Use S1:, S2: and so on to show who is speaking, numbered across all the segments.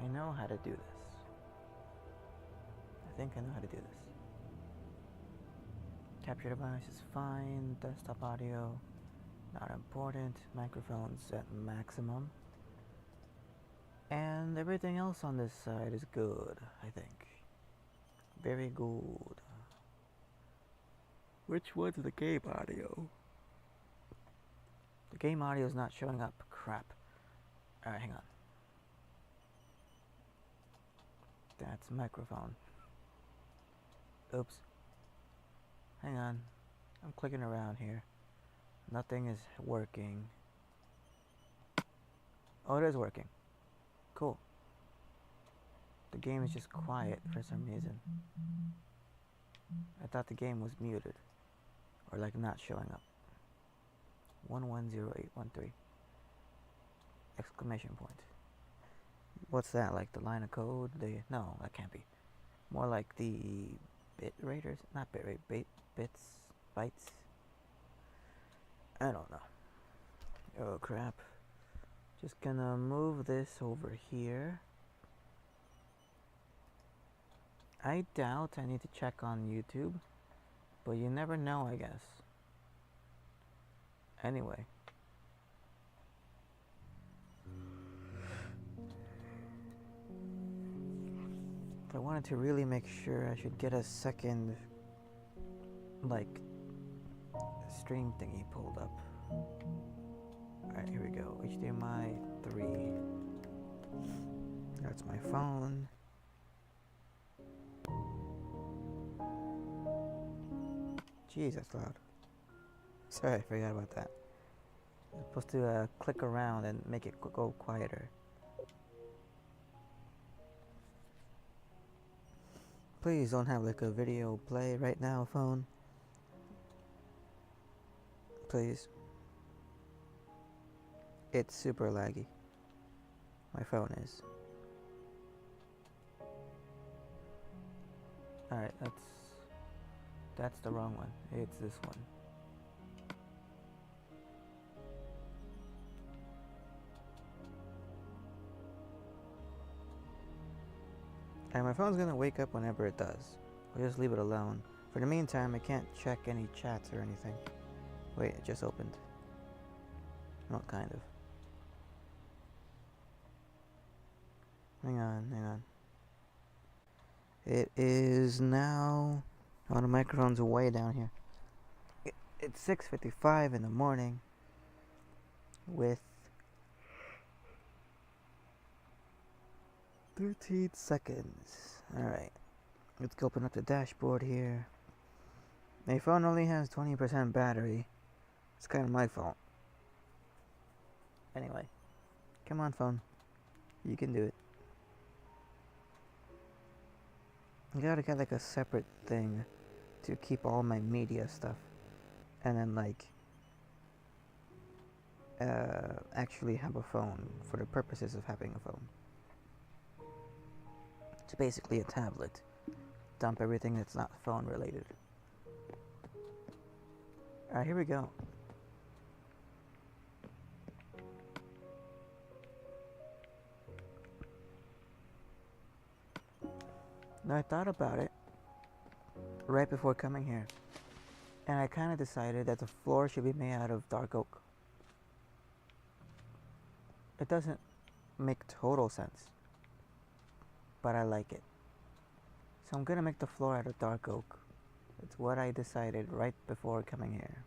S1: I know how to do this. I think I know how to do this. Capture device is fine. Desktop audio, not important. Microphones at maximum. And everything else on this side is good, I think. Very good. Which one's the game audio? The game audio is not showing up. Crap. Alright, hang on. That's microphone. Oops. Hang on. I'm clicking around here. Nothing is working. Oh, it is working. Cool. The game is just quiet for some reason. I thought the game was muted. Or like not showing up. 110813. Exclamation point. What's that? Like the line of code? No, that can't be. More like the bit raters? Not bit rate. Bits? Bytes? I don't know. Oh crap. Just gonna move this over here. I doubt I need to check on YouTube, but you never know, I guess. Anyway. If I wanted to really make sure, I should get a second, like, stream thingy pulled up. Alright, here we go. HDMI 3. That's my phone. Jeez, that's loud. Sorry, I forgot about that. I'm supposed to click around and make it go quieter. Please don't have like a video play right now, phone. Please. It's super laggy. My phone is. Alright, that's the wrong one. It's this one. And my phone's gonna wake up whenever it does. I'll just leave it alone. For the meantime, I can't check any chats or anything. Wait, it just opened. Not kind of. Hang on. It is now... Oh, the microphone's way down here. It's 6:55 in the morning with 13 seconds. Alright. Let's go open up the dashboard here. My phone only has 20% battery. It's kind of my fault. Anyway. Come on, phone. You can do it. I gotta get like a separate thing to keep all my media stuff. And then like actually have a phone for the purposes of having a phone. It's basically a tablet. Dump everything that's not phone related. Alright, here we go. Now I thought about it right before coming here. And I kind of decided that the floor should be made out of dark oak. It doesn't make total sense, but I like it. So I'm gonna make the floor out of dark oak. It's what I decided right before coming here.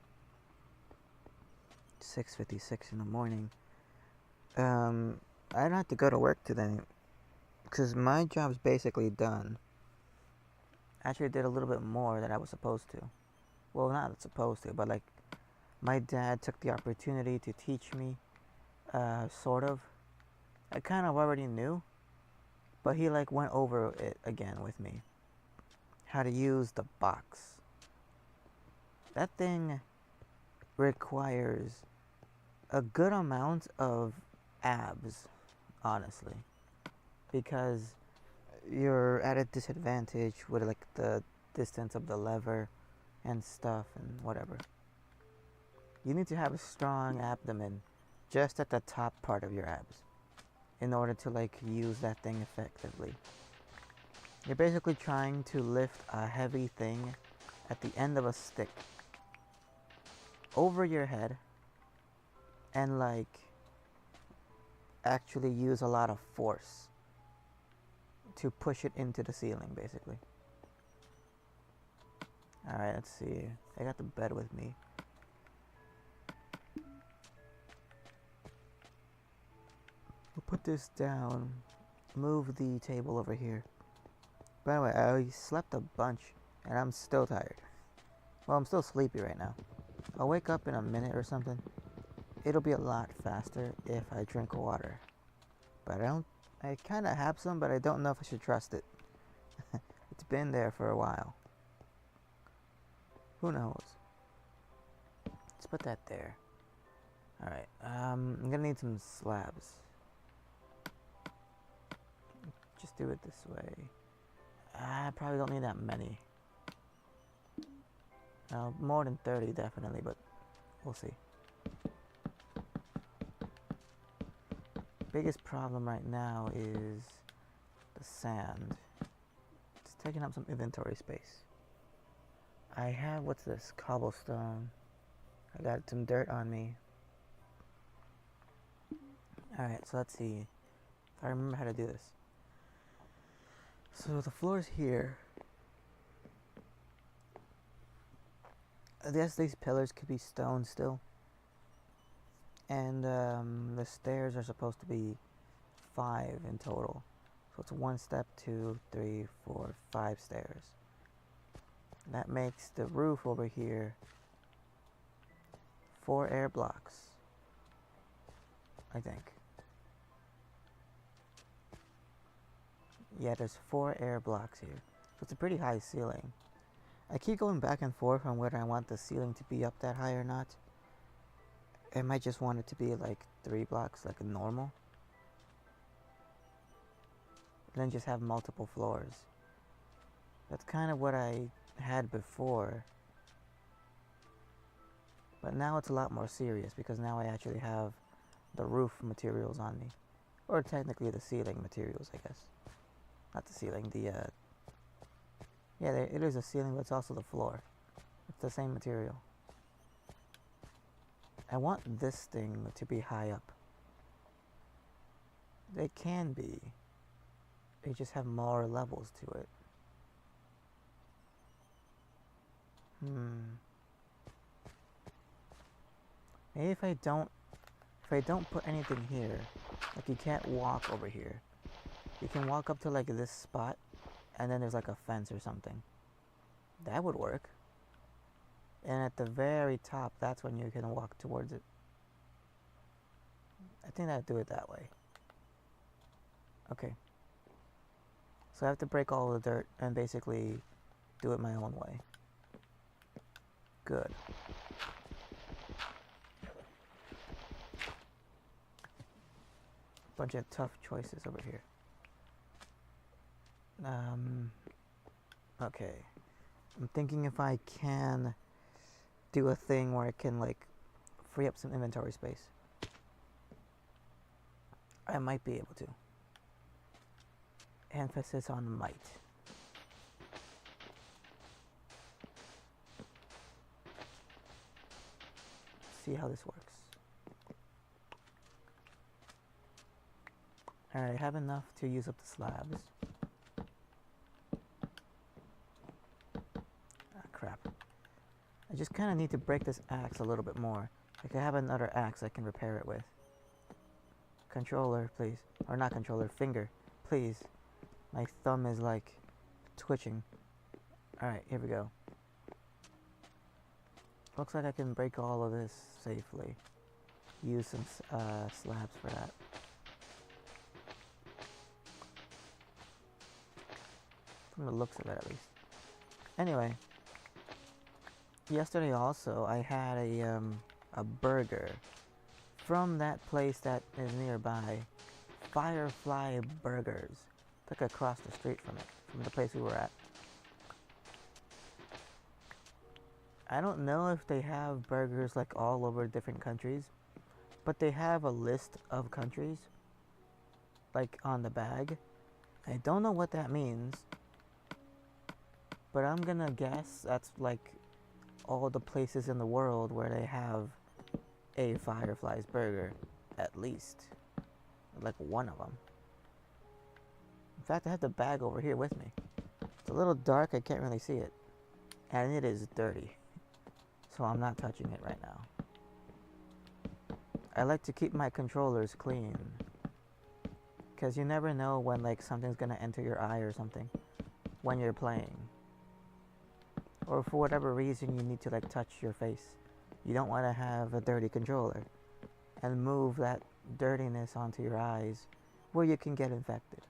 S1: 6:56 in the morning. I don't have to go to work today because my job's basically done. Actually, I did a little bit more than I was supposed to. Well, not supposed to, but like my dad took the opportunity to teach me, sort of. I kind of already knew, but he like went over it again with me. How to use the box. That thing requires a good amount of abs, honestly, because you're at a disadvantage with like the distance of the lever and stuff and whatever. You need to have a strong abdomen just at the top part of your abs. in order to like use that thing effectively. You're basically trying to lift a heavy thing at the end of a stick over your head and like actually use a lot of force to push it into the ceiling, basically. Alright, let's see. I got the bed with me. We'll put this down. Move the table over here. By the way, I slept a bunch and I'm still tired. Well, I'm still sleepy right now. I'll wake up in a minute or something. It'll be a lot faster if I drink water. But I kind of have some, but I don't know if I should trust it. It's been there for a while. Who knows? Let's put that there. Alright, I'm gonna need some slabs. Just do it this way. I probably don't need that many. More than 30 definitely, but we'll see. Biggest problem right now is the sand. It's taking up some inventory space. I have, what's this? Cobblestone. I got some dirt on me. Alright, so let's see if I remember how to do this. So the floor's here. I guess these pillars could be stone still. And the stairs are supposed to be 5 in total. So it's 1 step, 2, 3, 4, 5 stairs. That makes the roof over here 4 air blocks, I think. Yeah, there's 4 air blocks here. So it's a pretty high ceiling. I keep going back and forth on whether I want the ceiling to be up that high or not. I might just want it to be like 3 blocks, like a normal. And then just have multiple floors. That's kind of what I had before. But now it's a lot more serious because now I actually have the roof materials on me. Or technically the ceiling materials, I guess. Not the ceiling, yeah, it is a ceiling, but it's also the floor. It's the same material. I want this thing to be high up. They can be. They just have more levels to it. Maybe if I don't put anything here, like you can't walk over here. You can walk up to like this spot, and then there's like a fence or something. That would work. And at the very top, that's when you can walk towards it. I think I'd do it that way. Okay. So I have to break all the dirt and basically do it my own way. Good. Bunch of tough choices over here. Okay. I'm thinking if I can do a thing where I can like free up some inventory space. I might be able to. Emphasis on might. See how this works. Alright, I have enough to use up the slabs. Ah, crap. I just kind of need to break this axe a little bit more. Like I have another axe I can repair it with. Controller, please. Or not controller, finger. Please. My thumb is like twitching. Alright, here we go. Looks like I can break all of this safely. Use some slabs for that. From the looks of it, at least. Anyway. Yesterday also, I had a burger from that place that is nearby. Firefly Burgers. Like across the street from it, from the place we were at. I don't know if they have burgers like all over different countries, but they have a list of countries. like on the bag. I don't know what that means, but I'm gonna guess that's like all the places in the world where they have a Firefly's burger, at least. Like one of them. In fact, I have the bag over here with me. It's a little dark, I can't really see it. And it is dirty. So I'm not touching it right now. I like to keep my controllers clean. Because you never know when like something's gonna enter your eye or something when you're playing. Or for whatever reason you need to like touch your face. You don't want to have a dirty controller and move that dirtiness onto your eyes where you can get infected.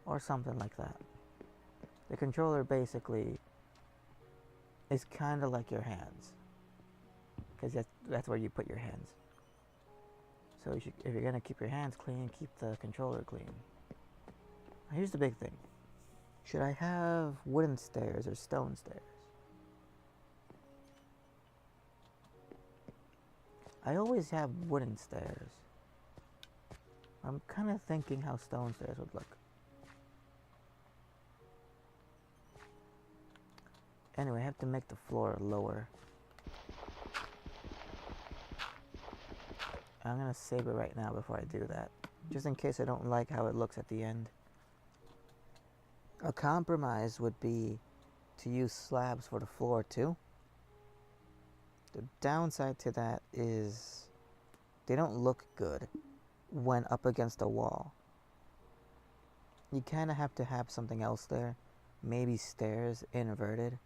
S1: Or something like that. The controller basically is kind of like your hands. Because that's where you put your hands. So if you're going to keep your hands clean, keep the controller clean. Here's the big thing. Should I have wooden stairs or stone stairs? I always have wooden stairs. I'm kind of thinking how stone stairs would look. Anyway, I have to make the floor lower. I'm gonna save it right now before I do that, just in case I don't like how it looks at the end. A compromise would be to use slabs for the floor too. The downside to that is they don't look good when up against a wall. You kind of have to have something else there, maybe stairs inverted.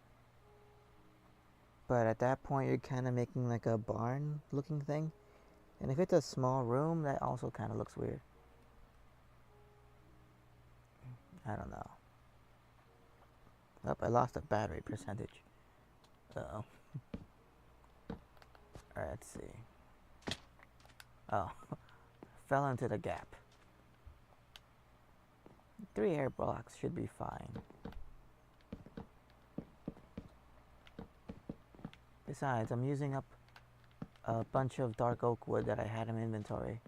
S1: But at that point, you're kind of making like a barn looking thing. And if it's a small room, that also kind of looks weird. I don't know. Oh, I lost a battery percentage. Uh-oh. Alright, let's see. Oh. Fell into the gap. 3 air blocks should be fine. Besides, I'm using up a bunch of dark oak wood that I had in inventory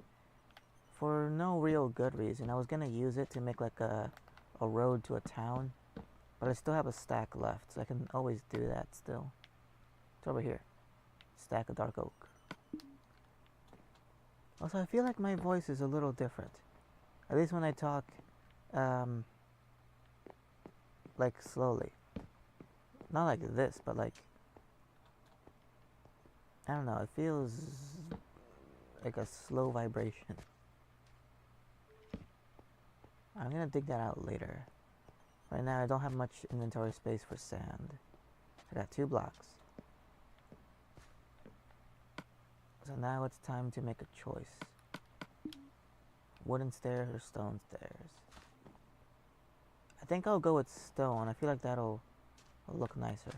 S1: for no real good reason. I was gonna use it to make like a road to a town, but I still have a stack left, so I can always do that still. It's over here. Stack of dark oak. Also, I feel like my voice is a little different. At least when I talk, like slowly. Not like this, but like, I don't know, it feels like a slow vibration. I'm gonna dig that out later. Right now I don't have much inventory space for sand. I got 2 blocks. So now it's time to make a choice. Wooden stairs or stone stairs? I think I'll go with stone. I feel like that'll look nicer.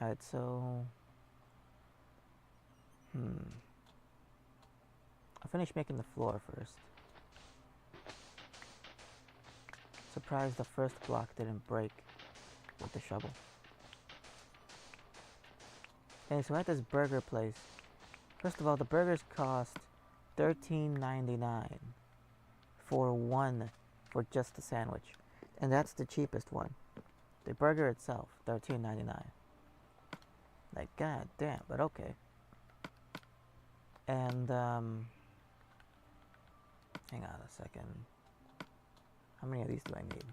S1: Alright, so... I'll finish making the floor first. Surprised the first block didn't break with the shovel. Okay, so at this burger place, first of all, the burgers cost $13.99 for just the sandwich. And that's the cheapest one. The burger itself, $13.99. Like, god damn, but okay. And, hang on a second. How many of these do I need?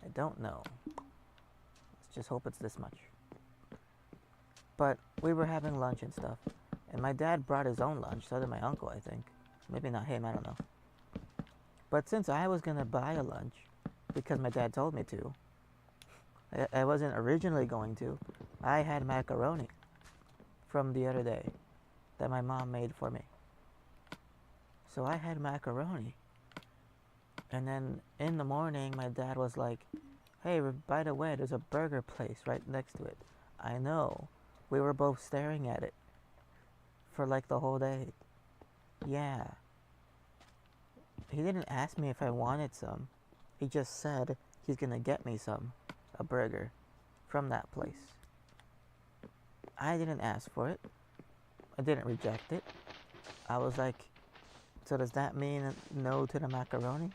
S1: I don't know. Let's just hope it's this much. But we were having lunch and stuff. And my dad brought his own lunch, so did my uncle, I think. Maybe not him, I don't know. But since I was gonna buy a lunch, because my dad told me to, I wasn't originally going to, I had macaroni from the other day that my mom made for me. So I had macaroni. And then in the morning, my dad was like, hey, by the way, there's a burger place right next to it. I know. We were both staring at it for like the whole day. Yeah. He didn't ask me if I wanted some. He just said he's gonna get me a burger from that place. I didn't ask for it. I didn't reject it. I was like, it's So does that mean no to the macaroni?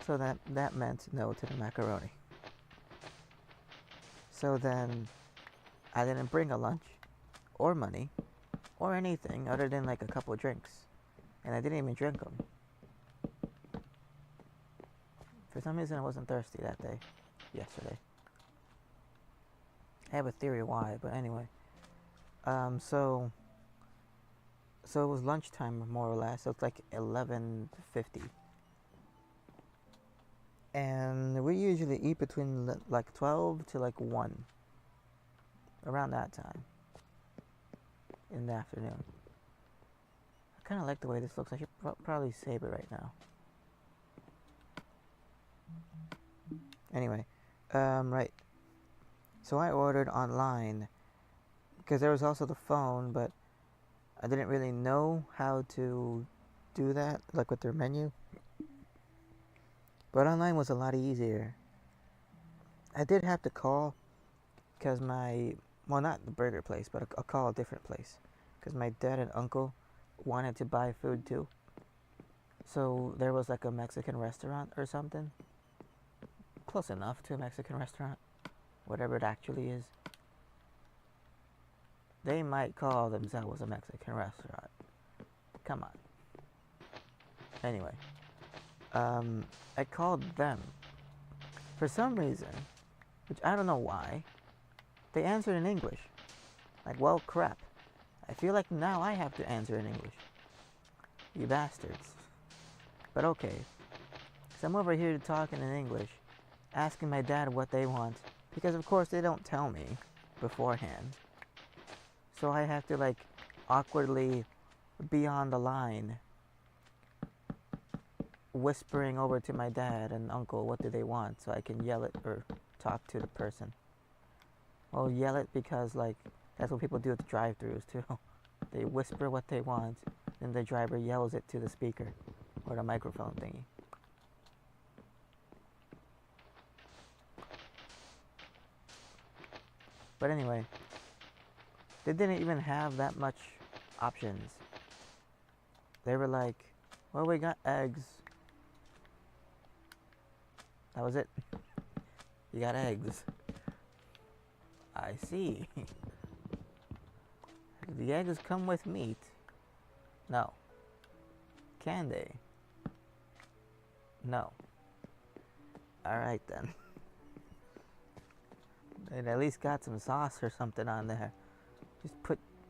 S1: So that meant no to the macaroni. So then I didn't bring a lunch or money or anything other than like a couple of drinks. And I didn't even drink them. For some reason I wasn't thirsty that day, yesterday. I have a theory why, but anyway. So it was lunchtime more or less. So it's like 11:50. And we usually eat between like 12 to like 1. Around that time. In the afternoon. I kind of like the way this looks. I should probably save it right now. Anyway, right. So I ordered online because there was also the phone, but I didn't really know how to do that, like with their menu. But online was a lot easier. I did have to call because well, not the burger place, but I'll call a different place because my dad and uncle wanted to buy food too. So there was like a Mexican restaurant or something. Close enough to a Mexican restaurant. Whatever it actually is. They might call themselves a Mexican restaurant. Come on. Anyway. I called them. For some reason, which I don't know why, they answered in English. Like, well, crap. I feel like now I have to answer in English. You bastards. But okay. So I'm over here talking in English, asking my dad what they want, because of course they don't tell me beforehand. So I have to like awkwardly be on the line, whispering over to my dad and uncle what do they want so I can yell it or talk to the person. Well, yell it because like that's what people do at the drive-thrus too. They whisper what they want, then the driver yells it to the speaker or the microphone thingy. But anyway, they didn't even have that much options. They were like, well, we got eggs. That was it. You got eggs. I see. Do the eggs come with meat? No. Can they? No. Alright then. It at least got some sauce or something on there. Just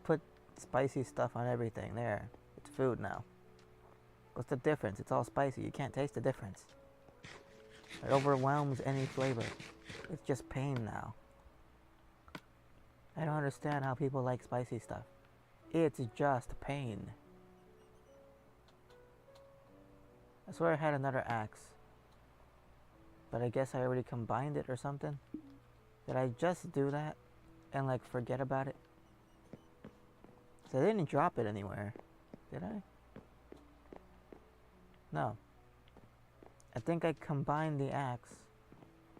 S1: put spicy stuff on everything there. It's food now. What's the difference? It's all spicy. You can't taste the difference. It overwhelms any flavor. It's just pain now. I don't understand how people like spicy stuff. It's just pain. I swear I had another axe. But I guess I already combined it or something. Did I just do that and like forget about it? So I didn't drop it anywhere, did I? No. I think I combined the axe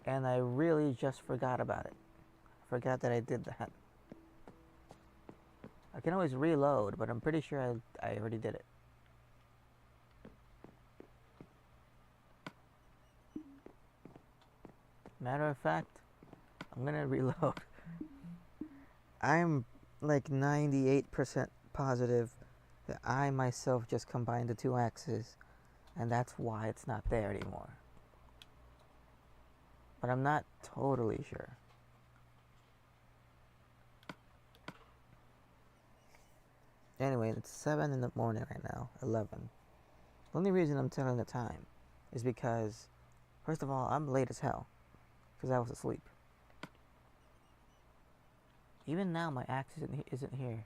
S1: and I really just forgot about it. I forgot that I did that. I can always reload, but I'm pretty sure I already did it. Matter of fact, I'm gonna reload. I'm like 98% positive that I myself just combined the two axes, and that's why it's not there anymore. But I'm not totally sure. Anyway, it's 7 in the morning right now, 11. The only reason I'm telling the time is because, first of all, I'm late as hell, because I was asleep. Even now, my axe isn't here.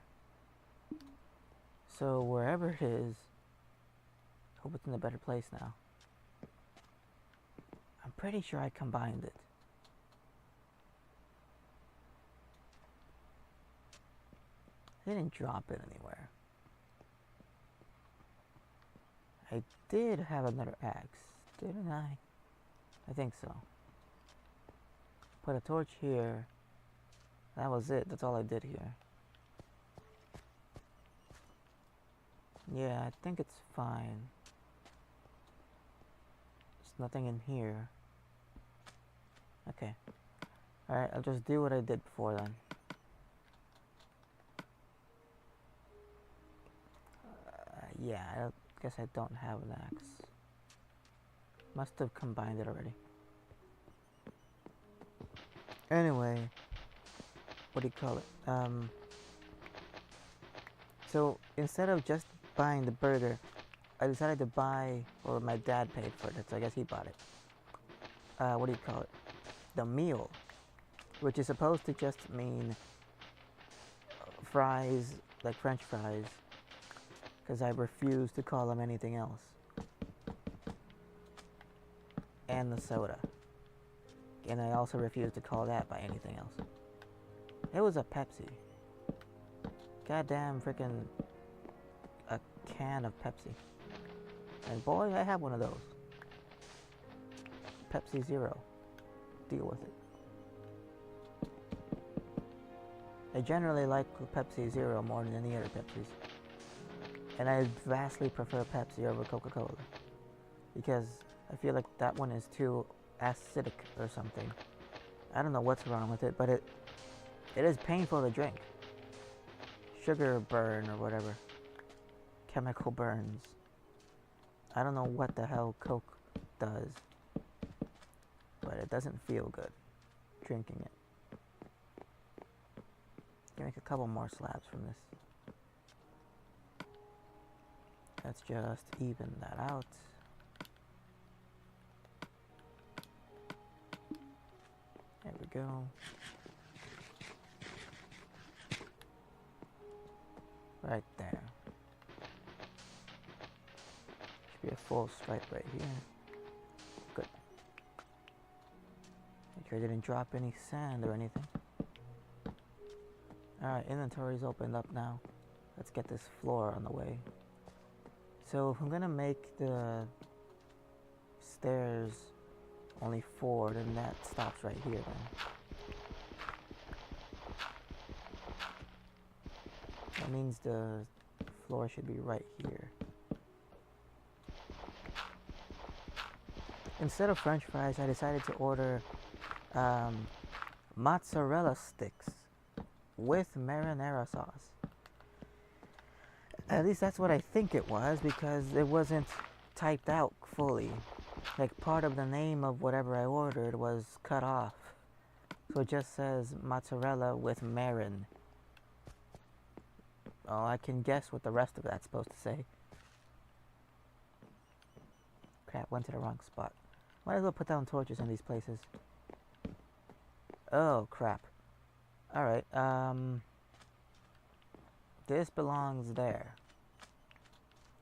S1: So wherever it is, I hope it's in a better place now. I'm pretty sure I combined it. I didn't drop it anywhere. I did have another axe, didn't I? I think so. Put a torch here. That was it. That's all I did here. Yeah, I think it's fine. There's nothing in here. Okay. Alright, I'll just do what I did before then. Yeah, I guess I don't have an axe. Must have combined it already. Anyway, what do you call it? So instead of just buying the burger, I decided to buy, or my dad paid for it, so I guess he bought it. What do you call it? The meal, which is supposed to just mean fries, like French fries, because I refuse to call them anything else. And the soda. And I also refuse to call that by anything else. It was a Pepsi. Goddamn freaking a can of Pepsi. And boy, I have one of those. Pepsi Zero. Deal with it. I generally like Pepsi Zero more than any other Pepsis. And I vastly prefer Pepsi over Coca-Cola. Because I feel like that one is too acidic or something. I don't know what's wrong with it, but it is painful to drink. Sugar burn or whatever. Chemical burns. I don't know what the hell Coke does, but it doesn't feel good drinking it. Can make a couple more slabs from this. Let's just even that out. There we go. Right there. Should be a full stripe right here. Good. Make sure I didn't drop any sand or anything. Alright, inventory's opened up now. Let's get this floor on the way. So if I'm gonna make the stairs only 4, then that stops right here then. That means the floor should be right here. Instead of French fries, I decided to order mozzarella sticks with marinara sauce. At least that's what I think it was, because it wasn't typed out fully. Like, part of the name of whatever I ordered was cut off. So it just says mozzarella with marin. Oh, I can guess what the rest of that's supposed to say. Crap, went to the wrong spot. Might as well put down torches in these places. Oh, crap. Alright, this belongs there.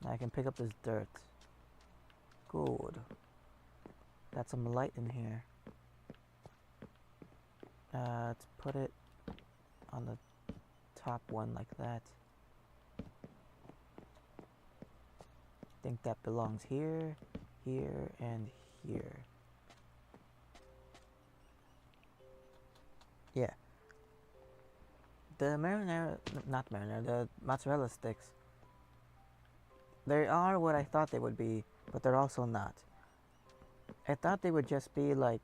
S1: I can pick up this dirt. Good. Got some light in here. Let's put it on the top one like that. I think that belongs here, here, and here. Yeah. The the mozzarella sticks, they are what I thought they would be, but they're also not. I thought they would just be like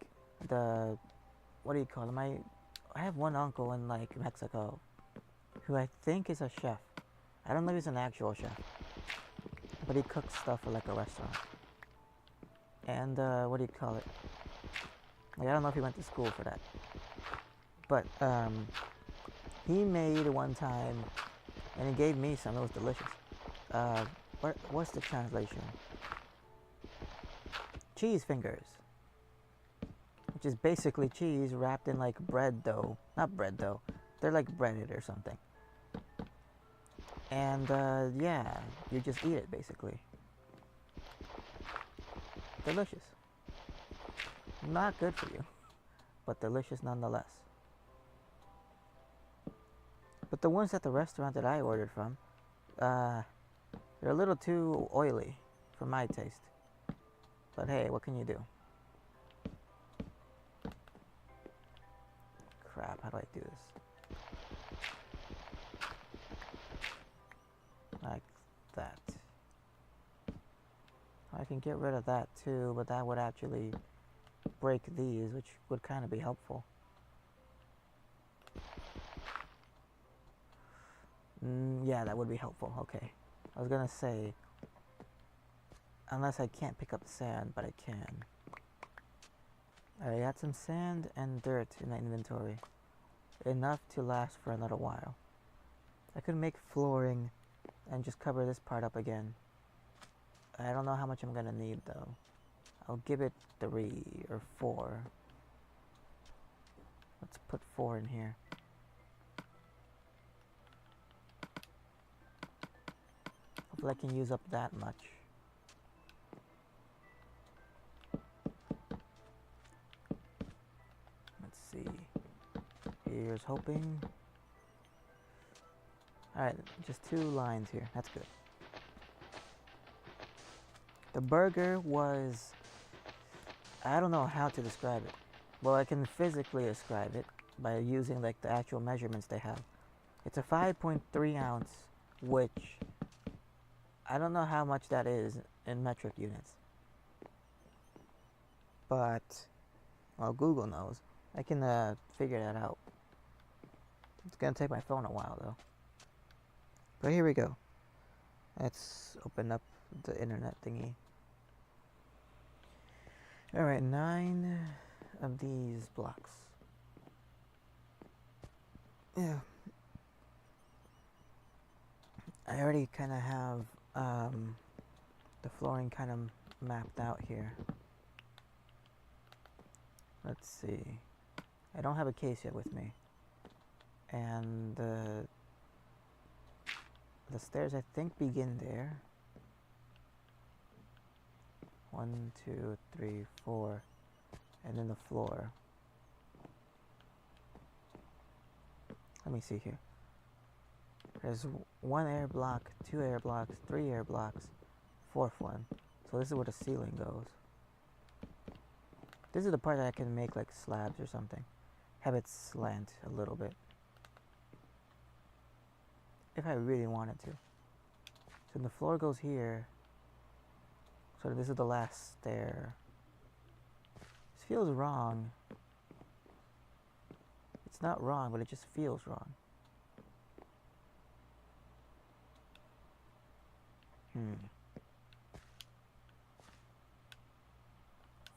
S1: the, what do you call them? I have one uncle in like Mexico who I think is a chef. I don't know if he's an actual chef, but he cooks stuff for like a restaurant. And what do you call it? Like, I don't know if he went to school for that, but he made one time, and he gave me some. It was delicious. What's the translation? Cheese fingers, which is basically cheese wrapped in like bread dough. Not bread dough. They're like breaded or something. And yeah, you just eat it basically. Delicious. Not good for you, but delicious nonetheless. But the ones at the restaurant that I ordered from, they're a little too oily for my taste. But hey, what can you do? Crap, how do I do this? Like that. I can get rid of that too, but that would actually break these, which would kind of be helpful. Yeah, that would be helpful. Okay. I was gonna say, unless I can't pick up sand, but I can. I got some sand and dirt in my inventory. Enough to last for another while. I could make flooring and just cover this part up again. I don't know how much I'm gonna need though. I'll give it 3 or 4. Let's put 4 in here. Hopefully I can use up that much. Let's see. Here's hoping. Alright, just 2 lines here. That's good. The burger was... I don't know how to describe it. Well, I can physically describe it by using like the actual measurements they have. It's a 5.3 ounce, which I don't know how much that is in metric units. But, well, Google knows. I can figure that out. It's gonna take my phone a while though. But here we go. Let's open up the internet thingy. Alright, 9 of these blocks. Yeah. I already kind of have the flooring kind of mapped out here. Let's see. I don't have a case yet with me. And the stairs I think begin there. 1, 2, 3, 4, and then the floor. Let me see here. There's 1 air block, 2 air blocks, 3 air blocks, 4th one. So this is where the ceiling goes. This is the part that I can make like slabs or something. Have it slant a little bit. If I really wanted to. So the floor goes here. So this is the last stair. This feels wrong. It's not wrong, but it just feels wrong.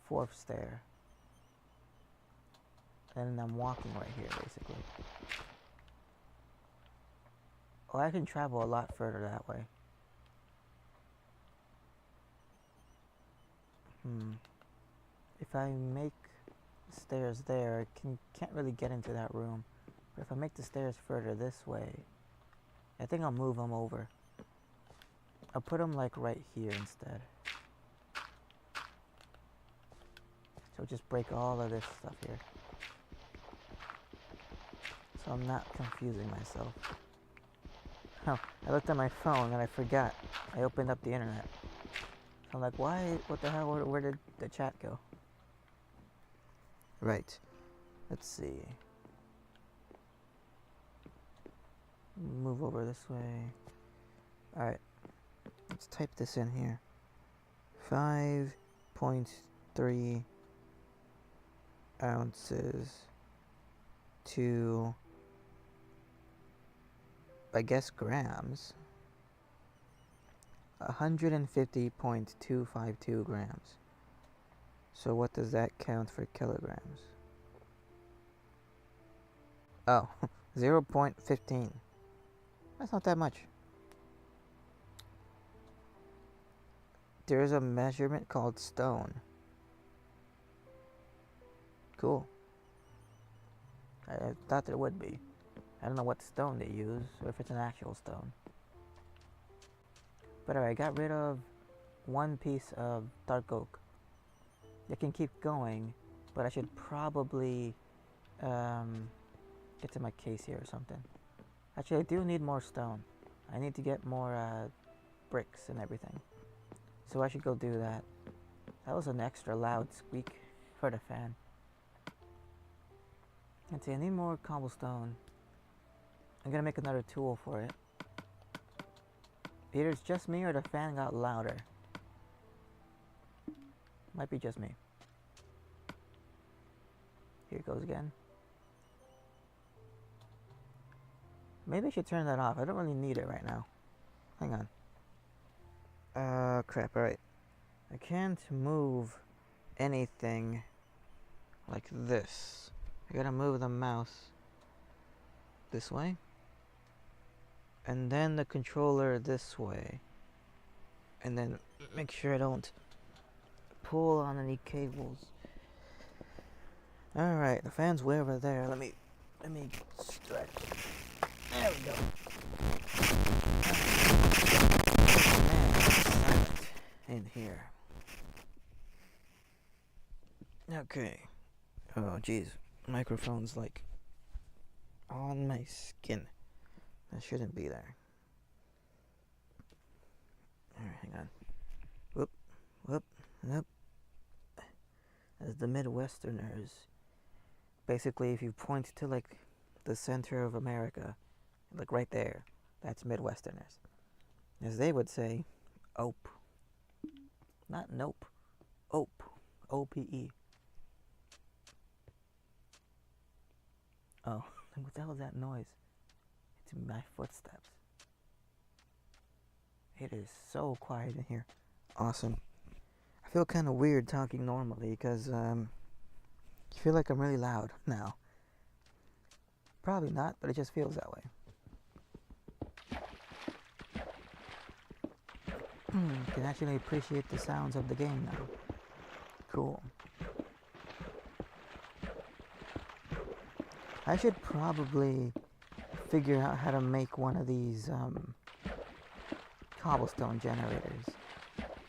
S1: 4th stair. And I'm walking right here, basically. Oh, I can travel a lot further that way. If I make stairs there, I can't really get into that room. But if I make the stairs further this way, I think I'll move them over. I'll put them like right here instead. So just break all of this stuff here. So I'm not confusing myself. Oh, I looked at my phone and I forgot. I opened up the internet. So I'm like, why? What the hell? Where did the chat go? Right. Let's see. Move over this way. Alright. Let's type this in here. 5.3 ounces to, I guess, grams. 150.252 grams. So what does that count for kilograms? Oh, 0.15. That's not that much. There's a measurement called stone. Cool. I thought there would be. I don't know what stone they use, or if it's an actual stone. But alright, I got rid of 1 piece of dark oak. It can keep going, but I should probably get to my case here or something. Actually, I do need more stone. I need to get more bricks and everything. So I should go do that. That was an extra loud squeak for the fan. Let's see, I need more cobblestone. I'm gonna make another tool for it. Either it's just me or the fan got louder. Might be just me. Here it goes again. Maybe I should turn that off. I don't really need it right now. Hang on. Crap, alright. I can't move anything like this. I gotta move the mouse this way. And then the controller this way. And then make sure I don't pull on any cables. Alright, the fan's way over there. Let me stretch. There we go. In here. Okay. Oh, jeez. Microphone's like on my skin. That shouldn't be there. Alright, hang on. Whoop, whoop, whoop. As the Midwesterners. Basically, if you point to like the center of America, like right there, that's Midwesterners. As they would say, ope. Not nope. Ope. O-P-E. Oh, what the hell is that noise? It's my footsteps. It is so quiet in here. Awesome. I feel kind of weird talking normally because I feel like I'm really loud now. Probably not, but it just feels that way. Can actually appreciate the sounds of the game now. Cool. I should probably figure out how to make one of these cobblestone generators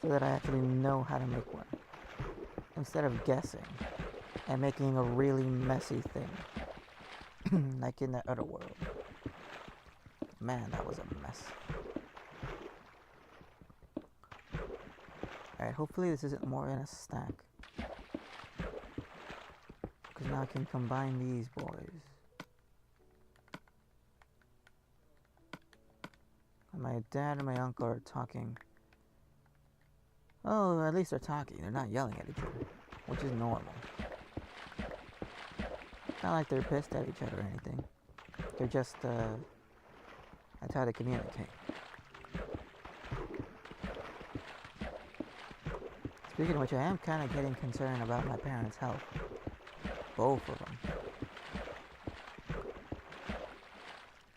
S1: so that I actually know how to make one instead of guessing and making a really messy thing like in that other world. Man, that was a mess. Alright, hopefully this isn't more in a stack. Because now I can combine these boys. And my dad and my uncle are talking. Oh, at least they're talking. They're not yelling at each other, which is normal. Not like they're pissed at each other or anything. They're just, that's how they communicate. Speaking of which, I am kind of getting concerned about my parents' health. Both of them.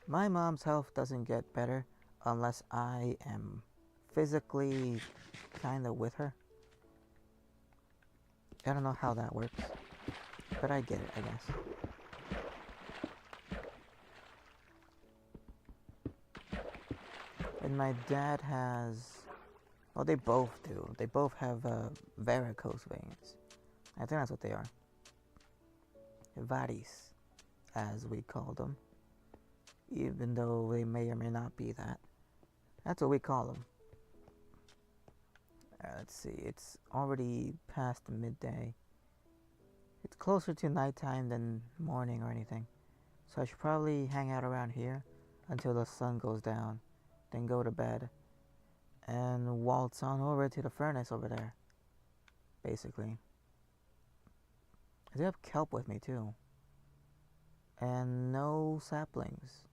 S1: My mom's health doesn't get better unless I am physically kind of with her. I don't know how that works, but I get it, I guess. And my dad has, well, they both do. They both have varicose veins. I think that's what they are. Varis, as we call them. Even though they may or may not be that. That's what we call them. Let's see, it's already past midday. It's closer to nighttime than morning or anything. So I should probably hang out around here until the sun goes down. Then go to bed. And waltz on over to the furnace over there. Basically. I do have kelp with me too. And no saplings.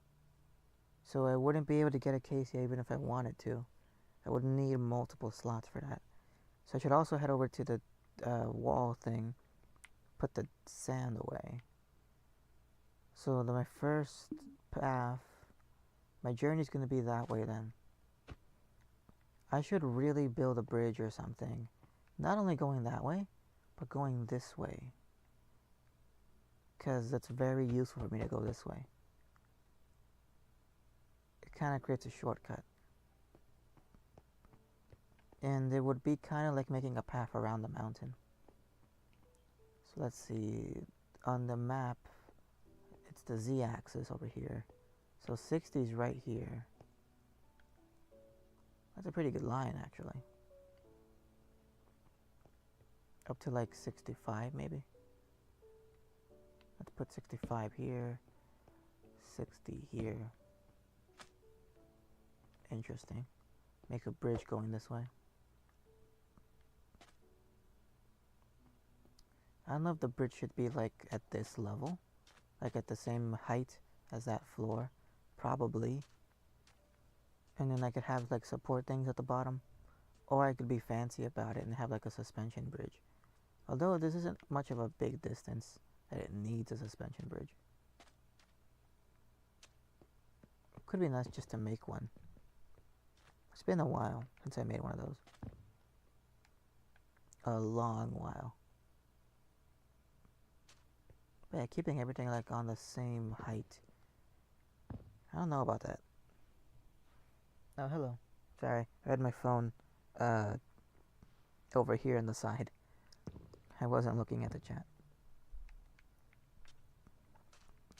S1: So I wouldn't be able to get a acacia even if I wanted to. I would need multiple slots for that. So I should also head over to the wall thing. Put the sand away. So my first path, my journey's going to be that way then. I should really build a bridge or something. Not only going that way, but going this way. Because that's very useful for me to go this way. It kind of creates a shortcut. And it would be kind of like making a path around the mountain. So let's see. On the map, it's the z-axis over here. So 60 is right here. That's a pretty good line, actually. Up to like 65, maybe. Let's put 65 here. 60 here. Interesting. Make a bridge going this way. I don't know if the bridge should be like at this level, like at the same height as that floor, probably. And then I could have like support things at the bottom, or I could be fancy about it and have like a suspension bridge. Although this isn't much of a big distance that it needs a suspension bridge. It could be nice just to make one. It's been a while since I made one of those. A long while. But yeah, keeping everything like on the same height. I don't know about that. Oh, hello. Sorry, I had my phone uh, over here on the side. I wasn't looking at the chat.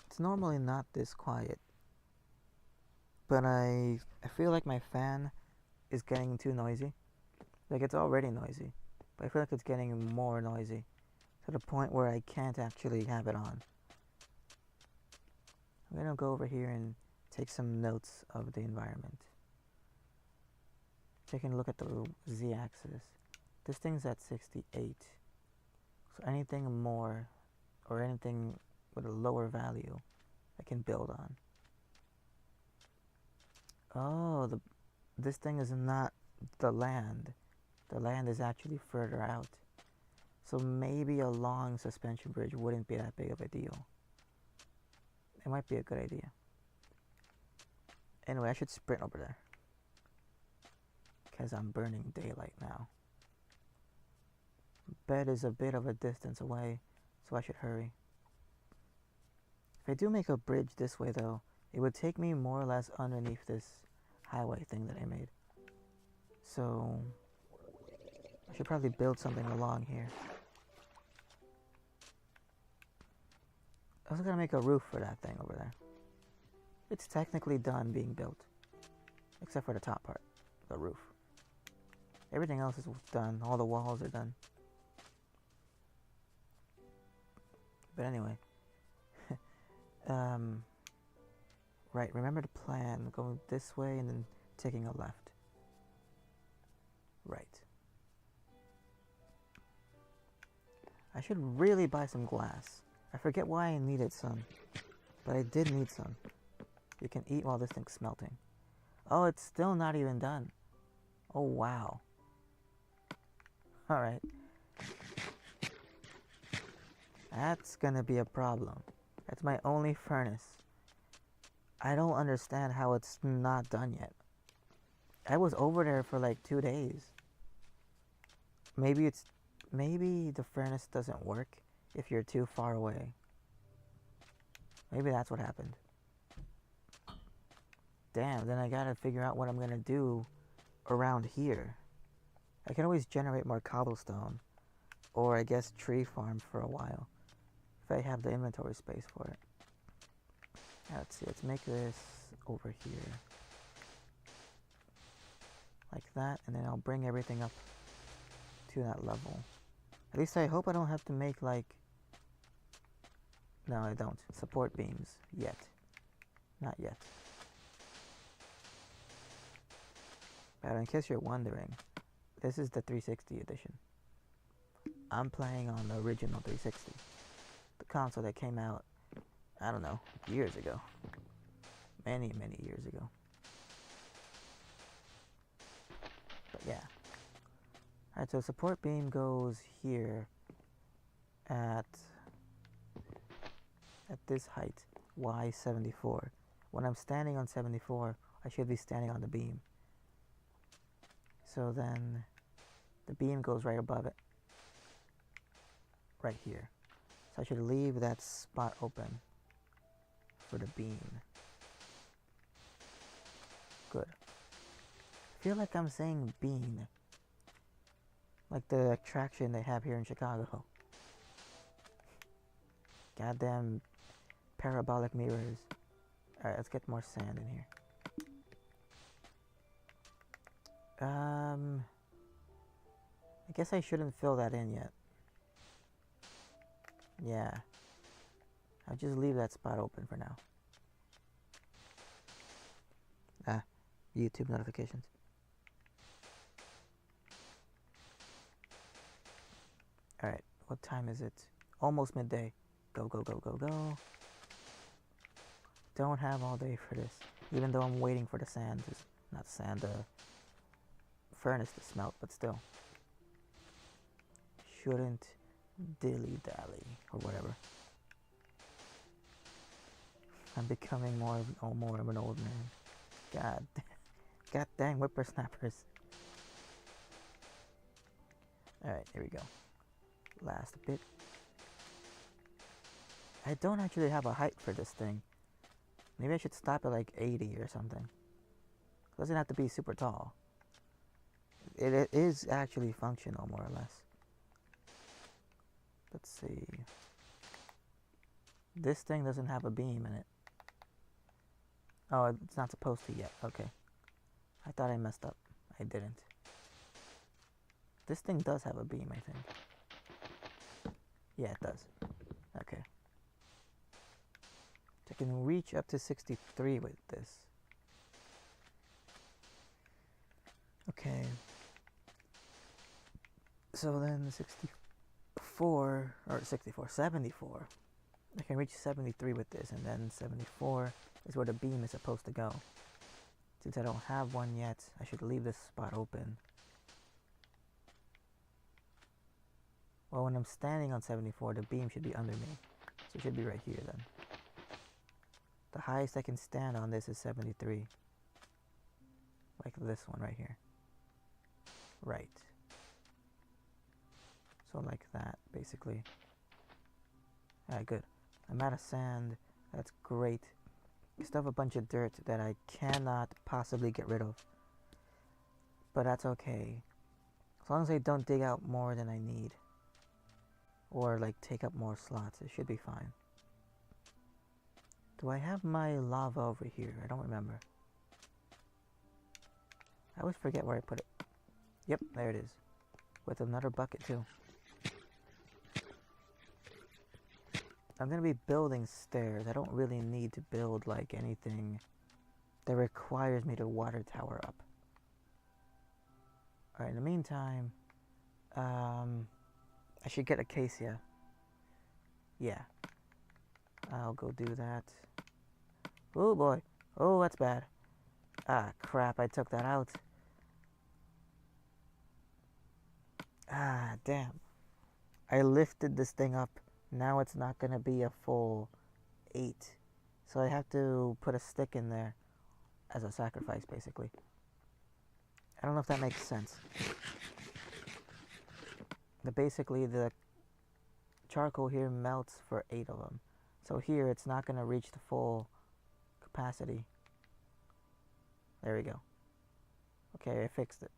S1: It's normally not this quiet, but I feel like my fan is getting too noisy. Like it's already noisy, but I feel like it's getting more noisy to the point where I can't actually have it on. I'm gonna go over here and take some notes of the environment. Taking a look at the z-axis. This thing's at 68. So anything more or anything with a lower value I can build on. Oh, this thing is not the land. The land is actually further out. So maybe a long suspension bridge wouldn't be that big of a deal. It might be a good idea. Anyway, I should sprint over there, because I'm burning daylight now. Bed is a bit of a distance away, so I should hurry. If I do make a bridge this way though, it would take me more or less underneath this highway thing that I made. So I should probably build something along here. I was gonna make a roof for that thing over there. It's technically done being built, except for the top part, the roof. Everything else is done. All the walls are done. But anyway, right, remember the plan, going this way and then taking a left. Right. I should really buy some glass. I forget why I needed some, but I did need some. You can eat while this thing's smelting. Oh, it's still not even done. Oh, wow. Alright. That's gonna be a problem. That's my only furnace. I don't understand how it's not done yet. I was over there for like 2 days. Maybe the furnace doesn't work if you're too far away. Maybe that's what happened. Damn, then I gotta figure out what I'm gonna do around here. I can always generate more cobblestone, or I guess tree farm for a while, if I have the inventory space for it. Let's see, let's make this over here. Like that, and then I'll bring everything up to that level. At least I hope I don't have to make like... No, I don't. Support beams. Yet. Not yet. But in case you're wondering, this is the 360 edition. I'm playing on the original 360. The console that came out, I don't know, years ago. Many, many years ago. But yeah. Alright, so support beam goes here at this height, Y74. When I'm standing on 74, I should be standing on the beam. So then the beam goes right above it. Right here. So I should leave that spot open for the beam. Good. I feel like I'm saying bean. Like the attraction they have here in Chicago. Goddamn parabolic mirrors. Alright, let's get more sand in here. I guess I shouldn't fill that in yet. Yeah. I'll just leave that spot open for now. YouTube notifications. Alright, what time is it? almost midday. Go, go, go, go, go. Don't have all day for this. Even though I'm waiting for the sand, not sand, the furnace to smelt, but still. Shouldn't dilly-dally, or whatever. I'm becoming more of an old man. God dang whippersnappers. Alright, here we go. Last bit. I don't actually have a height for this thing. Maybe I should stop at like 80 or something. It doesn't have to be super tall. It is actually functional, more or less. Let's see. This thing doesn't have a beam in it. Oh, it's not supposed to yet. Okay. I thought I messed up. I didn't. This thing does have a beam, I think. Yeah, it does. Okay. I can reach up to 63 with this. Okay. So then 74, or 64, 74. I can reach 73 with this, and then 74 is where the beam is supposed to go. Since I don't have one yet, I should leave this spot open. Well, when I'm standing on 74, the beam should be under me. So it should be right here then. The highest I can stand on this is 73. Like this one right here. Right. So like that, basically. Alright, good. I'm out of sand. That's great. I still have a bunch of dirt that I cannot possibly get rid of. But that's okay. As long as I don't dig out more than I need. Or like take up more slots, it should be fine. Do I have my lava over here? I don't remember. I always forget where I put it. Yep, there it is. With another bucket too. I'm gonna be building stairs. I don't really need to build like anything that requires me to water tower up. Alright, in the meantime, I should get acacia. Yeah. I'll go do that. Oh boy. Oh, that's bad. Ah, crap, I took that out. Ah, damn. I lifted this thing up. Now it's not gonna be a full 8. So I have to put a stick in there as a sacrifice, basically. I don't know if that makes sense. But basically, the charcoal here melts for 8 of them. So here, it's not gonna reach the full capacity. There we go. Okay, I fixed it.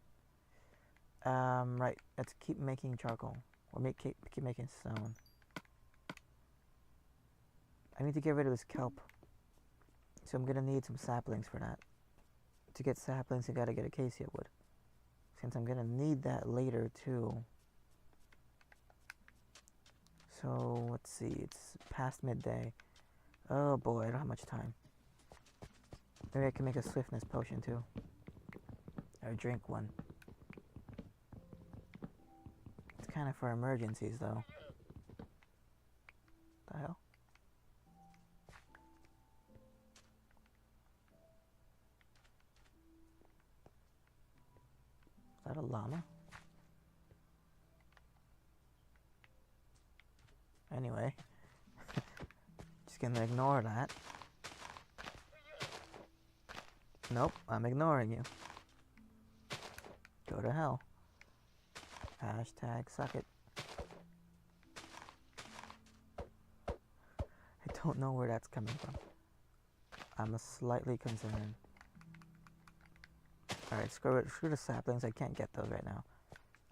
S1: Right, let's keep making charcoal. Or keep making stone. I need to get rid of this kelp. So I'm gonna need some saplings for that. To get saplings, I gotta get acacia wood. Since I'm gonna need that later too. So, let's see, it's past midday. Oh boy, I don't have much time. Maybe I can make a swiftness potion too. Or drink one. It's kind of for emergencies though. What the hell? Is that a llama? Anyway. Just gonna ignore that. Nope, I'm ignoring you. Go to hell. Hashtag suck it. I don't know where that's coming from. I'm slightly concerned. Alright, screw it. Screw the saplings. I can't get those right now.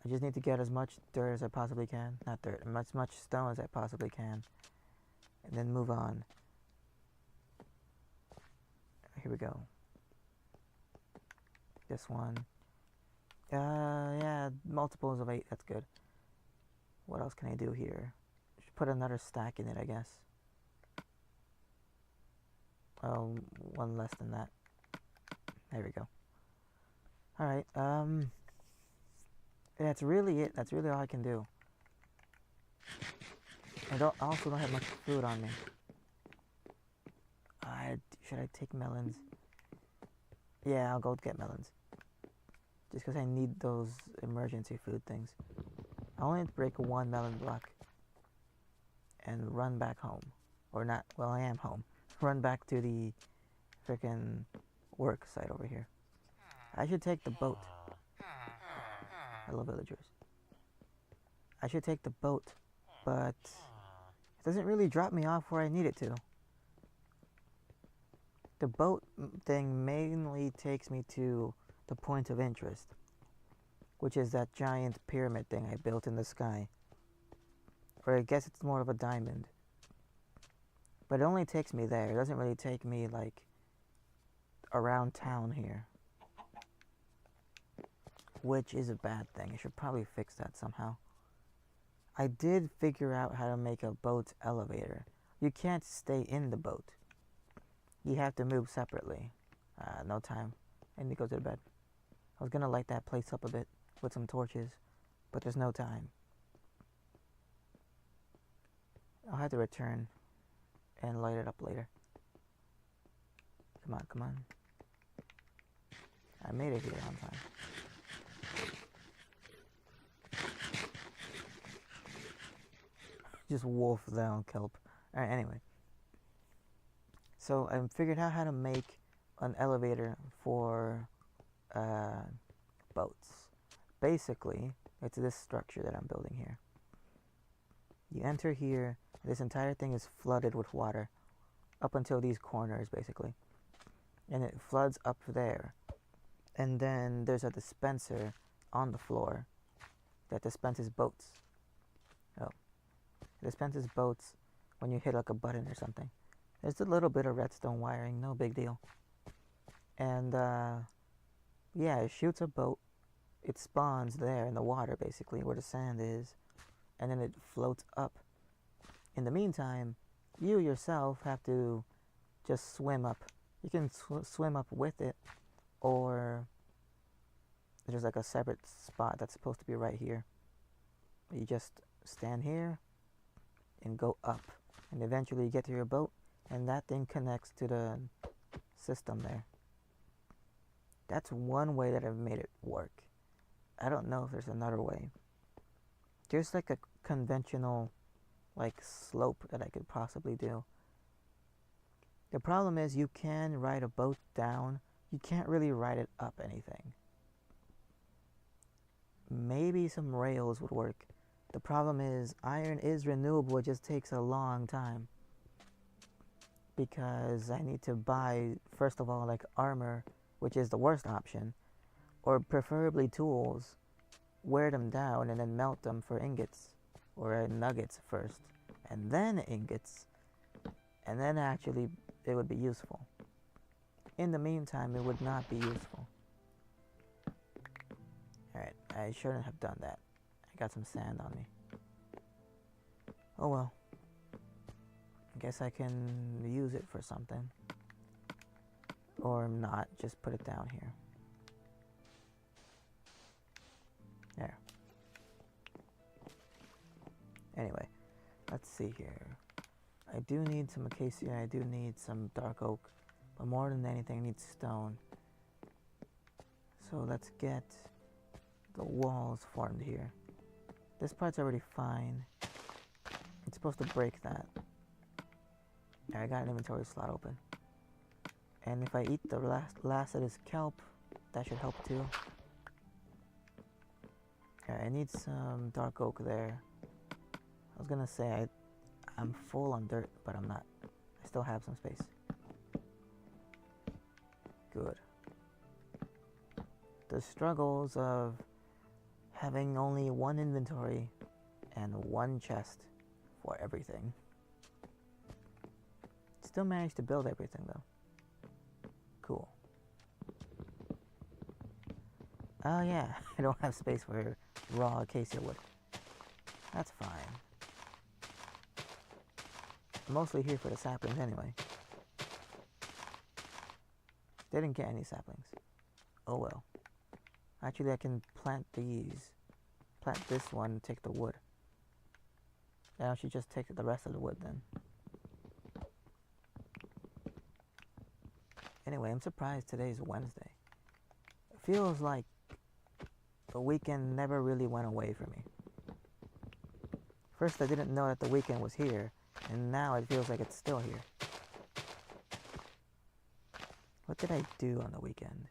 S1: I just need to get as much dirt as I possibly can. Not dirt, as much stone as I possibly can. And then move on. Here we go. This one. Yeah, multiples of 8. That's good. What else can I do here? Should put another stack in it, I guess. Oh, one less than that. There we go. Alright, that's really it. That's really all I can do. I also don't have much food on me. Should I take melons? Yeah, I'll go get melons. Just because I need those emergency food things. I only have to break one melon block and run back home. Or not, well, I am home. Run back to the freaking work site over here. I should take the boat. Hello, villagers. I should take the boat, but it doesn't really drop me off where I need it to. The boat thing mainly takes me to the point of interest, which is that giant pyramid thing I built in the sky. Or I guess it's more of a diamond. But it only takes me there. It doesn't really take me, like, around town here. Which is a bad thing. I should probably fix that somehow. I did figure out how to make a boat elevator. You can't stay in the boat. You have to move separately. No time. I need to go to bed. I was gonna light that place up a bit with some torches, but there's no time. I'll have to return and light it up later. Come on, come on. I made it here on time. Just wolf down kelp. Alright, anyway. So I figured out how to make an elevator for boats. Basically, it's this structure that I'm building here. You enter here, this entire thing is flooded with water up until these corners, basically. And it floods up there. And then there's a dispenser on the floor that dispenses boats. Oh. It dispenses boats when you hit like a button or something. There's a little bit of redstone wiring, no big deal. And yeah, it shoots a boat. It spawns there in the water, basically, where the sand is. And then it floats up. In the meantime, you yourself have to just swim up. You can swim up with it, or there's like a separate spot that's supposed to be right here. You just stand here and go up. And eventually you get to your boat, and that thing connects to the system there. That's one way that I've made it work. I don't know if there's another way. There's like a conventional like slope that I could possibly do. The problem is you can ride a boat down. You can't really ride it up anything. Maybe some rails would work. The problem is iron is renewable. It just takes a long time. Because I need to buy, first of all, like armor, which is the worst option. Or preferably tools. Wear them down and then melt them for ingots. Or nuggets first. And then ingots. And then actually it would be useful. In the meantime, it would not be useful. Alright, I shouldn't have done that. I got some sand on me. Oh well. I guess I can use it for something. Or not, just put it down here. There. Anyway, let's see here. I do need some acacia, I do need some dark oak, but more than anything I need stone. So let's get the walls formed here. This part's already fine. It's supposed to break that. I got an inventory slot open. And if I eat the last of this kelp, that should help too. Okay, I need some dark oak there. I was gonna say I'm full on dirt, but I'm not. I still have some space. Good. The struggles of having only one inventory and one chest for everything. Still managed to build everything though. Cool. Oh yeah, I don't have space for raw acacia wood. That's fine. I'm mostly here for the saplings anyway. Didn't get any saplings. Oh well. Actually, I can plant these. Plant this one and take the wood. Why don't you just take the rest of the wood then? Anyway, I'm surprised today's Wednesday. It feels like the weekend never really went away from me. First, I didn't know that the weekend was here, and now it feels like it's still here. What did I do on the weekend?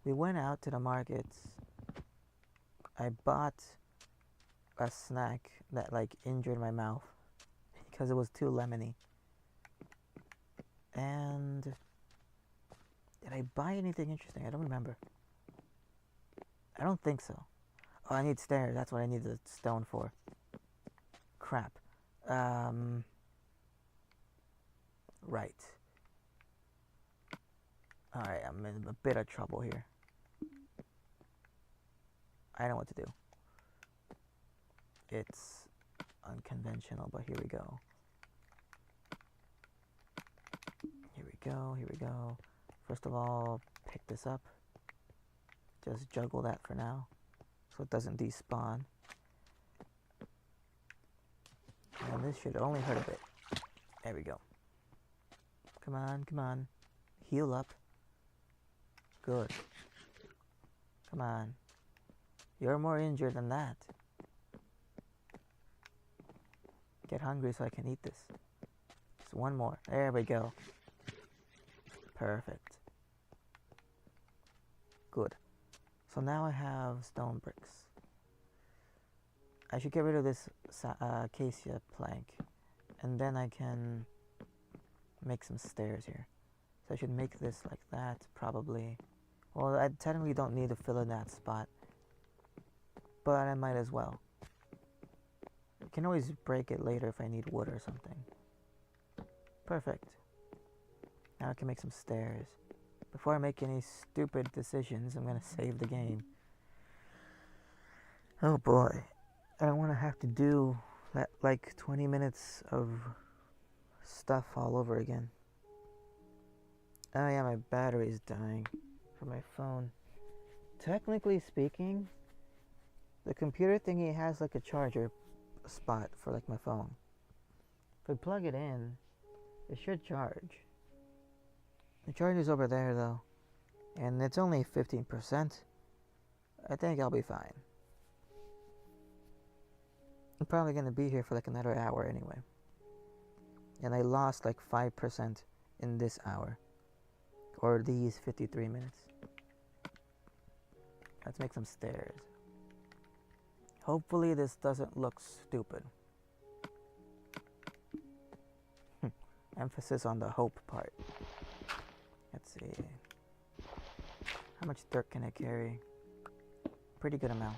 S1: We went out to the markets. I bought a snack that like injured my mouth because it was too lemony. And did I buy anything interesting? I don't remember. I don't think so. Oh, I need stairs. That's what I need the stone for. Crap. Right. Alright, I'm in a bit of trouble here. I know what to do. It's unconventional, but here we go. Here we go, here we go. First of all, pick this up. Just juggle that for now, so it doesn't despawn. And this should only hurt a bit. There we go. Come on, come on. Heal up. Good. Come on. You're more injured than that. Get hungry so I can eat this. Just one more. There we go. Perfect. Good. So now I have stone bricks. I should get rid of this acacia plank, and then I can make some stairs here. So I should make this like that, probably. Well, I technically don't need to fill in that spot, but I might as well. I can always break it later if I need wood or something. Perfect. Now I can make some stairs. Before I make any stupid decisions, I'm gonna save the game. Oh boy. I don't want to have to do that, like 20 minutes of stuff all over again. Oh yeah, my battery's dying for my phone. Technically speaking, the computer thingy has like a charger spot for like my phone. If I plug it in, it should charge. The charger's over there though, and it's only 15%. I think I'll be fine. I'm probably going to be here for like another hour anyway. And I lost like 5% in this hour. Or these 53 minutes. Let's make some stairs. Hopefully this doesn't look stupid. Emphasis on the hope part. Let's see. How much dirt can I carry? Pretty good amount.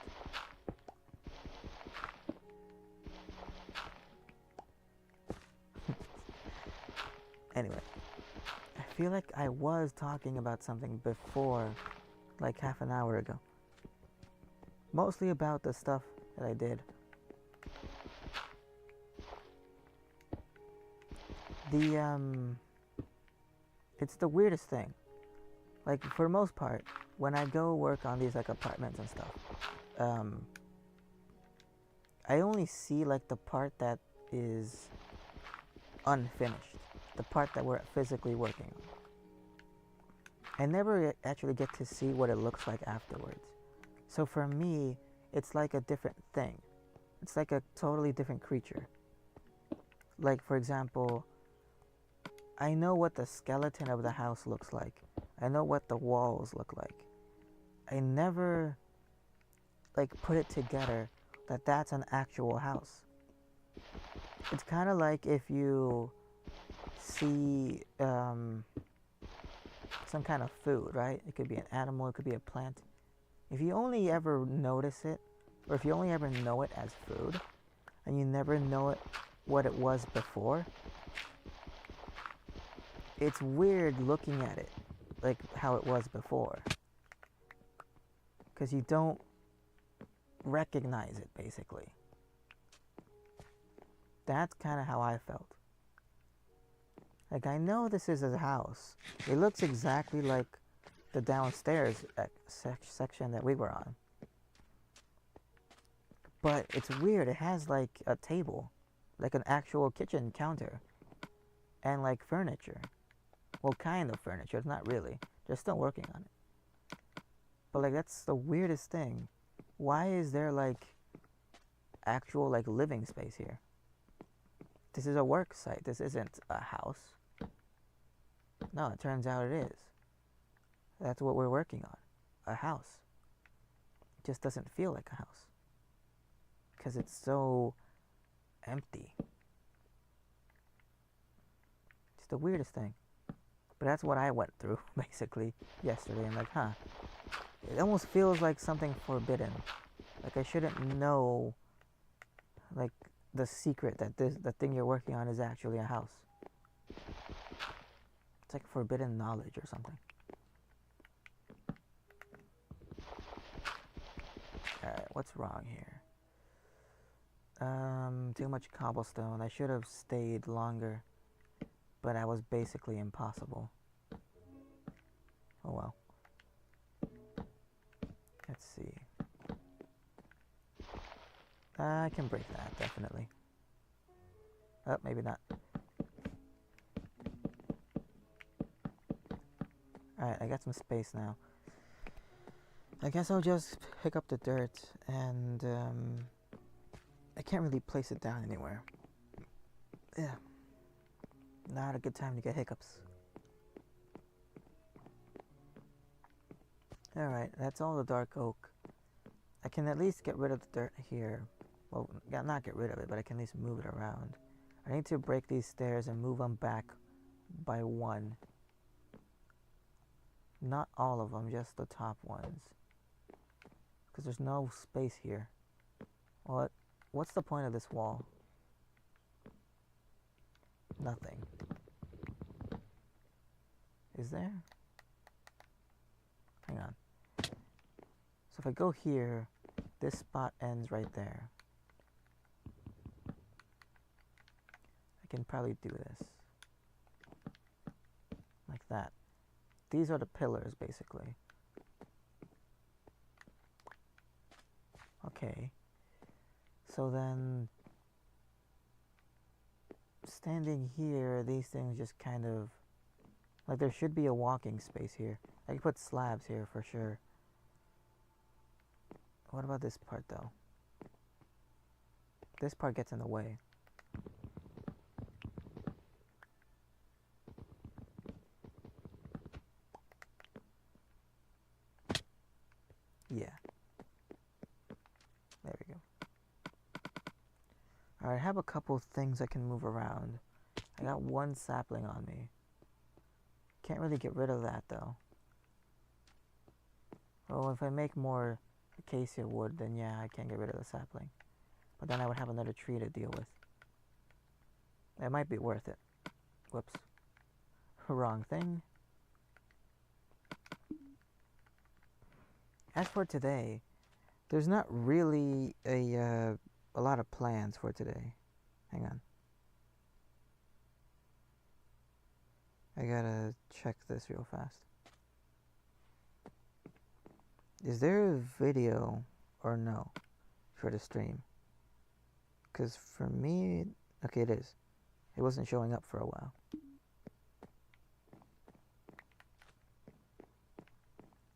S1: Anyway, I feel like I was talking about something before, like half an hour ago. Mostly about the stuff that I did. It's the weirdest thing. Like, for the most part, when I go work on these, like, apartments and stuff, I only see, like, the part that is unfinished. The part that we're physically working on. I never actually get to see what it looks like afterwards. So for me, it's like a different thing. It's like a totally different creature. Like, for example, I know what the skeleton of the house looks like. I know what the walls look like. I never, like, put it together that that's an actual house. It's kind of like if you see some kind of food, right? It could be an animal, it could be a plant. If you only ever notice it, or if you only ever know it as food, and you never know it what it was before, it's weird looking at it like how it was before, because you don't recognize it, basically. That's kind of how I felt. Like, I know this is a house. It looks exactly like the downstairs section that we were on. But it's weird. It has like a table, like an actual kitchen counter, and like furniture. Well, kind of furniture. It's not really. They're still working on it. But like that's the weirdest thing. Why is there like actual like living space here? This is a work site. This isn't a house. No, it turns out it is. That's what we're working on. A house. It just doesn't feel like a house. Because it's so empty. It's the weirdest thing. But that's what I went through, basically, yesterday. I'm like, huh. It almost feels like something forbidden. Like I shouldn't know, like, the secret that the thing you're working on is actually a house. It's like forbidden knowledge or something. Alright, what's wrong here? Too much cobblestone. I should have stayed longer, but I was basically impossible. Oh well. Let's see. I can break that, definitely. Oh, maybe not. Alright, I got some space now. I guess I'll just pick up the dirt and, I can't really place it down anywhere. Yeah. Not a good time to get hiccups. Alright, that's all the dark oak. I can at least get rid of the dirt here. Well, not get rid of it, but I can at least move it around. I need to break these stairs and move them back by one. Not all of them, just the top ones. Because there's no space here. What's the point of this wall? Nothing. Is there? Hang on. So if I go here, this spot ends right there. I can probably do this. Like that. These are the pillars, basically. Okay. So then, standing here, these things just kind of, like there should be a walking space here. I could put slabs here for sure. What about this part though? This part gets in the way. Yeah. There we go. Alright, I have a couple things I can move around. I got one sapling on me. Can't really get rid of that though. Oh, if I make more acacia wood, then yeah, I can get rid of the sapling. But then I would have another tree to deal with. It might be worth it. Whoops. Wrong thing. As for today, there's not really a lot of plans for today. Hang on. I gotta check this real fast. Is there a video or no for the stream? Because for me, okay, it is. It wasn't showing up for a while.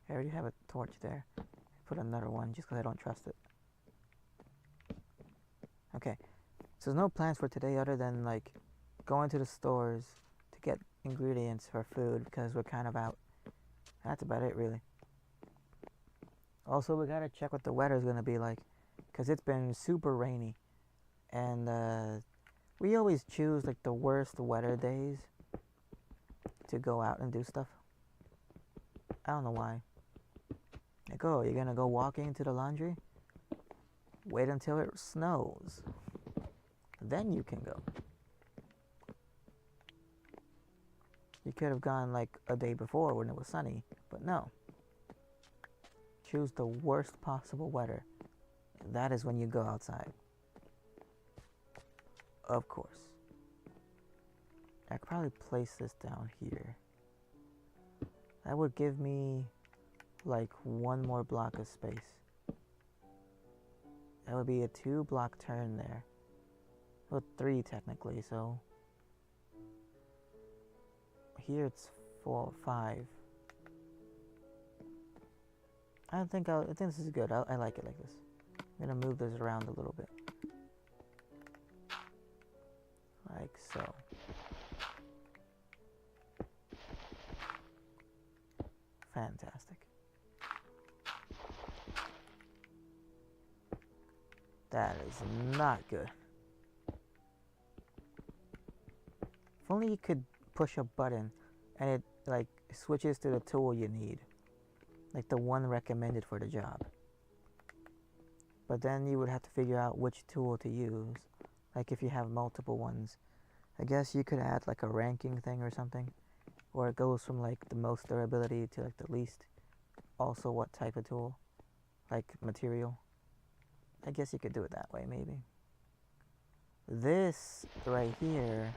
S1: I already have a torch there. Put another one just because I don't trust it. Okay, so there's no plans for today other than like going to the stores to get ingredients for food because we're kind of out. That's about it, really. Also, we gotta check what the weather's gonna be like because it's been super rainy, and we always choose like the worst weather days to go out and do stuff. I don't know why. Like, oh, you're gonna go walking to the laundry? Wait until it snows. Then you can go. You could have gone like a day before when it was sunny, but no. Choose the worst possible weather. That is when you go outside. Of course. I could probably place this down here. That would give me like one more block of space. That would be a 2-block turn there. Well, 3 technically, so here it's 4, 5. I think this is good. I like it like this. I'm gonna move this around a little bit, like so. Fantastic. That is not good. If only you could push a button and it like switches to the tool you need, like the one recommended for the job. But then you would have to figure out which tool to use, like if you have multiple ones. I guess you could add like a ranking thing or something, or it goes from like the most durability to like the least. Also what type of tool, like material. I guess you could do it that way maybe. This right here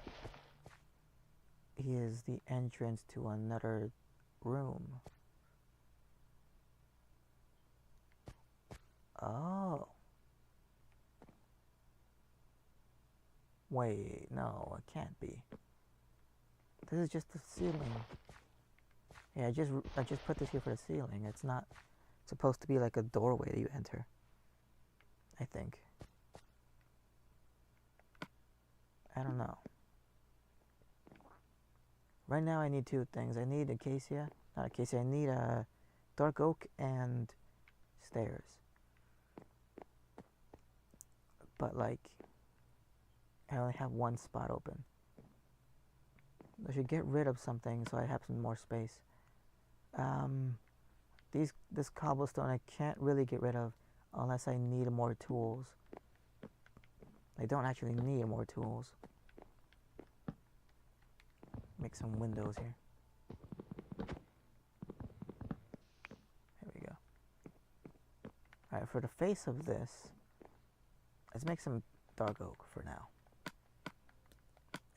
S1: is the entrance to another room. Oh. Wait, no, it can't be. This is just the ceiling. Yeah, I just put this here for the ceiling. It's not supposed to be like a doorway that you enter, I think. I don't know. Right now I need 2 things. I need acacia, not acacia, I need a dark oak and stairs. But like, I only have 1 spot open. I should get rid of something so I have some more space. This cobblestone I can't really get rid of unless I need more tools. I don't actually need more tools. Make some windows here. There we go. Alright, for the face of this, let's make some dark oak for now.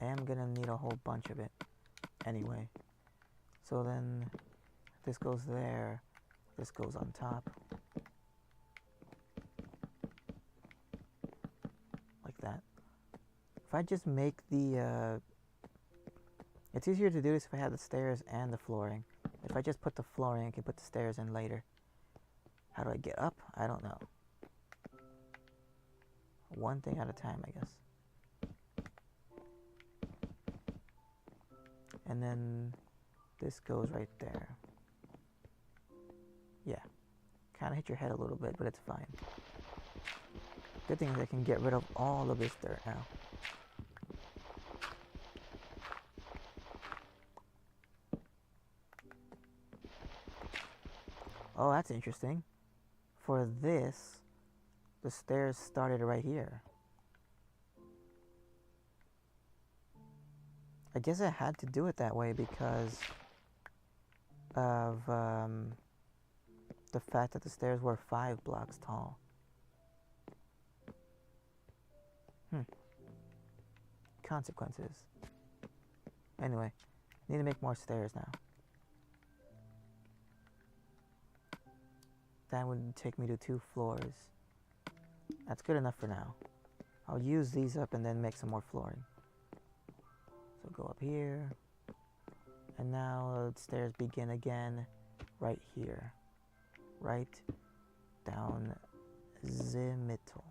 S1: I am gonna need a whole bunch of it anyway. So then this goes there, this goes on top. Like that. If I just make the it's easier to do this if I have the stairs and the flooring. If I just put the flooring, I can put the stairs in later. How do I get up? I don't know. One thing at a time, I guess. And then this goes right there. Yeah. Kind of hit your head a little bit, but it's fine. Good thing is I can get rid of all of this dirt now. Oh, that's interesting. For this, the stairs started right here. I guess I had to do it that way because of the fact that the stairs were 5 blocks tall. Consequences. Anyway, need to make more stairs now. That would take me to 2 floors. That's good enough for now. I'll use these up and then make some more flooring. So go up here. And now the stairs begin again right here. Right down the middle.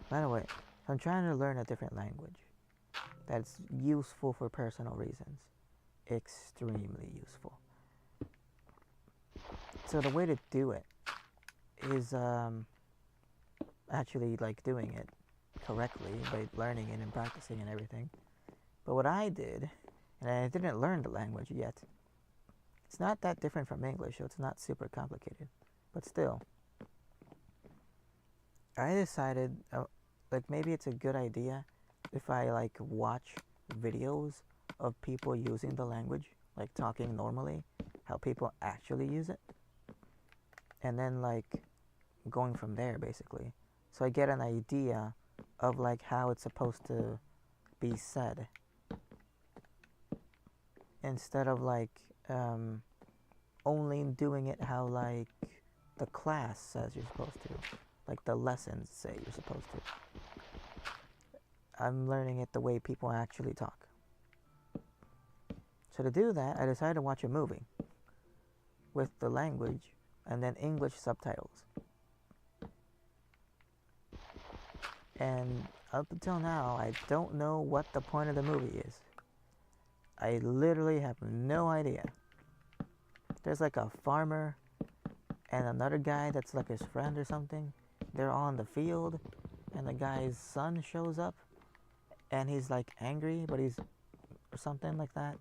S1: By the way, I'm trying to learn a different language that's useful for personal reasons. Extremely useful. So the way to do it is actually like doing it correctly by learning it and practicing and everything. But what I did, and I didn't learn the language yet, it's not that different from English, so it's not super complicated, but still, I decided like maybe it's a good idea if I like watch videos of people using the language, like talking normally, how people actually use it, and then like going from there basically, so I get an idea of like how it's supposed to be said, instead of like only doing it how like the class says you're supposed to, like the lessons say you're supposed to. I'm learning it the way people actually talk. So to do that, I decided to watch a movie with the language and then English subtitles. And up until now, I don't know what the point of the movie is. I literally have no idea. There's like a farmer and another guy that's like his friend or something. They're on the field, and the guy's son shows up, and he's like angry, but he's or something like that.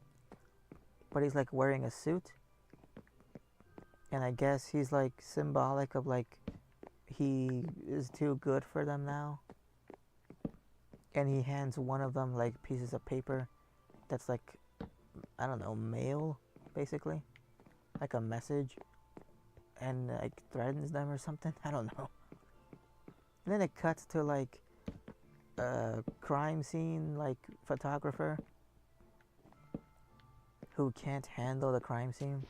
S1: But he's like wearing a suit, and I guess he's like symbolic of like he is too good for them now. And he hands one of them like pieces of paper that's like, I don't know, mail basically, like a message, and like threatens them or something. I don't know. And then it cuts to like a crime scene like photographer who can't handle the crime scene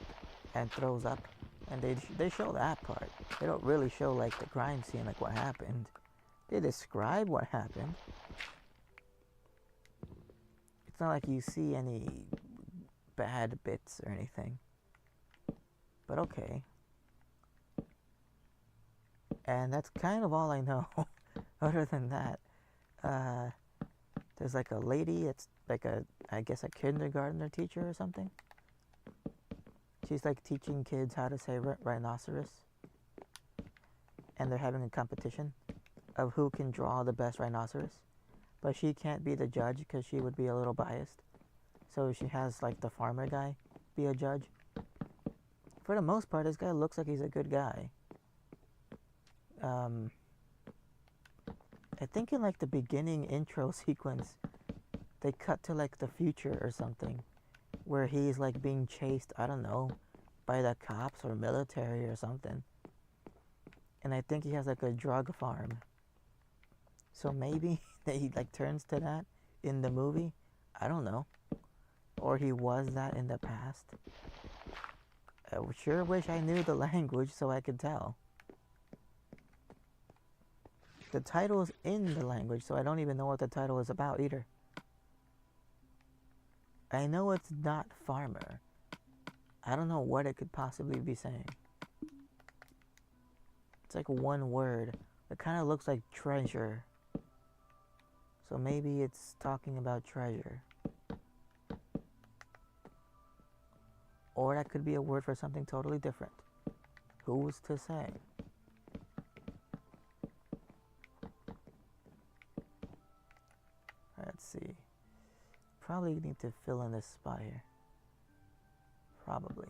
S1: and throws up, and they show that part. They don't really show like the crime scene, like what happened. They describe what happened. It's not like you see any bad bits or anything. But okay. And that's kind of all I know. Other than that, there's like a lady, it's like I guess a kindergartner teacher or something. She's like teaching kids how to say rhinoceros. And they're having a competition of who can draw the best rhinoceros. But she can't be the judge because she would be a little biased. So she has like the farmer guy be a judge. For the most part, this guy looks like he's a good guy. I think in like the beginning intro sequence, they cut to like the future or something, where he's like being chased, I don't know, by the cops or military or something. And I think he has like a drug farm. So maybe that he like turns to that in the movie. I don't know. Or he was that in the past. I sure wish I knew the language so I could tell. The title's in the language, so I don't even know what the title is about either. I know it's not farmer. I don't know what it could possibly be saying. It's like one word. It kind of looks like treasure. So maybe it's talking about treasure. Or that could be a word for something totally different. Who's to say? Let's see. Probably need to fill in this spot here. Probably.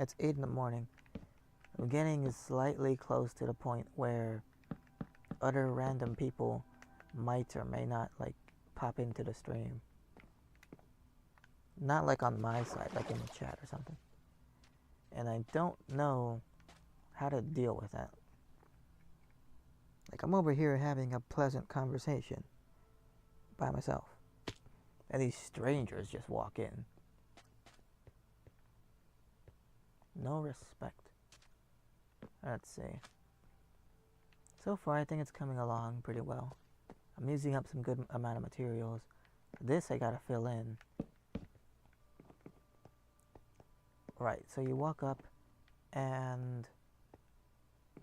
S1: It's 8 in the morning. I'm getting slightly close to the point where other random people might or may not like pop into the stream. Not like on my side, like in the chat or something. And I don't know how to deal with that. Like I'm over here having a pleasant conversation by myself, and these strangers just walk in. No respect. Let's see. So far, I think it's coming along pretty well. I'm using up some good amount of materials. This I gotta fill in. Right, so you walk up, and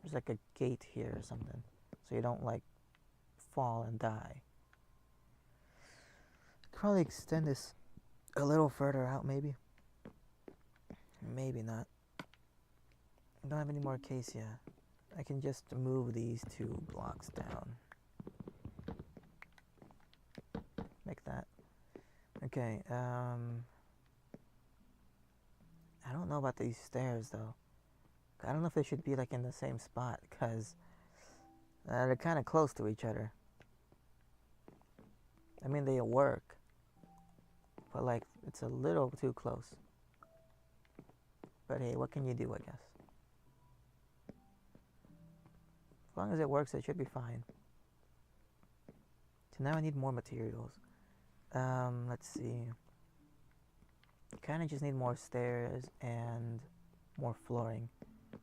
S1: there's like a gate here or something, so you don't like fall and die. Could probably extend this a little further out, maybe. Maybe not. I don't have any more acacia. I can just move these 2 blocks down. Like that. Okay, I don't know about these stairs though. I don't know if they should be like in the same spot, because they're kind of close to each other. I mean, they work, but like it's a little too close. But hey, what can you do, I guess? As long as it works, it should be fine. So now I need more materials. Let's see. Kind of just need more stairs and more flooring.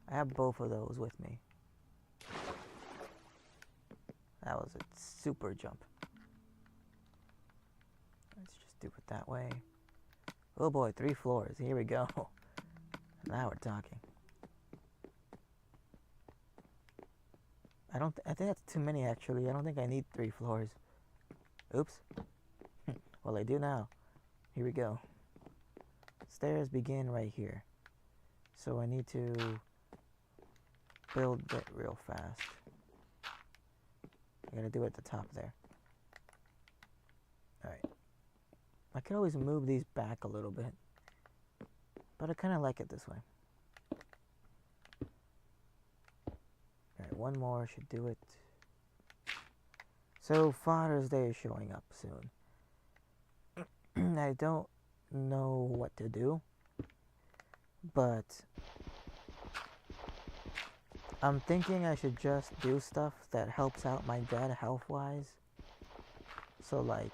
S1: I have both of those with me. That was a super jump. Let's just do it that way. Oh boy, 3 floors. Here we go. Now we're talking. I think that's too many actually. I don't think I need 3 floors. Oops. Well, I do now. Here we go. Stairs begin right here. So I need to build it real fast. I gotta do it at the top there. Alright. I could always move these back a little bit. But I kinda like it this way. Alright, one more should do it. So Father's Day is showing up soon. I don't know what to do, but I'm thinking I should just do stuff that helps out my dad health-wise. So like,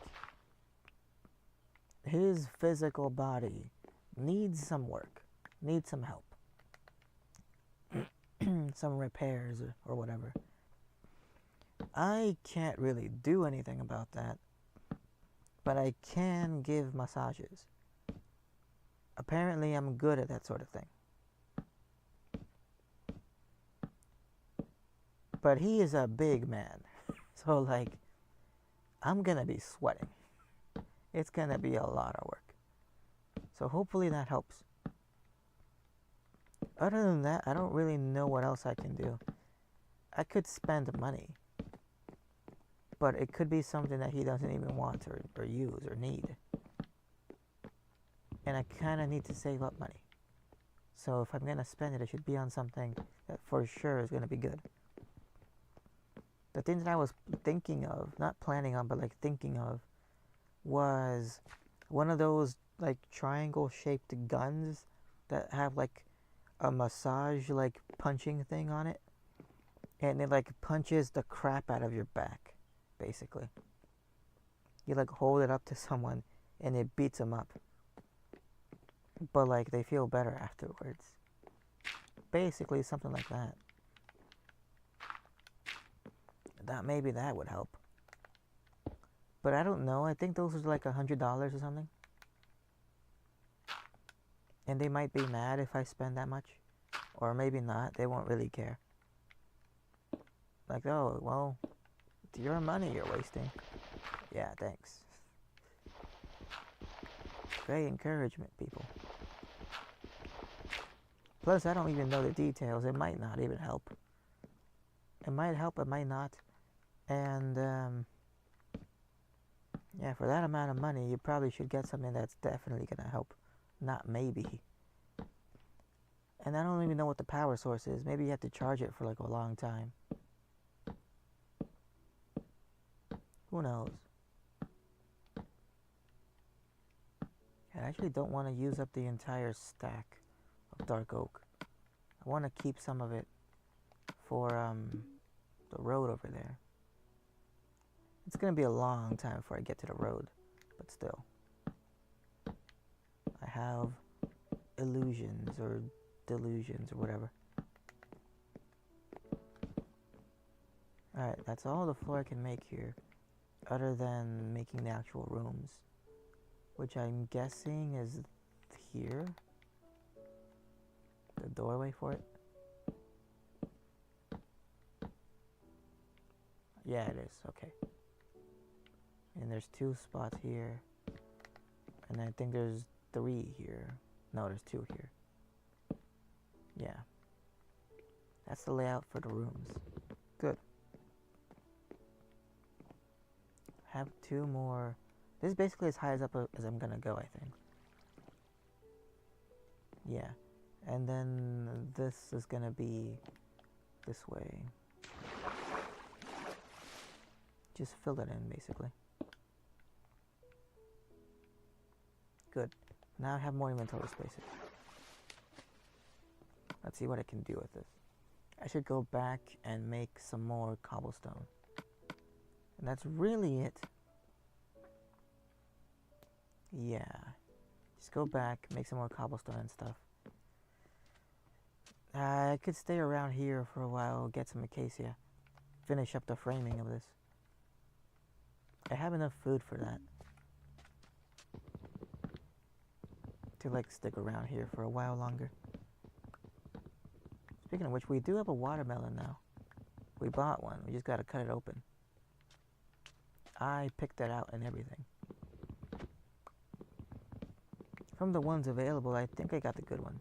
S1: his physical body needs some work, needs some help, some repairs or whatever. I can't really do anything about that, but I can give massages. Apparently I'm good at that sort of thing. But he is a big man, so like, I'm gonna be sweating. It's gonna be a lot of work. So hopefully that helps. Other than that, I don't really know what else I can do. I could spend money, but it could be something that he doesn't even want or use or need. And I kind of need to save up money. So if I'm going to spend it, it should be on something that for sure is going to be good. The thing that I was thinking of, not planning on, but like thinking of, was one of those like triangle shaped guns that have like a massage like punching thing on it. And it like punches the crap out of your back, basically. You like hold it up to someone and it beats them up. But like they feel better afterwards. Basically something like that. Maybe that would help. But I don't know. I think those are like $100 or something. And they might be mad if I spend that much. Or maybe not. They won't really care. Like, oh, well, it's your money you're wasting. Yeah, thanks. Great encouragement, people. Plus, I don't even know the details. It might not even help. It might help, it might not. And, yeah, for that amount of money, you probably should get something that's definitely going to help. Not maybe. And I don't even know what the power source is. Maybe you have to charge it for like a long time. Who knows? I actually don't want to use up the entire stack of dark oak. I want to keep some of it for the road over there. It's going to be a long time before I get to the road, but still. I have illusions or delusions or whatever. Alright, that's all the floor I can make here, other than making the actual rooms, which I'm guessing is here. The doorway for it. Yeah, it is. Okay. And there's 2 spots here. And I think there's 3 here. No, there's 2 here. Yeah. That's the layout for the rooms. Good. Have 2 more. This is basically as high as up as I'm gonna go, I think. Yeah. And then this is gonna be this way. Just fill it in, basically. Good. Now I have more inventory space. Let's see what I can do with this. I should go back and make some more cobblestone. And that's really it. Yeah. Just go back, make some more cobblestone and stuff. I could stay around here for a while, get some acacia. Finish up the framing of this. I have enough food for that. To like stick around here for a while longer. Speaking of which, we do have a watermelon now. We bought one, we just gotta cut it open. I picked that out and everything. From the ones available, I think I got the good one.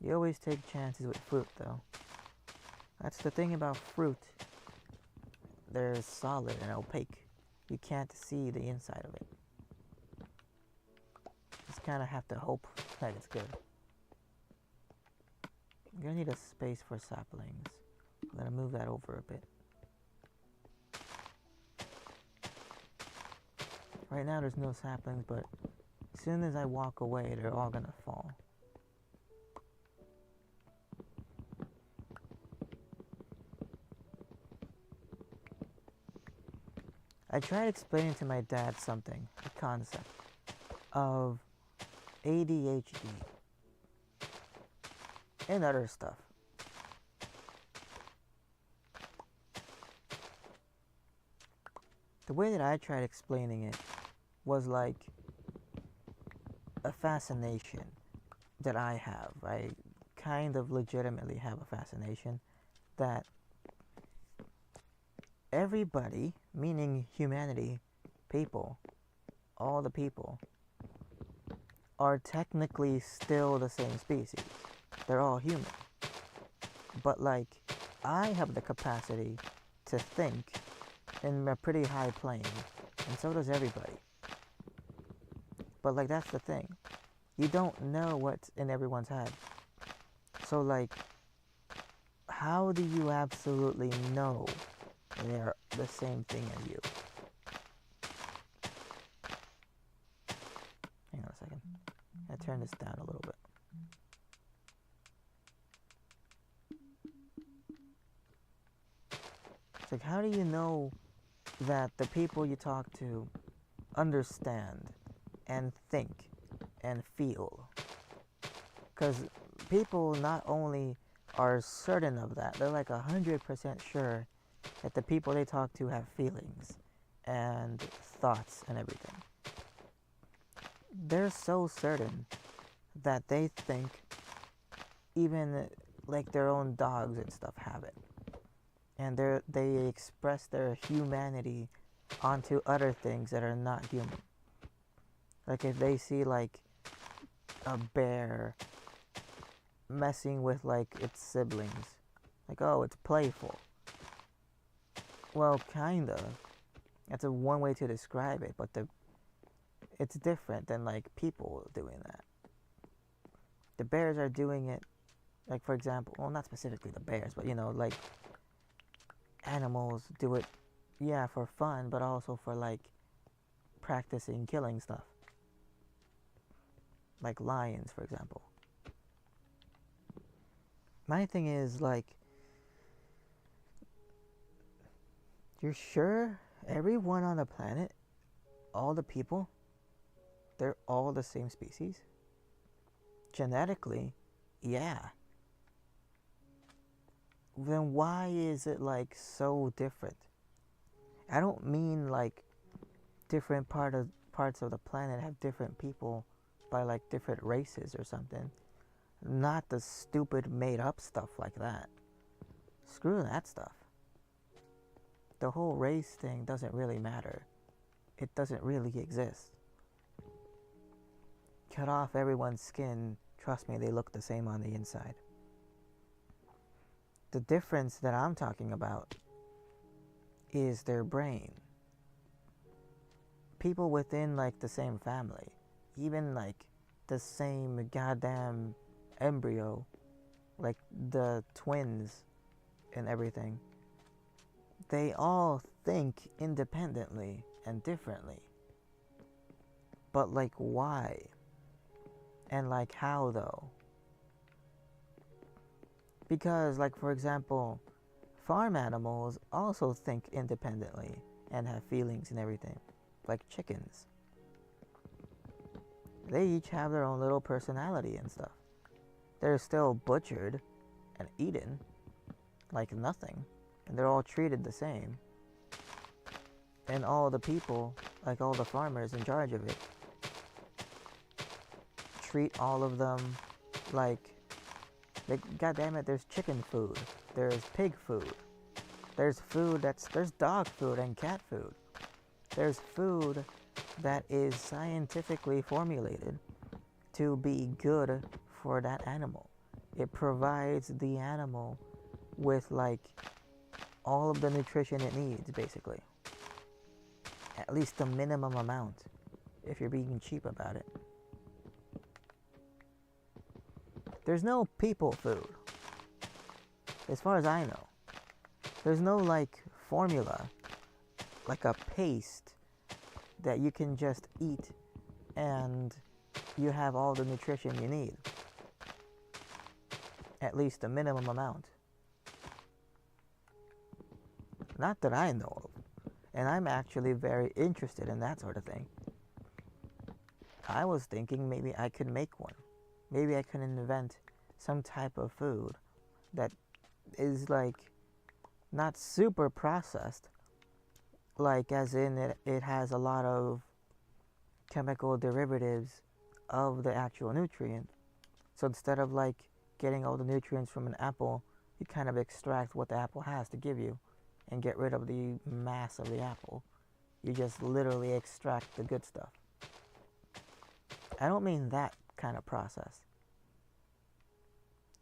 S1: You always take chances with fruit, though. That's the thing about fruit. They're solid and opaque. You can't see the inside of it. Just kind of have to hope that it's good. I'm gonna need a space for saplings. I'm gonna move that over a bit. Right now there's no saplings, but as soon as I walk away, they're all gonna fall. I tried explaining to my dad something, a concept of ADHD and other stuff. The way that I tried explaining it was like a fascination that I have. I kind of legitimately have a fascination that everybody, meaning humanity, people, all the people, are technically still the same species. They're all human. But like, I have the capacity to think in a pretty high plane, and so does everybody. But like, that's the thing. You don't know what's in everyone's head. So like, how do you absolutely know they're the same thing as you? Hang on a second. I turn this down a little bit. It's like, how do you know that the people you talk to understand and think and feel? Because people not only are certain of that, they're like 100% sure that the people they talk to have feelings and thoughts and everything. They're so certain that they think even like their own dogs and stuff have it. And they express their humanity onto other things that are not human. Like if they see like a bear messing with like its siblings, like, oh, it's playful. Well, kinda. That's a one way to describe it, but it's different than like people doing that. The bears are doing it, like for example, well, not specifically the bears, but you know, like animals do it, yeah, for fun, but also for like practicing killing stuff. Like lions, for example. My thing is like, you're sure everyone on the planet, all the people, they're all the same species? Genetically, yeah. Then why is it like so different? I don't mean like different parts of the planet have different people by like different races or something. Not the stupid made up stuff like that. Screw that stuff. The whole race thing doesn't really matter. It doesn't really exist. Cut off everyone's skin, trust me, they look the same on the inside. The difference that I'm talking about is their brain. People within like the same family, even like the same goddamn embryo, like the twins and everything, they all think independently and differently. But like, why? And like, how though? Because like, for example, farm animals also think independently and have feelings and everything, like chickens. They each have their own little personality and stuff. They're still butchered and eaten like nothing, and they're all treated the same. And all the people, like all the farmers in charge of it, treat all of them like God damn it, there's chicken food, there's pig food, there's dog food and cat food. There's food that is scientifically formulated to be good for that animal. It provides the animal with like all of the nutrition it needs, basically. At least the minimum amount, if you're being cheap about it. There's no people food, as far as I know. There's no like formula, like a paste that you can just eat and you have all the nutrition you need. At least the minimum amount. Not that I know of. And I'm actually very interested in that sort of thing. I was thinking maybe I could make one. Maybe I could invent some type of food that is like not super processed, like as in it has a lot of chemical derivatives of the actual nutrient. So instead of like getting all the nutrients from an apple, you kind of extract what the apple has to give you and get rid of the mass of the apple. You just literally extract the good stuff. I don't mean that kind of process.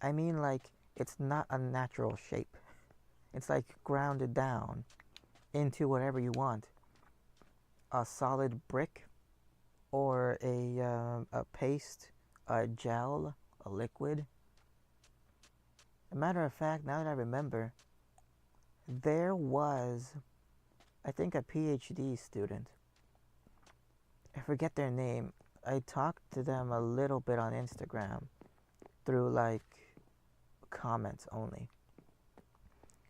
S1: I mean like it's not a natural shape. It's like grounded down into whatever you want. A solid brick, or a paste, a gel, a liquid. A matter of fact, now that I remember, there was, I think, a PhD student. I forget their name. I talked to them a little bit on Instagram through like comments only.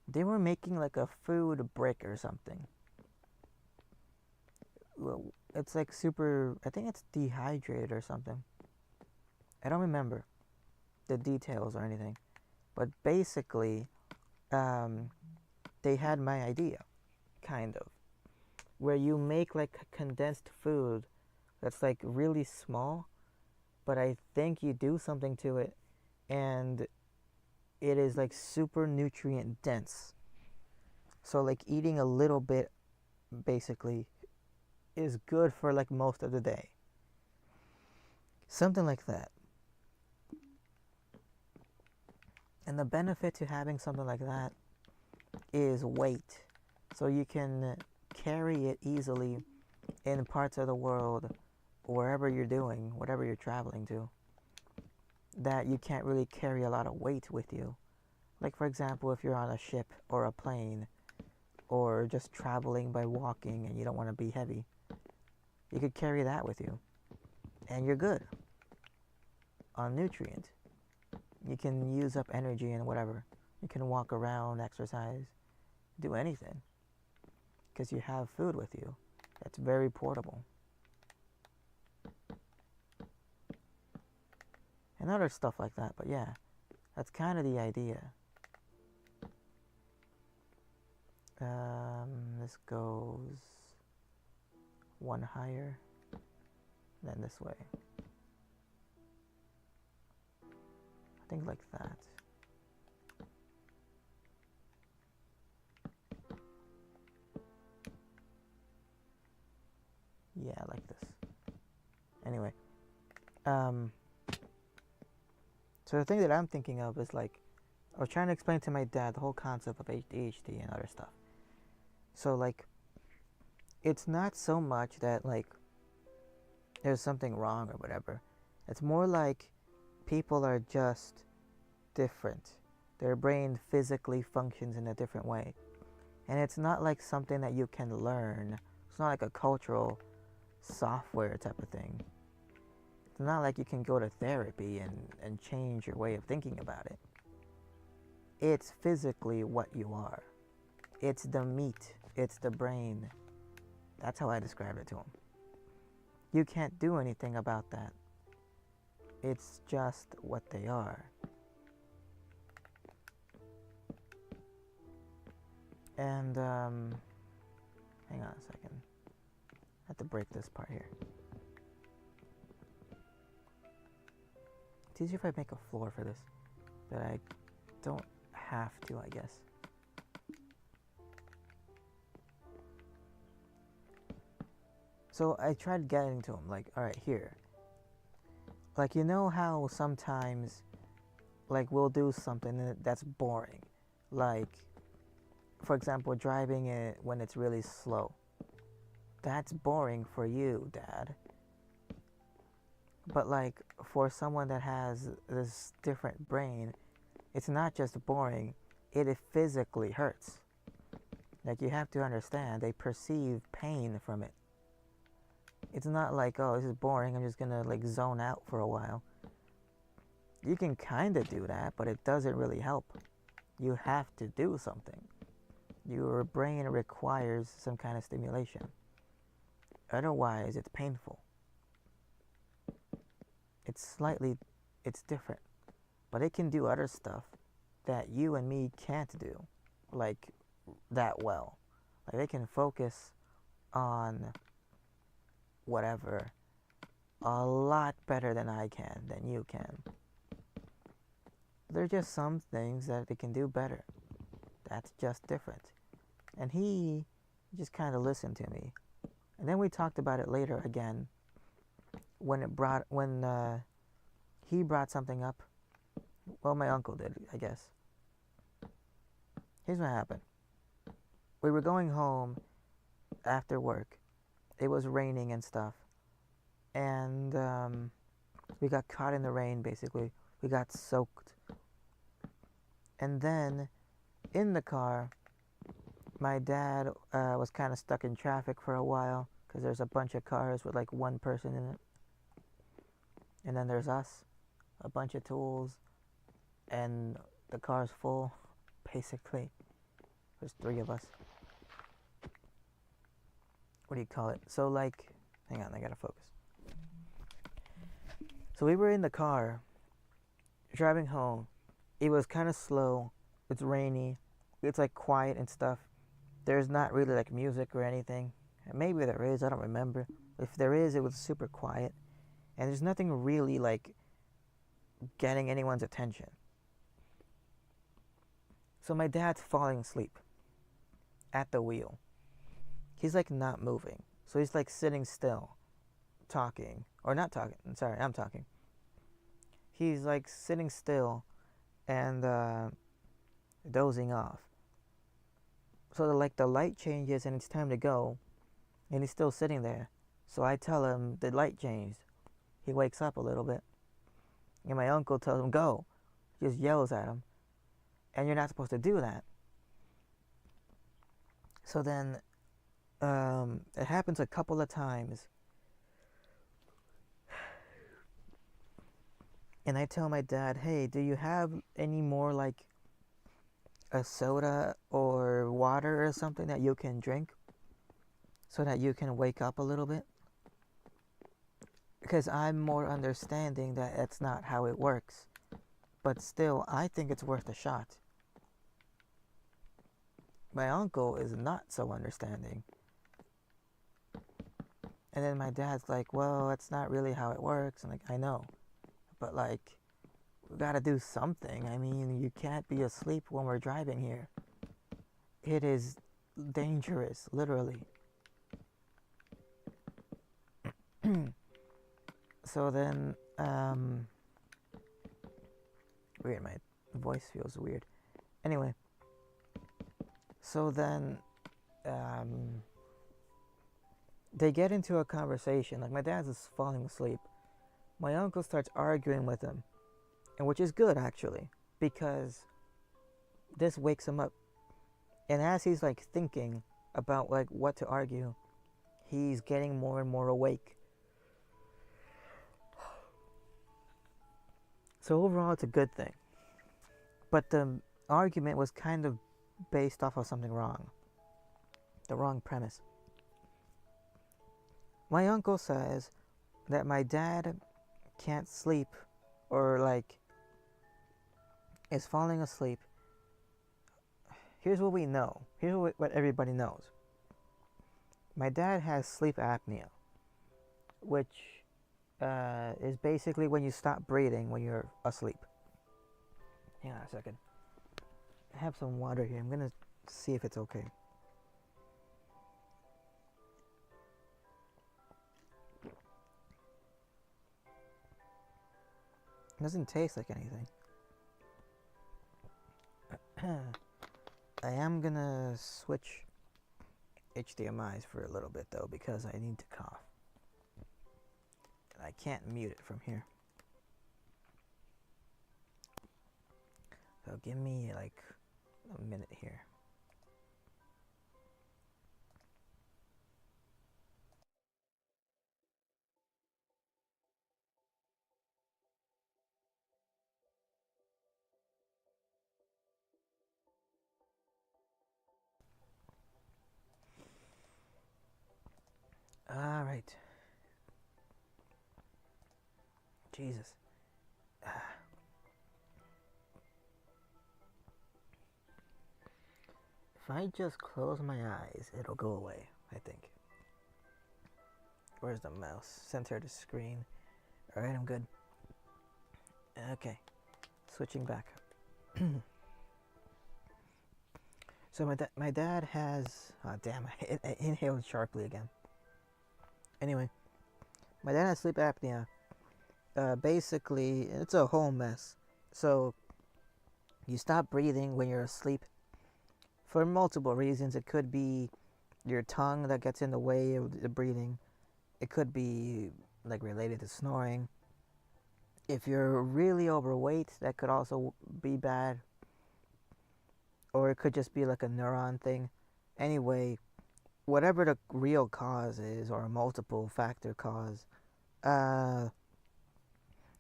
S1: They were making like a food brick or something. Well, it's like super, I think it's dehydrated or something. I don't remember the details or anything. But basically, they had my idea, kind of. Where you make like condensed food that's like really small, but I think you do something to it and it is like super nutrient dense. So like eating a little bit basically is good for like most of the day. Something like that. And the benefit to having something like that is weight. So you can carry it easily in parts of the world, wherever you're doing, whatever you're traveling to, that you can't really carry a lot of weight with you. Like for example, if you're on a ship or a plane, or just traveling by walking and you don't want to be heavy, you could carry that with you. And you're good on nutrient. You can use up energy and whatever. You can walk around, exercise, do anything. Because you have food with you. That's very portable. And other stuff like that, but yeah. That's kind of the idea. This goes one higher, then this way. I think like that. Yeah, like this. Anyway. So the thing that I'm thinking of is like, I was trying to explain to my dad the whole concept of ADHD and other stuff. So like, it's not so much that like, there's something wrong or whatever. It's more like people are just different. Their brain physically functions in a different way. And it's not like something that you can learn. It's not like a cultural software type of thing. It's not like you can go to therapy and change your way of thinking about it. It's physically what you are. It's the meat. It's the brain. That's how I described it to him. You can't do anything about that. It's just what they are. And, hang on a second. I have to break this part here. It's easier if I make a floor for this, but I don't have to, I guess. So I tried getting to him, like, alright, here. Like, you know how sometimes, like, we'll do something that's boring. Like, for example, driving it when it's really slow. That's boring for you, Dad. But, like, for someone that has this different brain, it's not just boring, it physically hurts. Like, you have to understand, they perceive pain from it. It's not like, oh, this is boring, I'm just gonna, like, zone out for a while. You can kind of do that, but it doesn't really help. You have to do something. Your brain requires some kind of stimulation. Otherwise, it's painful. It's different. But it can do other stuff that you and me can't do, like, that well. Like, they can focus on whatever a lot better than I can, than you can. There are just some things that they can do better. That's just different. And he just kind of listened to me. And then we talked about it later again when he brought something up. Well, my uncle did, I guess. Here's what happened. We were going home after work. It was raining and stuff. And we got caught in the rain, basically. We got soaked. And then, in the car, my dad was kind of stuck in traffic for a while because there's a bunch of cars with like one person in it. And then there's us, a bunch of tools, and the car's full, basically. There's 3 of us. What do you call it? So, like, hang on, I gotta focus. So we were in the car, driving home. It was kind of slow. It's rainy. It's like quiet and stuff. There's not really like music or anything. Maybe there is, I don't remember. If there is, it was super quiet. And there's nothing really like getting anyone's attention. So my dad's falling asleep at the wheel. He's like not moving. So he's like sitting still, talking. Or not talking. Sorry, I'm talking. He's like sitting still and dozing off. So the light changes and it's time to go, and he's still sitting there. So I tell him the light changed. He wakes up a little bit, and my uncle tells him go. He just yells at him, and you're not supposed to do that. So then it happens a couple of times, and I tell my dad, hey, do you have any more like a soda or water or something that you can drink so that you can wake up a little bit? Because I'm more understanding that it's not how it works, but still I think it's worth a shot. My uncle is not so understanding. And then my dad's like, well, that's not really how it works. And like, I know, but like, we gotta do something. I mean, you can't be asleep when we're driving here. It is dangerous, literally. So then, weird, my voice feels weird. Anyway, so then, they get into a conversation. Like, my dad's just falling asleep. My uncle starts arguing with him, and which is good, actually, because this wakes him up. And as he's, like, thinking about, like, what to argue, he's getting more and more awake. So overall, it's a good thing. But the argument was kind of based off of something wrong, the wrong premise. My uncle says that my dad can't sleep, or like is falling asleep. Here's what we know. Here's what everybody knows. My dad has sleep apnea, which is basically when you stop breathing when you're asleep. Hang on a second. I have some water here. I'm gonna see if it's okay. It doesn't taste like anything. I am gonna switch HDMIs for a little bit though, because I need to cough. And I can't mute it from here. So give me like a minute here. All right. Jesus. If I just close my eyes, it'll go away, I think. Where's the mouse? Center the screen. Alright, I'm good. Okay. Switching back. So my dad has... Oh, damn, I inhaled sharply again. Anyway. My dad has sleep apnea. Basically, it's a whole mess. So, you stop breathing when you're asleep. For multiple reasons. It could be your tongue that gets in the way of the breathing. It could be like related to snoring. If you're really overweight, that could also be bad. Or it could just be like a neuron thing. Anyway, whatever the real cause is, or a multiple factor cause,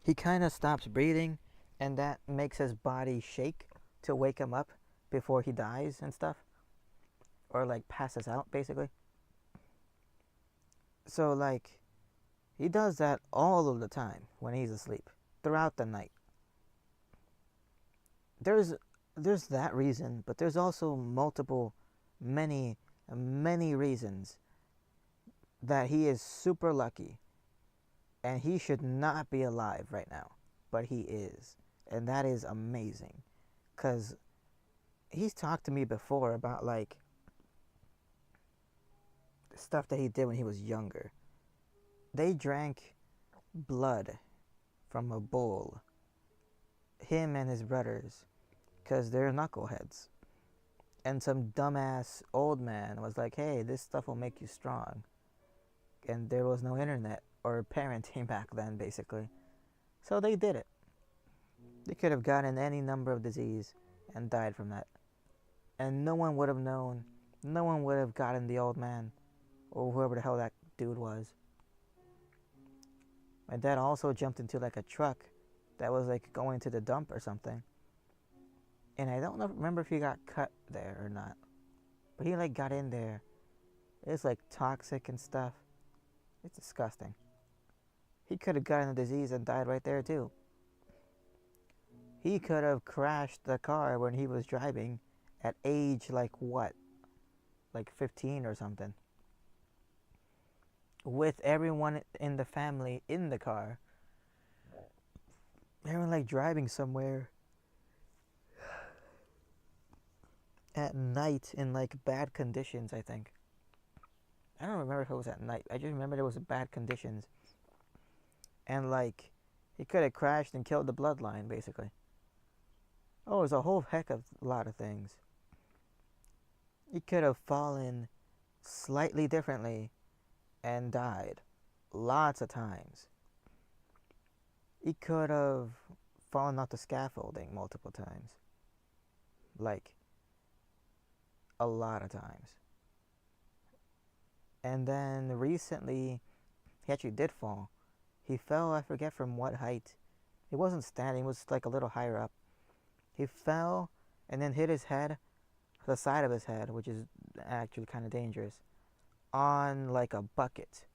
S1: he kind of stops breathing, and that makes his body shake to wake him up before he dies and stuff. Or like passes out, basically. So like, he does that all of the time when he's asleep, throughout the night. There's that reason, but there's also many reasons that he is super lucky, and he should not be alive right now, but he is, and that is amazing, cause he's talked to me before about like stuff that he did when he was younger. They drank blood from a bull, him and his brothers, because they're knuckleheads. And some dumbass old man was like, hey, this stuff will make you strong. And there was no internet or parenting back then, basically. So they did it. They could have gotten any number of disease and died from that. And no one would have known. No one would have gotten the old man or whoever the hell that dude was. My dad also jumped into like a truck that was like going to the dump or something. And I don't remember if he got cut there or not. But he like got in there. It's like toxic and stuff. It's disgusting. He could have gotten a disease and died right there too. He could have crashed the car when he was driving at age like what? Like 15 or something. With everyone in the family in the car. They were like driving somewhere at night in like bad conditions, I think. I don't remember if it was at night. I just remember there was bad conditions. And like, he could have crashed and killed the bloodline, basically. Oh, it was a whole heck of a lot of things. He could have fallen slightly differently and died lots of times. He could have fallen off the scaffolding multiple times. Like, a lot of times. And then recently, he actually did fall. He fell, I forget from what height. He wasn't standing, it was like a little higher up. He fell and then hit his head, the side of his head, which is actually kind of dangerous, on like a bucket.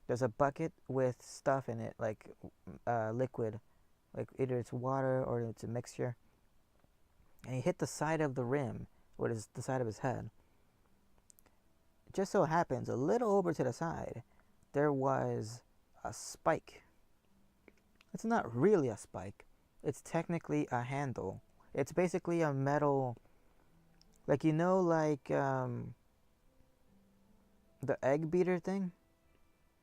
S1: There's a bucket with stuff in it, like liquid, like either it's water or it's a mixture. And he hit the side of the rim, what is the side of his head. It just so happens, a little over to the side, there was a spike. It's not really a spike. It's technically a handle. It's basically a metal, like the egg beater thing.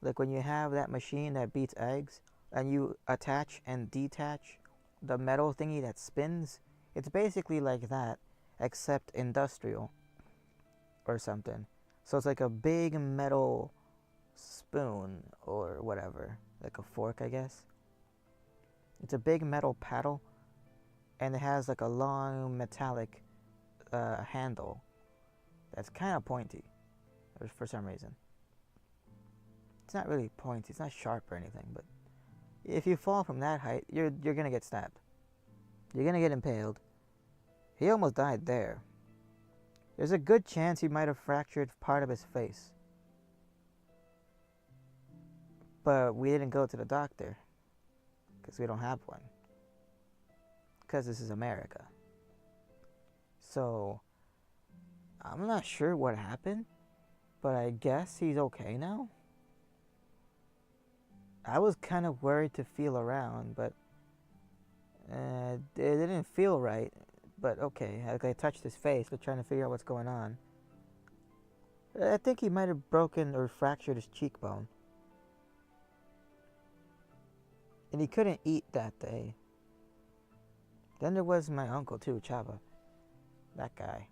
S1: Like when you have that machine that beats eggs, and you attach and detach the metal thingy that spins. It's basically like that, except industrial or something. So it's like a big metal spoon or whatever, like a fork, I guess. It's a big metal paddle, and it has like a long metallic handle that's kind of pointy for some reason. It's not really pointy, it's not sharp or anything, but if you fall from that height, you're gonna get stabbed. You're gonna get impaled. He almost died there. There's a good chance he might have fractured part of his face. But we didn't go to the doctor, because we don't have one. Because this is America. So, I'm not sure what happened, but I guess he's okay now. I was kind of worried to feel around, but it didn't feel right. But okay, I touched his face, but trying to figure out what's going on. I think he might have broken or fractured his cheekbone. And he couldn't eat that day. Then there was my uncle too, Chava. That guy.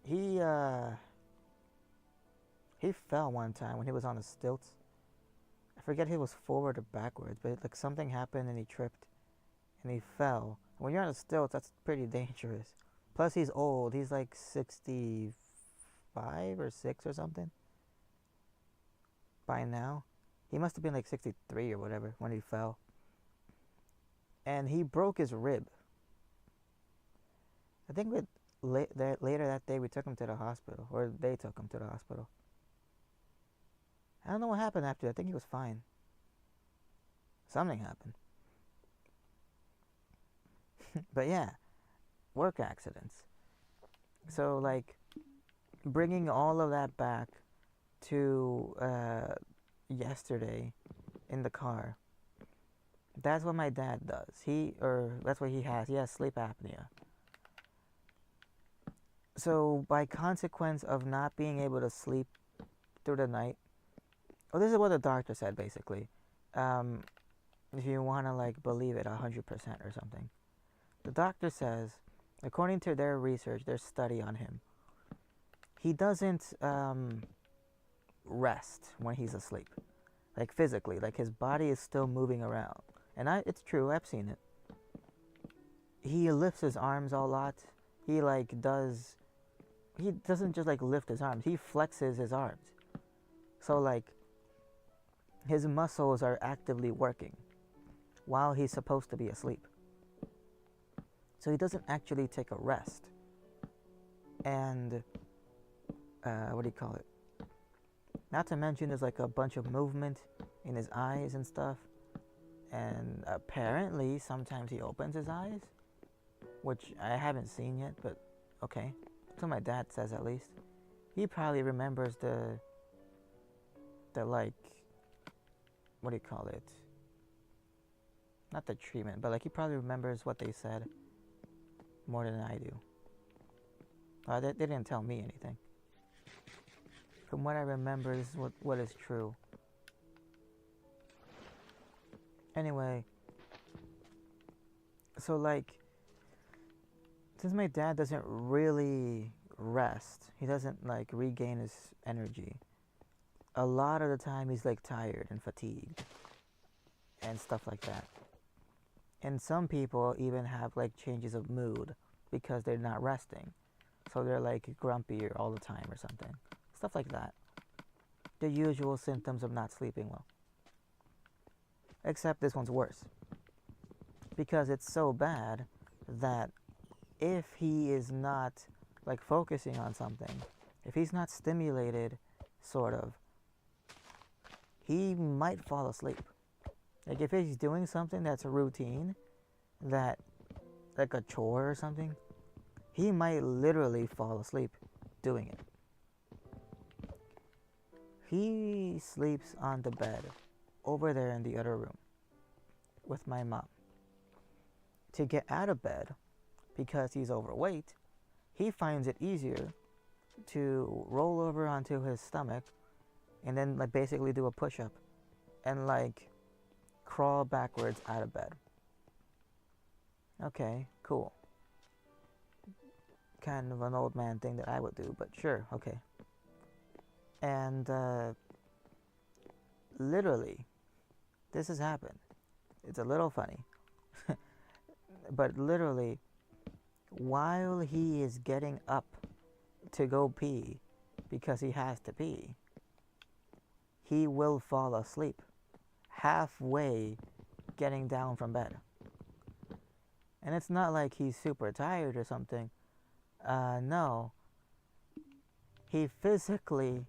S1: He fell one time when he was on the stilts. I forget if he was forward or backwards, but like something happened and he tripped and he fell. When you're on the stilts, that's pretty dangerous. Plus he's old. He's like 65 or 6 or something by now. He must have been like 63 or whatever when he fell. And he broke his rib. I think later that day we took him to the hospital, or they took him to the hospital. I don't know what happened after that. I think he was fine. Something happened. But yeah, work accidents. So like, bringing all of that back to yesterday in the car. That's what my dad does. That's what he has. He has sleep apnea. So by consequence of not being able to sleep through the night, this is what the doctor said basically. If you want to like believe it 100% or something, the doctor says, according to their research, their study on him, he doesn't rest when he's asleep, like physically, like his body is still moving around. And it's true, I've seen it. He lifts his arms a lot. He doesn't just like lift his arms, he flexes his arms. So like, his muscles are actively working while he's supposed to be asleep. So he doesn't actually take a rest. And, what do you call it? Not to mention there's like a bunch of movement in his eyes and stuff. And apparently sometimes he opens his eyes, which I haven't seen yet, but okay. That's what my dad says at least. He probably remembers the like, what do you call it? Not the treatment, but like he probably remembers what they said more than I do. They didn't tell me anything. From what I remember, this is what is true. Anyway, so like, since my dad doesn't really rest, he doesn't like regain his energy. A lot of the time he's like tired and fatigued and stuff like that. And some people even have like changes of mood because they're not resting. So they're like grumpier all the time or something. Stuff like that. The usual symptoms of not sleeping well. Except this one's worse. Because it's so bad that if he is not like focusing on something, if he's not stimulated, sort of, he might fall asleep. Like if he's doing something that's a routine, that like a chore or something, he might literally fall asleep doing it. He sleeps on the bed over there in the other room with my mom. To get out of bed, because he's overweight, he finds it easier to roll over onto his stomach and then like basically do a push-up and like crawl backwards out of bed. Okay, cool. Kind of an old man thing that I would do, but sure, okay. And literally, this has happened. It's a little funny. But literally, while he is getting up to go pee, because he has to pee, he will fall asleep halfway getting down from bed. And it's not like he's super tired or something. No. He physically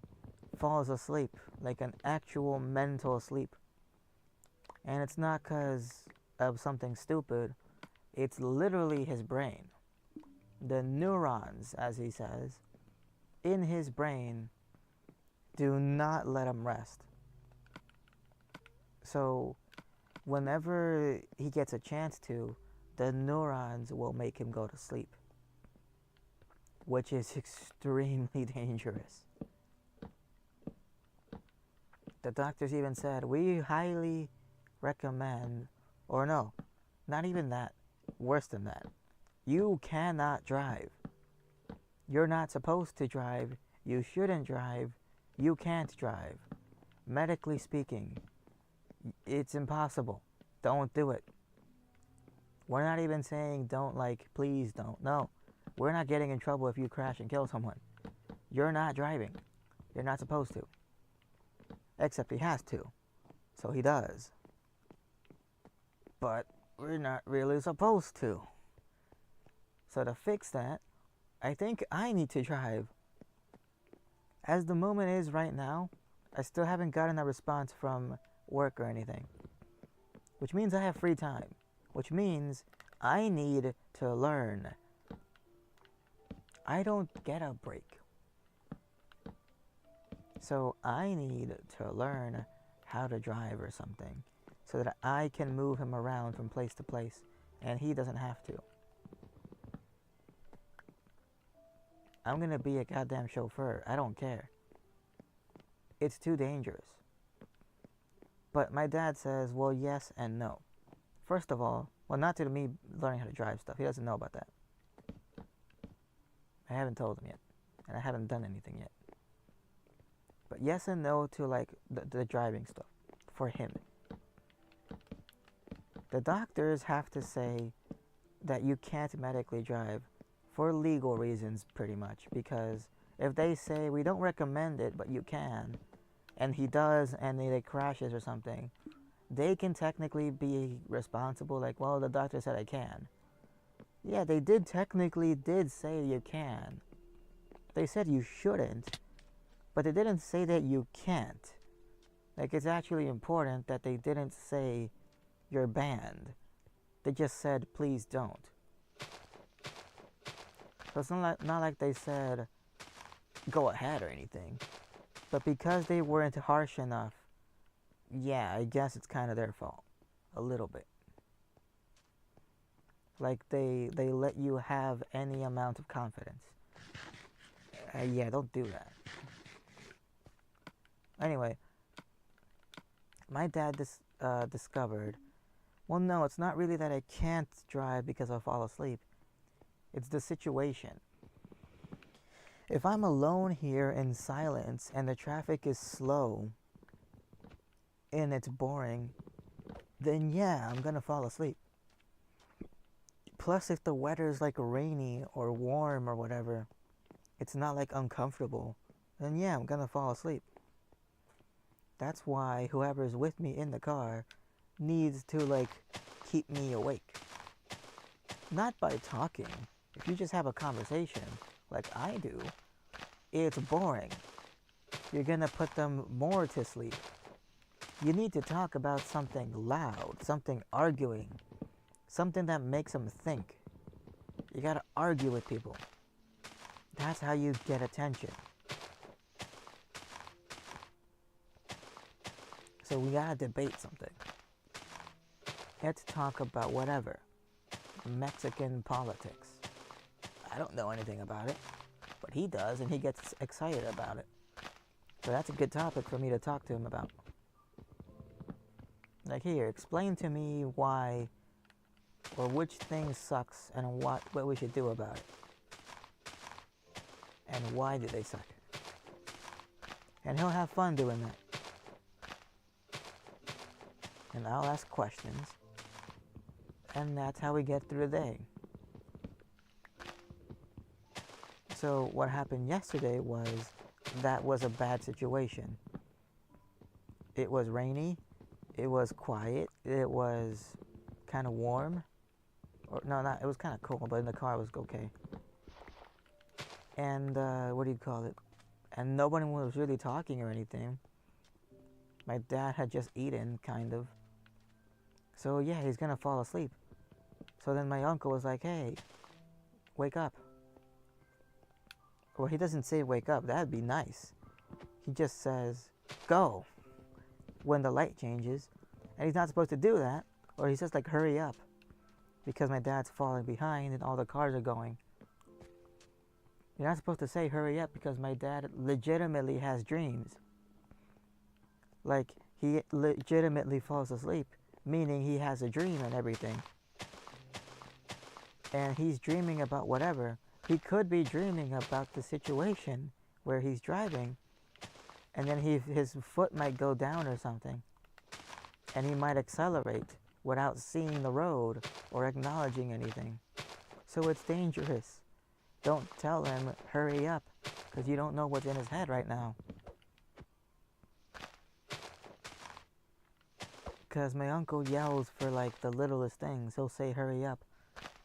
S1: falls asleep, like an actual mental sleep. And it's not because of something stupid. It's literally his brain. The neurons, as he says, in his brain do not let him rest. So whenever he gets a chance to, the neurons will make him go to sleep, which is extremely dangerous. The doctors even said, we highly recommend, or no, not even that, worse than that, you cannot drive. You're not supposed to drive. You shouldn't drive. You can't drive. Medically speaking, it's impossible. Don't do it. We're not even saying don't, like, please don't. No. We're not getting in trouble if you crash and kill someone. You're not driving. You're not supposed to. Except he has to. So he does. But we're not really supposed to. So to fix that, I think I need to drive. As the moment is right now, I still haven't gotten a response from work or anything. Which means I have free time. Which means I need to learn. I don't get a break. So I need to learn how to drive or something, so that I can move him around from place to place and he doesn't have to. I'm gonna be a goddamn chauffeur. I don't care. It's too dangerous. But my dad says, well, yes and no. First of all, well, not to me learning how to drive stuff. He doesn't know about that. I haven't told him yet. And I haven't done anything yet. But yes and no to like the driving stuff for him. The doctors have to say that you can't medically drive for legal reasons, pretty much. Because if they say, we don't recommend it, but you can, and he does, and he crashes or something, they can technically be responsible. Like, well, the doctor said I can. Yeah, they technically did say you can. They said you shouldn't, but they didn't say that you can't. Like, it's actually important that they didn't say you're banned. They just said, please don't. So it's not like they said, go ahead or anything. But because they weren't harsh enough, yeah, I guess it's kind of their fault. A little bit. Like, they let you have any amount of confidence. Yeah, don't do that. Anyway, my dad discovered, well, no, it's not really that I can't drive because I'll fall asleep. It's the situation. If I'm alone here in silence and the traffic is slow and it's boring, then yeah, I'm gonna fall asleep. Plus, if the weather's like rainy or warm or whatever, it's not like uncomfortable, then yeah, I'm gonna fall asleep. That's why whoever's with me in the car needs to like keep me awake. not by talking. If you just have a conversation like I do, it's boring. You're gonna put them more to sleep. You need to talk about something loud, something arguing, something that makes them think. You gotta argue with people. That's how you get attention. So we gotta debate something. You have to talk about whatever. Mexican politics. I don't know anything about it, but he does, and he gets excited about it. So that's a good topic for me to talk to him about. Like, here, explain to me why or which thing sucks and what we should do about it. And why do they suck? And he'll have fun doing that. And I'll ask questions. And that's how we get through the day. So what happened yesterday was that was a bad situation. It was rainy. It was quiet. It was kind of warm. Or no, not. It was kind of cold, but in the car it was okay. And what do you call it? And nobody was really talking or anything. My dad had just eaten, kind of. So yeah, he's gonna fall asleep. So then my uncle was like, "Hey, wake up." Well, he doesn't say wake up. That'd be nice. He just says, "Go," when the light changes. And he's not supposed to do that. Or he's just like, "Hurry up," because my dad's falling behind and all the cars are going. You're not supposed to say hurry up because my dad legitimately has dreams. Like, he legitimately falls asleep, meaning he has a dream and everything. And he's dreaming about whatever. He could be dreaming about the situation where he's driving, and then his foot might go down or something. And he might accelerate without seeing the road or acknowledging anything. So it's dangerous. Don't tell him, hurry up, because you don't know what's in his head right now. Because my uncle yells for like the littlest things. He'll say, hurry up,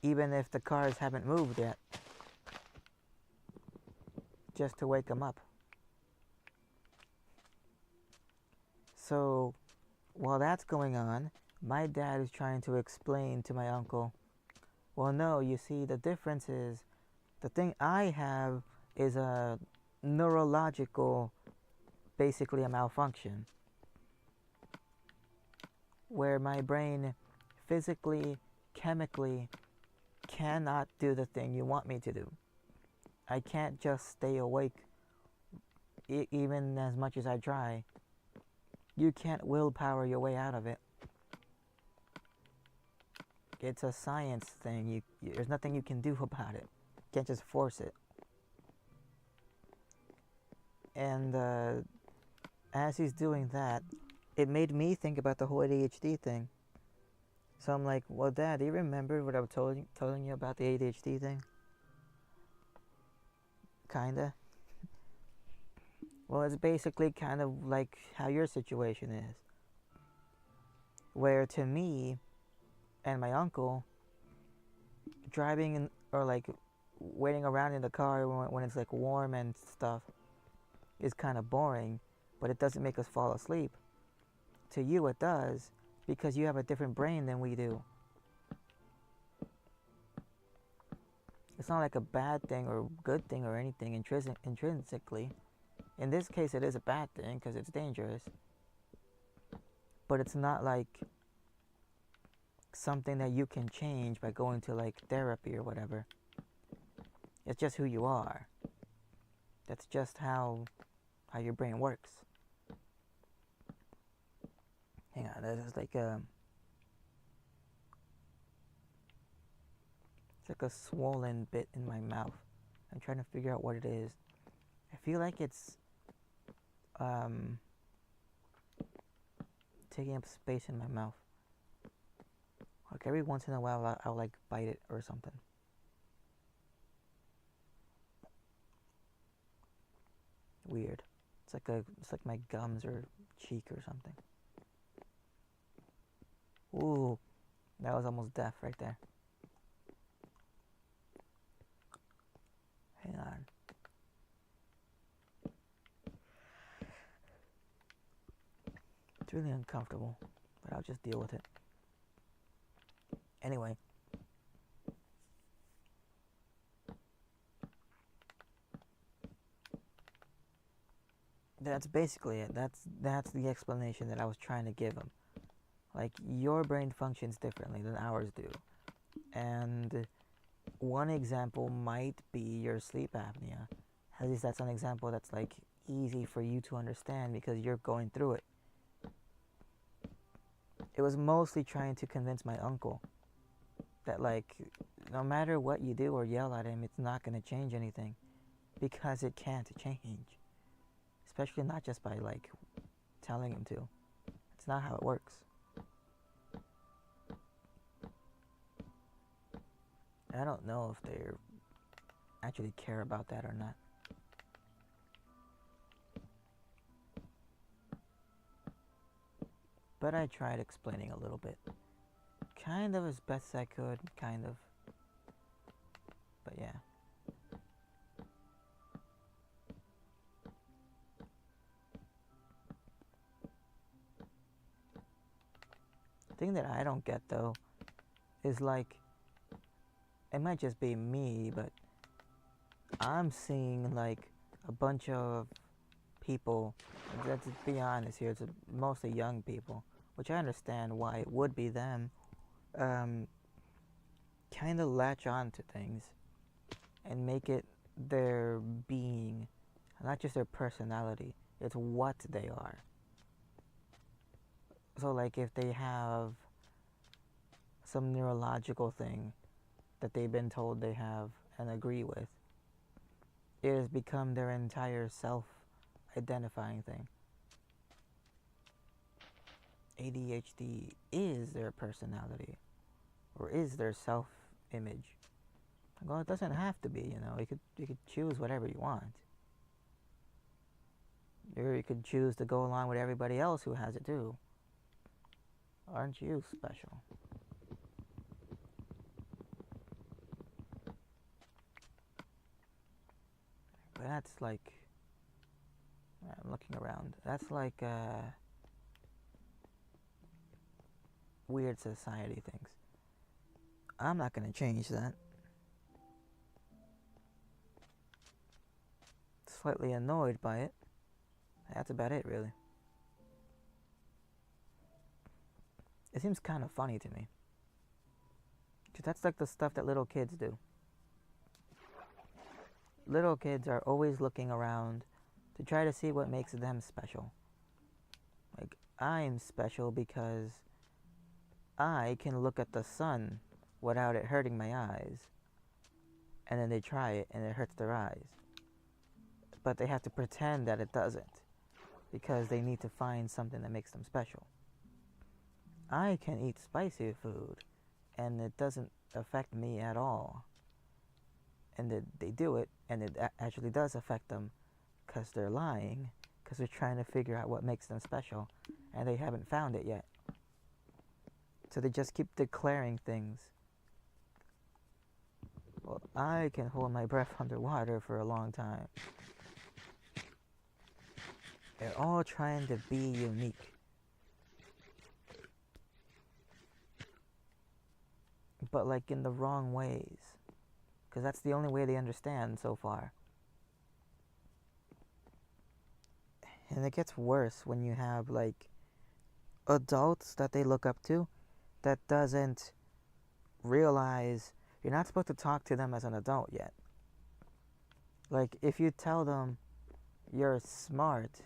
S1: even if the cars haven't moved yet, just to wake him up. So while that's going on, my dad is trying to explain to my uncle, well, no, you see, the difference is, the thing I have is a neurological, basically a malfunction, where my brain physically, chemically cannot do the thing you want me to do. I can't just stay awake even as much as I try. You can't willpower your way out of it. It's a science thing. There's nothing you can do about it. You can't just force it. And as he's doing that, it made me think about the whole ADHD thing. So I'm like, well, Dad, do you remember what I was telling you about the ADHD thing? Kinda. Well, it's basically kind of like how your situation is. Where to me and my uncle, driving in, or like waiting around in the car when it's like warm and stuff is kind of boring, but it doesn't make us fall asleep. To you it does, because you have a different brain than we do. It's not like a bad thing or good thing or anything intrinsically. In this case, it is a bad thing because it's dangerous. But it's not like something that you can change by going to like therapy or whatever. It's just who you are. That's just how your brain works. Hang on, there's like it's like a swollen bit in my mouth. I'm trying to figure out what it is. I feel like it's taking up space in my mouth. Like every once in a while I'll like bite it or something. Weird. It's like my gums or cheek or something. Ooh, that was almost death right there. Hang on. It's really uncomfortable, but I'll just deal with it. Anyway. That's basically it. That's the explanation that I was trying to give him. Like, your brain functions differently than ours do. And one example might be your sleep apnea. At least that's an example that's like easy for you to understand because you're going through it. It was mostly trying to convince my uncle that, like, no matter what you do or yell at him, it's not going to change anything because it can't change. Especially not just by, like, telling him to. It's not how it works. I don't know if they actually care about that or not. But I tried explaining a little bit. Kind of as best I could, kind of. But yeah. The thing that I don't get, though, is like, it might just be me, but I'm seeing like a bunch of people, let's be honest here, it's mostly young people, which I understand why it would be them, kind of latch on to things and make it their being, not just their personality, it's what they are. So like if they have some neurological thing that they've been told they have and agree with, it has become their entire self-identifying thing. ADHD is their personality, or is their self-image. Well, it doesn't have to be, you know. You could choose whatever you want. Or you could choose to go along with everybody else who has it too. Aren't you special? But that's like, I'm looking around. That's like weird society things. I'm not gonna change that. Slightly annoyed by it. That's about it, really. It seems kind of funny to me. Because that's like the stuff that little kids do. Little kids are always looking around to try to see what makes them special. Like, I'm special because I can look at the sun without it hurting my eyes. And then they try it and it hurts their eyes. But they have to pretend that it doesn't because they need to find something that makes them special. I can eat spicy food and it doesn't affect me at all. And they do it and it actually does affect them because they're lying, because they're trying to figure out what makes them special and they haven't found it yet. So they just keep declaring things. Well, I can hold my breath underwater for a long time. They're all trying to be unique. But like in the wrong ways. Because that's the only way they understand so far. And it gets worse when you have like adults that they look up to that doesn't realize you're not supposed to talk to them as an adult yet. Like if you tell them you're smart,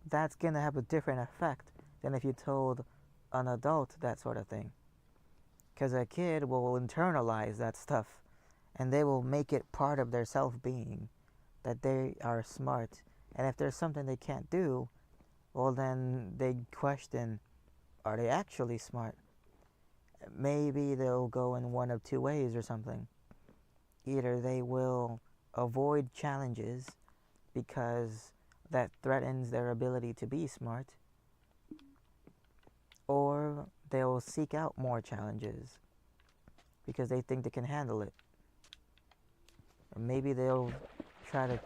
S1: that's gonna have a different effect than if you told an adult that sort of thing. Because a kid will internalize that stuff and they will make it part of their self-being that they are smart. And if there's something they can't do, well then they question, are they actually smart? Maybe they'll go in one of two ways or something. Either they will avoid challenges because that threatens their ability to be smart, or they'll seek out more challenges because they think they can handle it. Or maybe they'll try to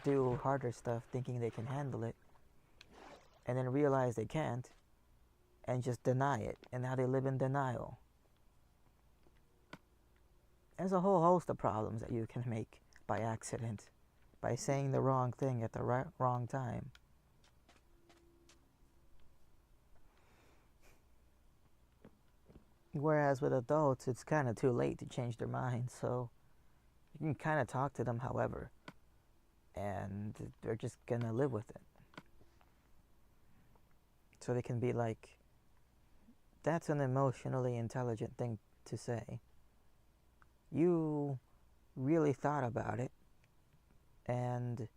S1: do harder stuff thinking they can handle it and then realize they can't and just deny it. And now they live in denial. There's a whole host of problems that you can make by accident, by saying the wrong thing at the wrong time. Whereas with adults, it's kind of too late to change their minds, so you can kind of talk to them however, and they're just gonna live with it. So they can be like, that's an emotionally intelligent thing to say. You really thought about it, and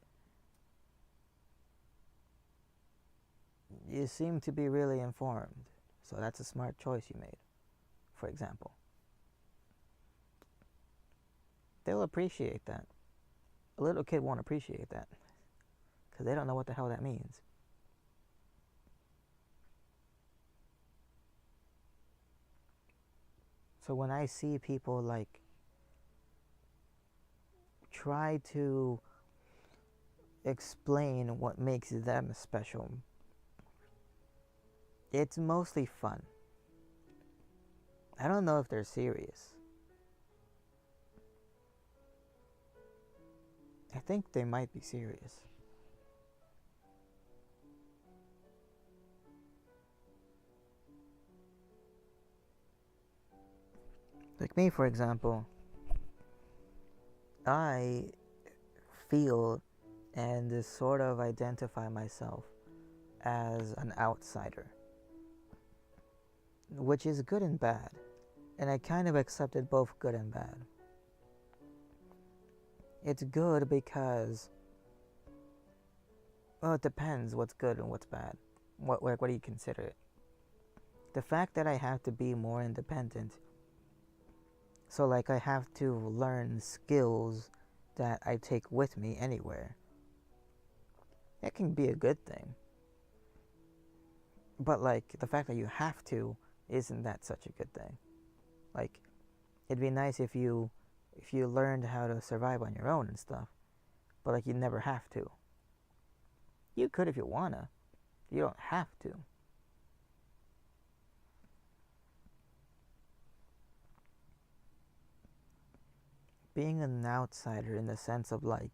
S1: you seem to be really informed. So that's a smart choice you made, for example. They'll appreciate that. A little kid won't appreciate that because they don't know what the hell that means. So when I see people like try to explain what makes them special, it's mostly fun. I don't know if they're serious. I think they might be serious. Like me, for example, I feel and sort of identify myself as an outsider, which is good and bad. And I kind of accepted both good and bad. It's good because, well, it depends what's good and what's bad. What do you consider it? The fact that I have to be more independent, so like I have to learn skills that I take with me anywhere, that can be a good thing. But like the fact that you have to, isn't that such a good thing? Like, it'd be nice if you learned how to survive on your own and stuff, but like you never have to. You could if you wanna. You don't have to. Being an outsider in the sense of like,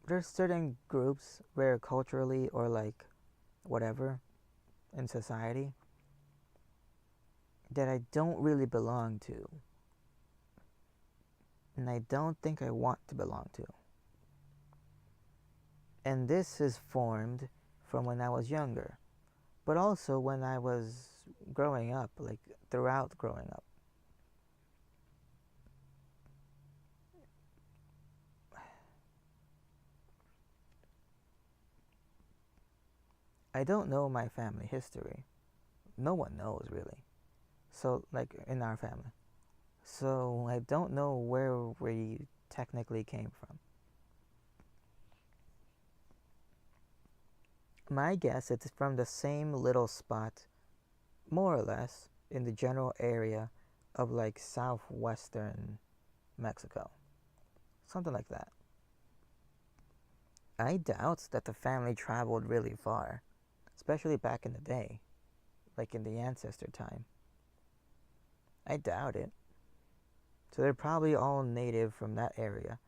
S1: there's certain groups where culturally or like whatever in society that I don't really belong to. And I don't think I want to belong to. And this is formed from when I was younger, but also when I was growing up, like throughout growing up. I don't know my family history. No one knows really. So, like in our family. So, I don't know where we technically came from. My guess it's from the same little spot, more or less, in the general area of like southwestern Mexico. Something like that. I doubt that the family traveled really far, especially back in the day, like in the ancestor time. I doubt it. So they're probably all native from that area.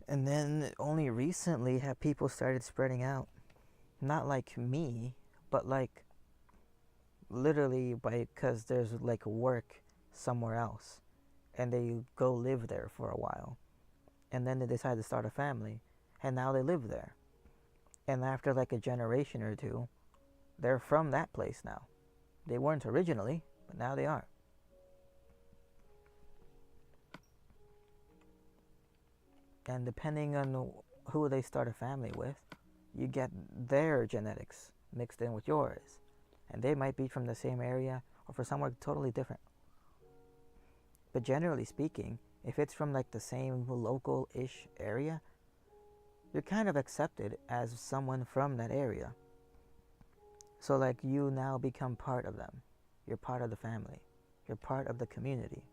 S1: And then only recently have people started spreading out. Not like me, but like literally because there's like work somewhere else and they go live there for a while. And then they decide to start a family and now they live there. And after like a generation or two, they're from that place now. They weren't originally, but now they are. And depending on who they start a family with, you get their genetics mixed in with yours. And they might be from the same area or from somewhere totally different. But generally speaking, if it's from like the same local-ish area, you're kind of accepted as someone from that area. So like you now become part of them. You're part of the family. You're part of the community.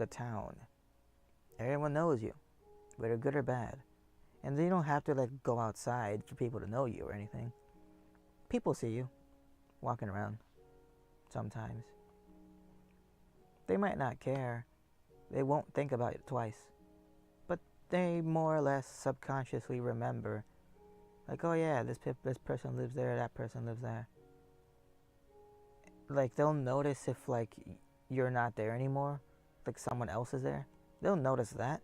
S1: the town. Everyone knows you, whether good or bad. And you don't have to like go outside for people to know you or anything. People see you walking around sometimes. They might not care. They won't think about it twice. But they more or less subconsciously remember, like, oh yeah, this person lives there, that person lives there. Like, they'll notice if like you're not there anymore, like someone else is there. They'll notice that,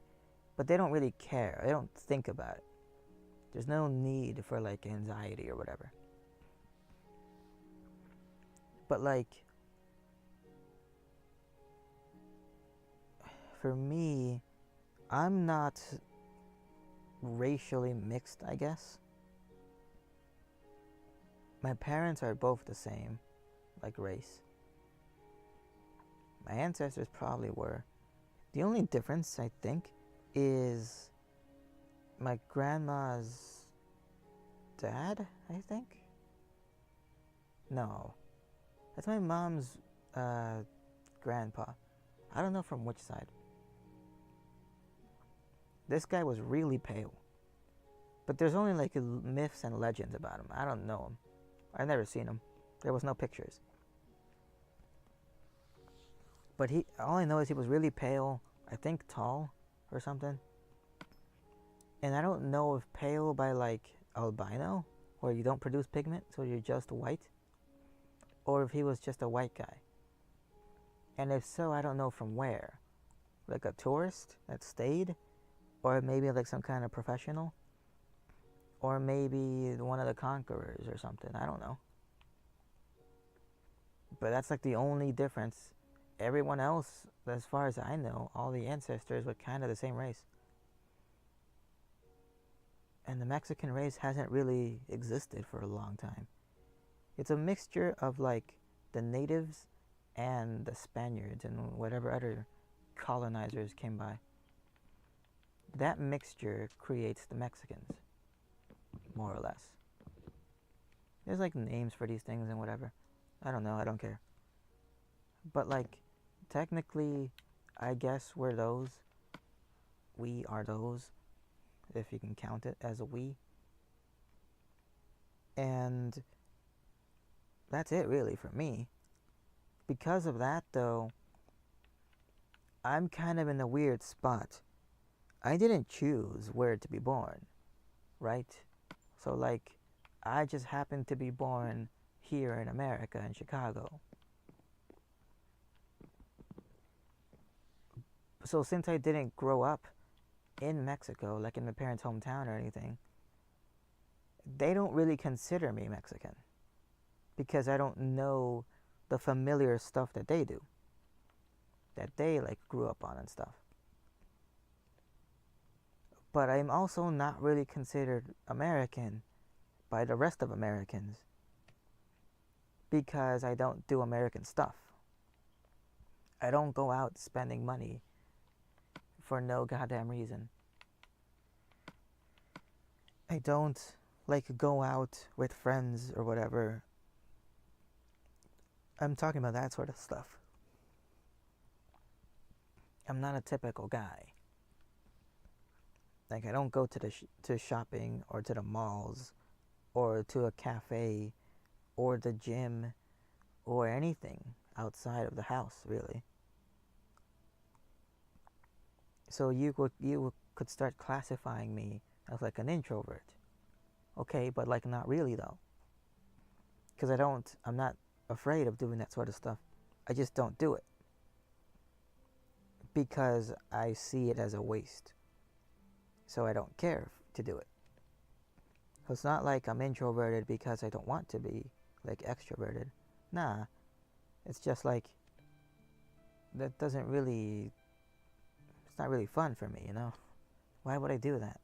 S1: but they don't really care. They don't think about it. There's no need for like anxiety or whatever. But like, for me, I'm not racially mixed, I guess. My parents are both the same, like race. My ancestors probably were. The only difference, I think, is my grandma's dad, I think? No. That's my mom's grandpa. I don't know from which side. This guy was really pale. But there's only like myths and legends about him. I don't know him. I've never seen him. There was no pictures. But all I know is he was really pale, I think tall or something. And I don't know if pale by like albino, where you don't produce pigment, so you're just white, or if he was just a white guy. And if so, I don't know from where. Like a tourist that stayed, or maybe like some kind of professional, or maybe one of the conquerors or something. I don't know. But that's like the only difference. Everyone else, as far as I know, all the ancestors were kind of the same race. And the Mexican race hasn't really existed for a long time. It's a mixture of like the natives and the Spaniards and whatever other colonizers came by. That mixture creates the Mexicans, more or less. There's like names for these things and whatever. I don't know, I don't care. But like, technically, I guess we're those. We are those, if you can count it as a we. And that's it really for me. Because of that though, I'm kind of in a weird spot. I didn't choose where to be born, right? So like, I just happened to be born here in America, in Chicago. So since I didn't grow up in Mexico, like in my parents' hometown or anything, they don't really consider me Mexican. Because I don't know the familiar stuff that they do. That they like grew up on and stuff. But I'm also not really considered American by the rest of Americans. Because I don't do American stuff. I don't go out spending money for no goddamn reason. I don't like go out with friends or whatever. I'm talking about that sort of stuff. I'm not a typical guy. Like I don't go to to shopping or to the malls or to a cafe or the gym or anything outside of the house, really. So you could start classifying me as like an introvert. Okay, but like not really though. Because I'm not afraid of doing that sort of stuff. I just don't do it. Because I see it as a waste. So I don't care to do it. So it's not like I'm introverted because I don't want to be like extroverted. Nah. It's just like that doesn't really, it's not really fun for me, you know? Why would I do that?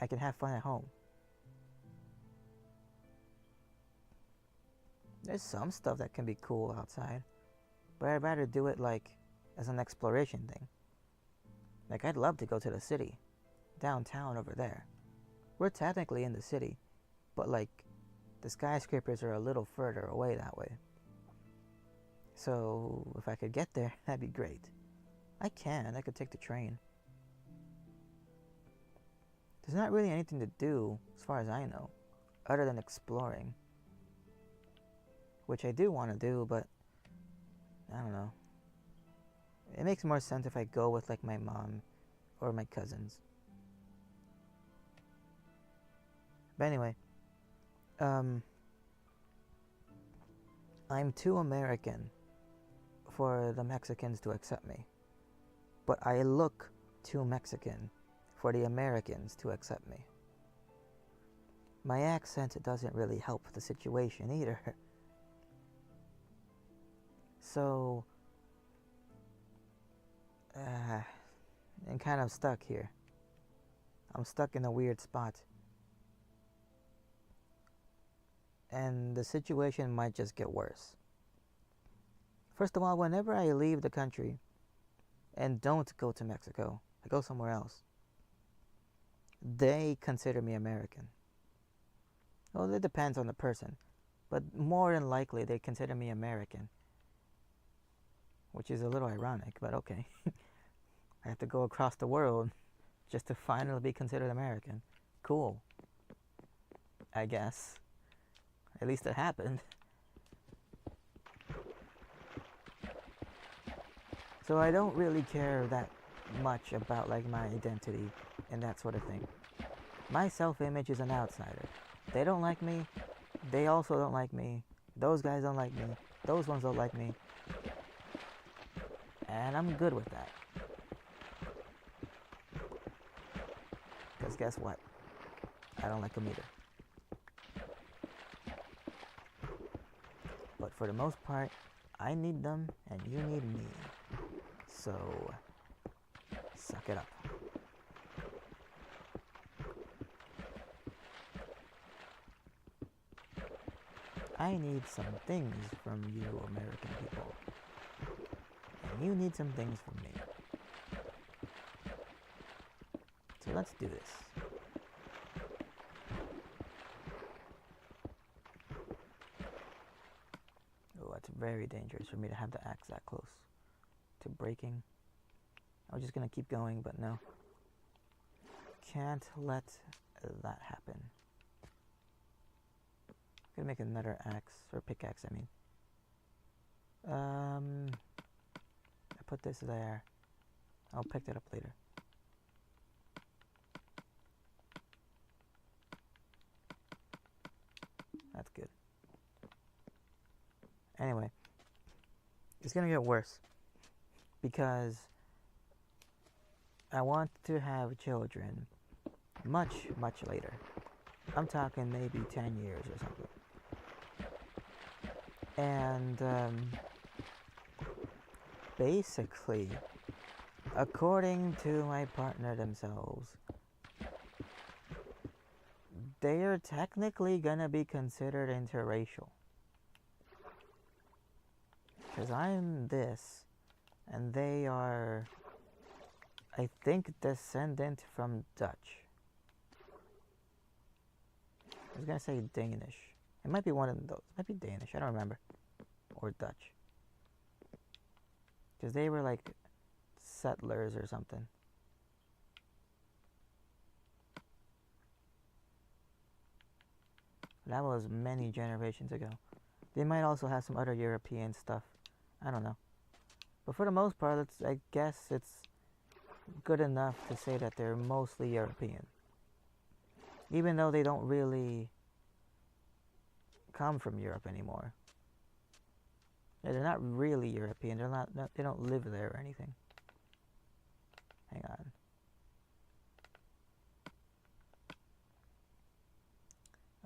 S1: I can have fun at home. There's some stuff that can be cool outside, but I'd rather do it like as an exploration thing. Like I'd love to go to the city, downtown over there. We're technically in the city, but like the skyscrapers are a little further away that way. So if I could get there, that'd be great. I can. I could take the train. There's not really anything to do, as far as I know, other than exploring. Which I do want to do, but I don't know. It makes more sense if I go with like my mom or my cousins. But anyway, I'm too American for the Mexicans to accept me. But I look too Mexican for the Americans to accept me. My accent doesn't really help the situation either. So, I'm kind of stuck here. I'm stuck in a weird spot. And the situation might just get worse. First of all, whenever I leave the country and don't go to Mexico, I go somewhere else, they consider me American. Well, it depends on the person, but more than likely they consider me American, which is a little ironic, but okay. I have to go across the world just to finally be considered American. Cool, I guess. At least it happened. So I don't really care that much about like my identity and that sort of thing. My self-image is an outsider. They don't like me. They also don't like me. Those guys don't like me. Those ones don't like me. And I'm good with that. Because guess what? I don't like them either. But for the most part, I need them and you need me. So, suck it up. I need some things from you American people. And you need some things from me. So let's do this. Oh, it's very dangerous for me to have the axe that close to breaking. I was just gonna keep going, but no. Can't let that happen. I'm gonna make another axe, or pickaxe, I mean. I put this there. I'll pick that up later. That's good. Anyway, it's gonna get worse because I want to have children much, much later. I'm talking maybe 10 years or something. And basically, according to my partner themselves, they are technically gonna be considered interracial. Because I'm this, and they are, I think, descendant from Dutch. I was gonna say Danish. It might be one of those. It might be Danish, I don't remember. Or Dutch. Because they were like settlers or something. That was many generations ago. They might also have some other European stuff. I don't know. But for the most part, I guess it's good enough to say that they're mostly European. Even though they don't really come from Europe anymore. Yeah, they're not really European. They don't live there or anything. Hang on.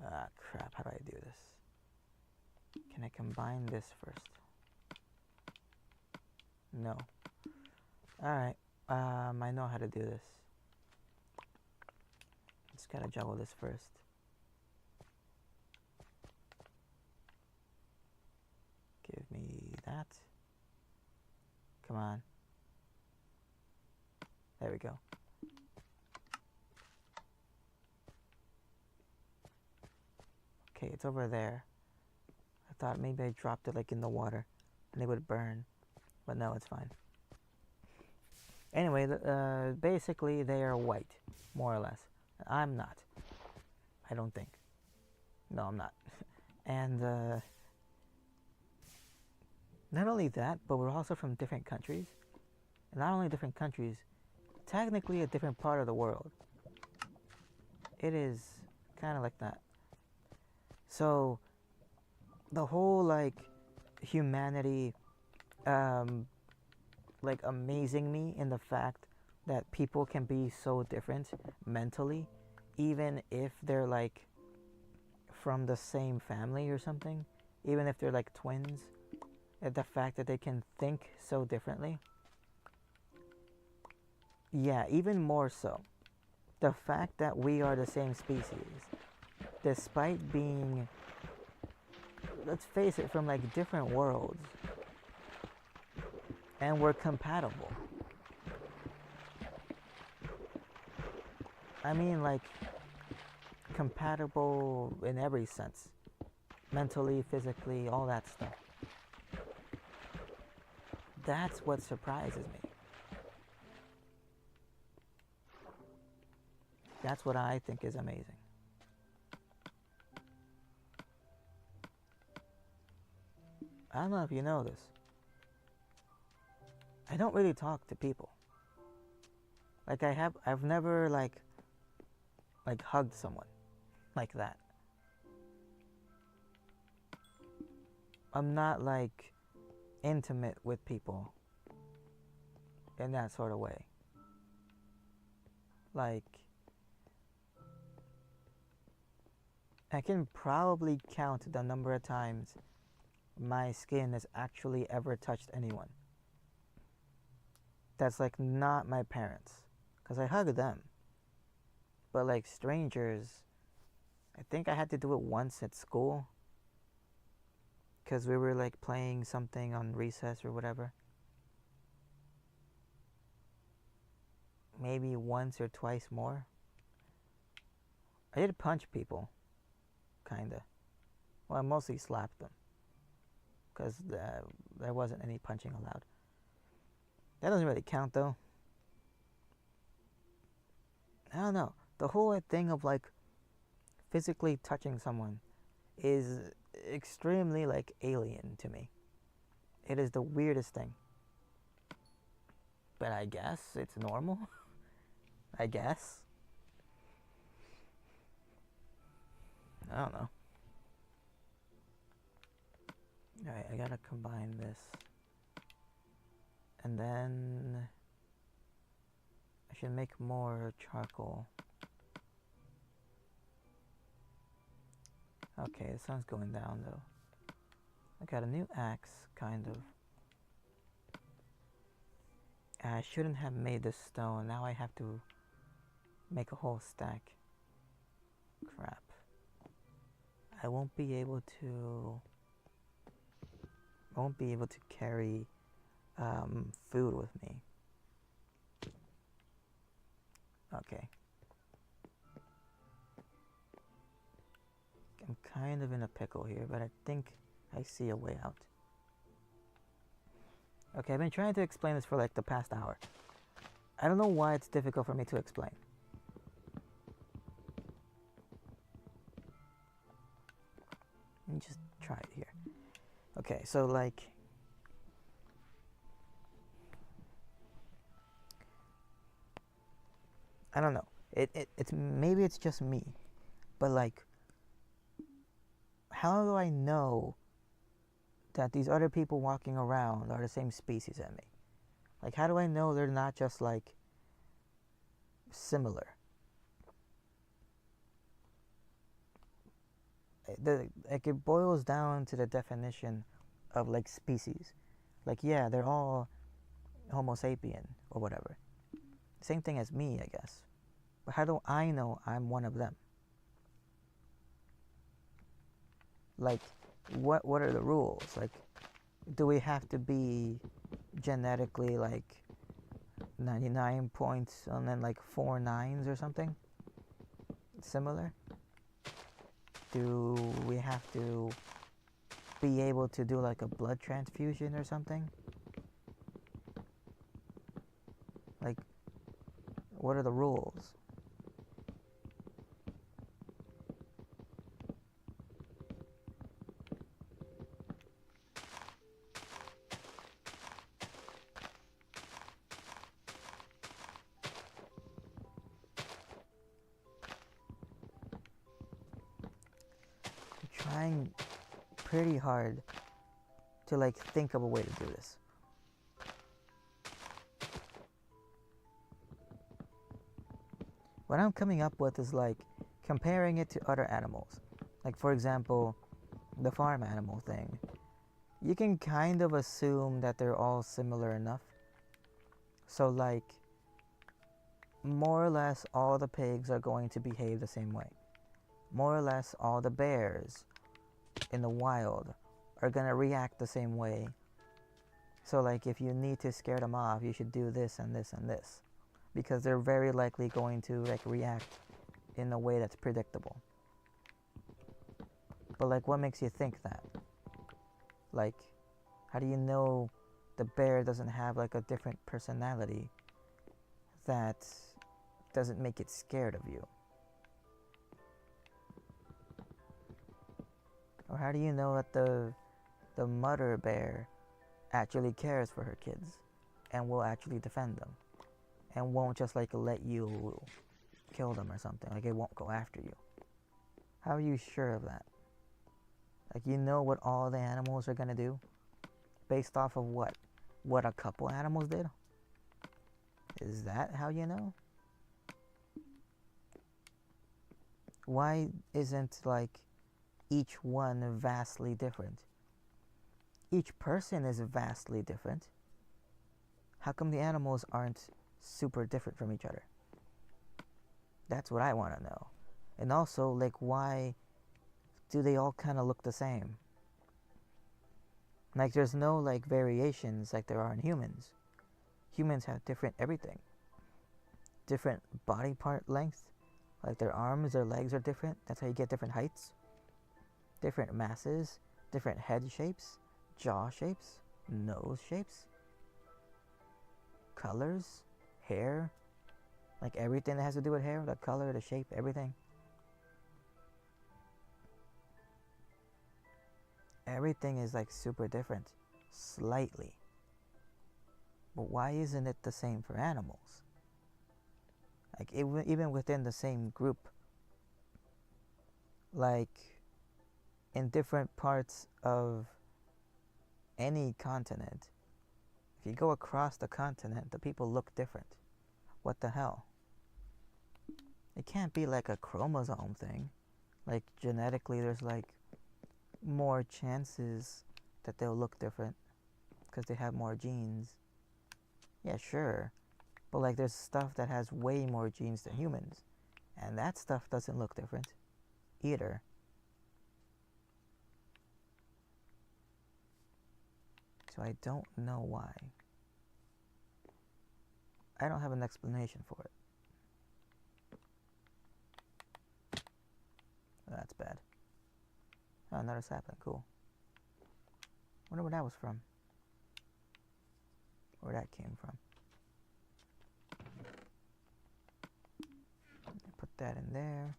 S1: Ah, crap. How do I do this? Can I combine this first? No. Alright. I know how to do this. Just gotta juggle this first. Give me that. Come on. There we go. Okay, it's over there. I thought maybe I dropped it like in the water and it would burn. But no, it's fine. Anyway, basically they are white, more or less. I'm not. I don't think. No, I'm not. And not only that, but we're also from different countries. And not only different countries, technically a different part of the world. It is kind of like that. So the whole like humanity, um, like amazing me in the fact that people can be so different mentally, even if they're like from the same family or something, even if they're like twins, the fact that they can think so differently. Yeah, even more so. The fact that we are the same species, despite being, let's face it, from like different worlds, and we're compatible. I mean, like, compatible in every sense, mentally, physically, all that stuff. That's what surprises me. That's what I think is amazing. I don't know if you know this. I don't really talk to people. Like I've never like hugged someone like that. I'm not like intimate with people in that sort of way. Like, I can probably count the number of times my skin has actually ever touched anyone. That's like not my parents, because I hug them. But like strangers, I think I had to do it once at school, because we were like playing something on recess or whatever. Maybe once or twice more. I did punch people, kinda. Well, I mostly slapped them, because there wasn't any punching allowed. That doesn't really count though. I don't know. The whole thing of like physically touching someone is extremely like alien to me. It is the weirdest thing. But I guess it's normal. I guess. I don't know. Alright, I gotta combine this. And then I should make more charcoal. Okay, the sun's going down though. I got a new axe, kind of. I shouldn't have made this stone. Now I have to make a whole stack. Crap. I won't be able to carry food with me. Okay. I'm kind of in a pickle here, but I think I see a way out. Okay, I've been trying to explain this for like the past hour. I don't know why it's difficult for me to explain. Let me just try it here. Okay, so like, I don't know. It's maybe it's just me, but like, how do I know that these other people walking around are the same species as me? Like, how do I know they're not just like similar? Like, it boils down to the definition of like species. Like, yeah, they're all Homo sapien or whatever. Same thing as me, I guess. But how do I know I'm one of them? Like, what are the rules? Like, do we have to be genetically like 99 points and then like 4 nines or something similar? Do we have to be able to do like a blood transfusion or something? What are the rules? I'm trying pretty hard to like think of a way to do this. What I'm coming up with is like comparing it to other animals. Like for example, the farm animal thing. You can kind of assume that they're all similar enough. So like more or less all the pigs are going to behave the same way. More or less all the bears in the wild are going to react the same way. So like if you need to scare them off, you should do this and this and this, because they're very likely going to like react in a way that's predictable. But like what makes you think that? Like how do you know the bear doesn't have like a different personality that doesn't make it scared of you? Or how do you know that the mother bear actually cares for her kids and will actually defend them and won't just like let you kill them or something? Like it won't go after you. How are you sure of that? Like you know what all the animals are gonna do based off of what a couple animals did? Is that how you know? Why isn't like each one vastly different? Each person is vastly different. How come the animals aren't super different from each other? That's what I want to know. And also, like, why do they all kind of look the same? Like, there's no, like, variations like there are in humans. Humans have different everything. Different body part length. Like, their arms, their legs are different. That's how you get different heights. Different masses. Different head shapes. Jaw shapes. Nose shapes. Colors. Hair. Like, everything that has to do with hair. The color, the shape, everything. Everything is like super different, slightly. But why isn't it the same for animals? Like even within the same group, like in different parts of any continent, if you go across the continent, the people look different. What the hell? It can't be like a chromosome thing. Like genetically there's like more chances that they'll look different because they have more genes. Yeah, sure. But like there's stuff that has way more genes than humans, and that stuff doesn't look different either. So I don't know why. I don't have an explanation for it. Oh, that's bad. Oh, another sapling. Cool. Wonder where that was from. Where that came from. Put that in there.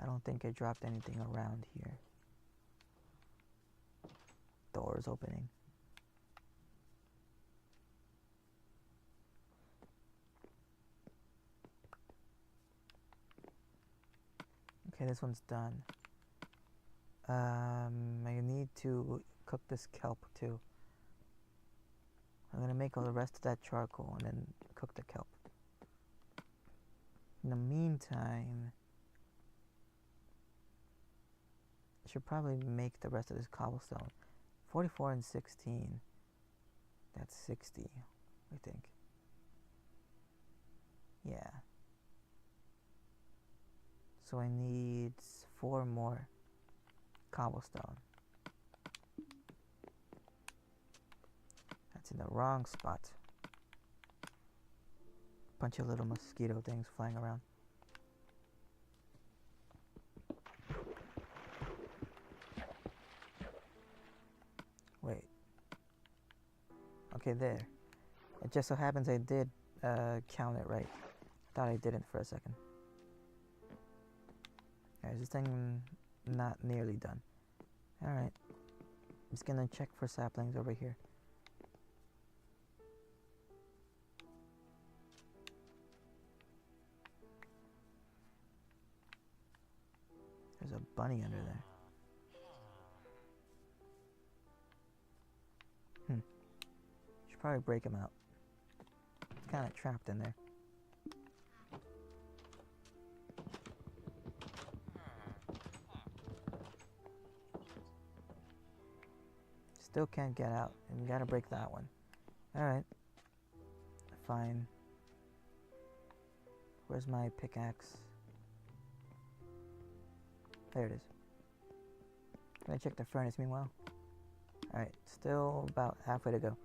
S1: I don't think I dropped anything around here. Doors opening. Okay, this one's done. I need to cook this kelp too. I'm gonna make all the rest of that charcoal and then cook the kelp. In the meantime, I should probably make the rest of this cobblestone. 44 and 16. That's 60, I think. Yeah. So I need 4 more cobblestone. That's in the wrong spot. Bunch of little mosquito things flying around. Wait. Okay, there. It just so happens I did count it right. I Thought I didn't for a second. Alright, this thing not nearly done. Alright. I'm just gonna check for saplings over here. There's a bunny under there. Should probably break him out. It's kind of trapped in there. Still can't get out, and you gotta break that one. Alright. Fine. Where's my pickaxe? There it is. Gonna check the furnace meanwhile. Alright, still about halfway to go.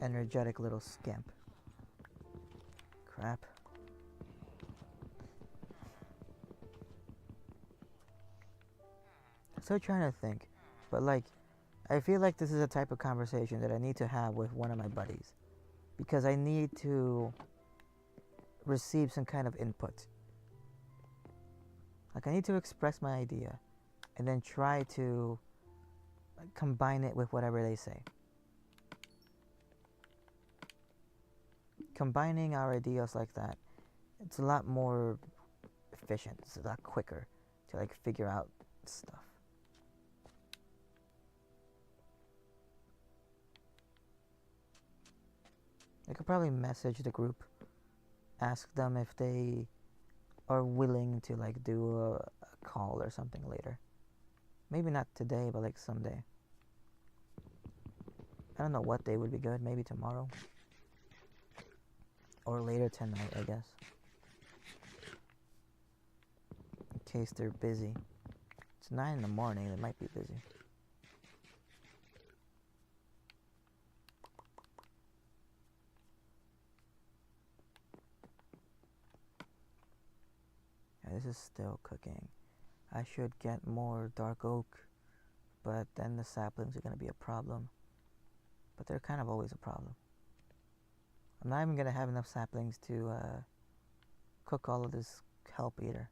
S1: Energetic little scamp. Crap. I'm still trying to think, but like, I feel like this is a type of conversation that I need to have with one of my buddies, because I need to receive some kind of input. Like, I need to express my idea and then try to combine it with whatever they say. Combining our ideas like that, it's a lot more efficient. It's a lot quicker to like figure out stuff. I could probably message the group, ask them if they are willing to like do a call or something later. Maybe not today, but like someday. I don't know what day would be good. Maybe tomorrow. Or later tonight, I guess. In case they're busy. It's 9 in the morning, they might be busy. Yeah, this is still cooking. I should get more dark oak, but then the saplings are going to be a problem. But they're kind of always a problem. I'm not even going to have enough saplings to cook all of this kelp either.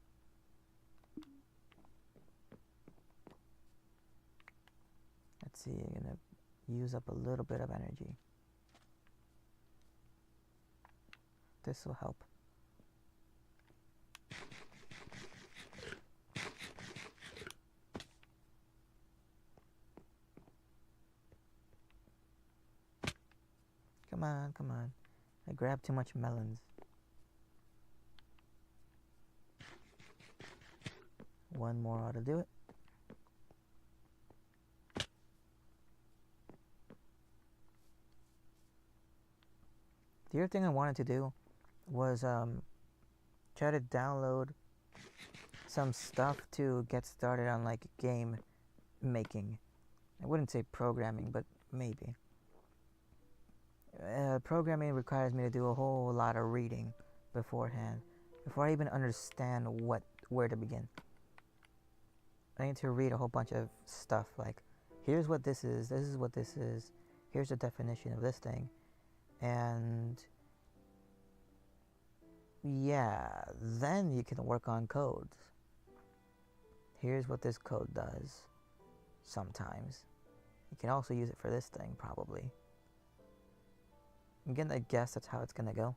S1: Let's see, I'm going to use up a little bit of energy. This will help. Come on, come on. I grabbed too much melons. One more ought to do it. The other thing I wanted to do was try to download some stuff to get started on like game making. I wouldn't say programming, but maybe. Programming requires me to do a whole lot of reading beforehand, before I even understand where to begin. I need to read a whole bunch of stuff like, here's what this is what this is, here's the definition of this thing, and yeah, then you can work on codes. Here's what this code does sometimes. You can also use it for this thing, probably. I'm gonna guess that's how it's gonna go.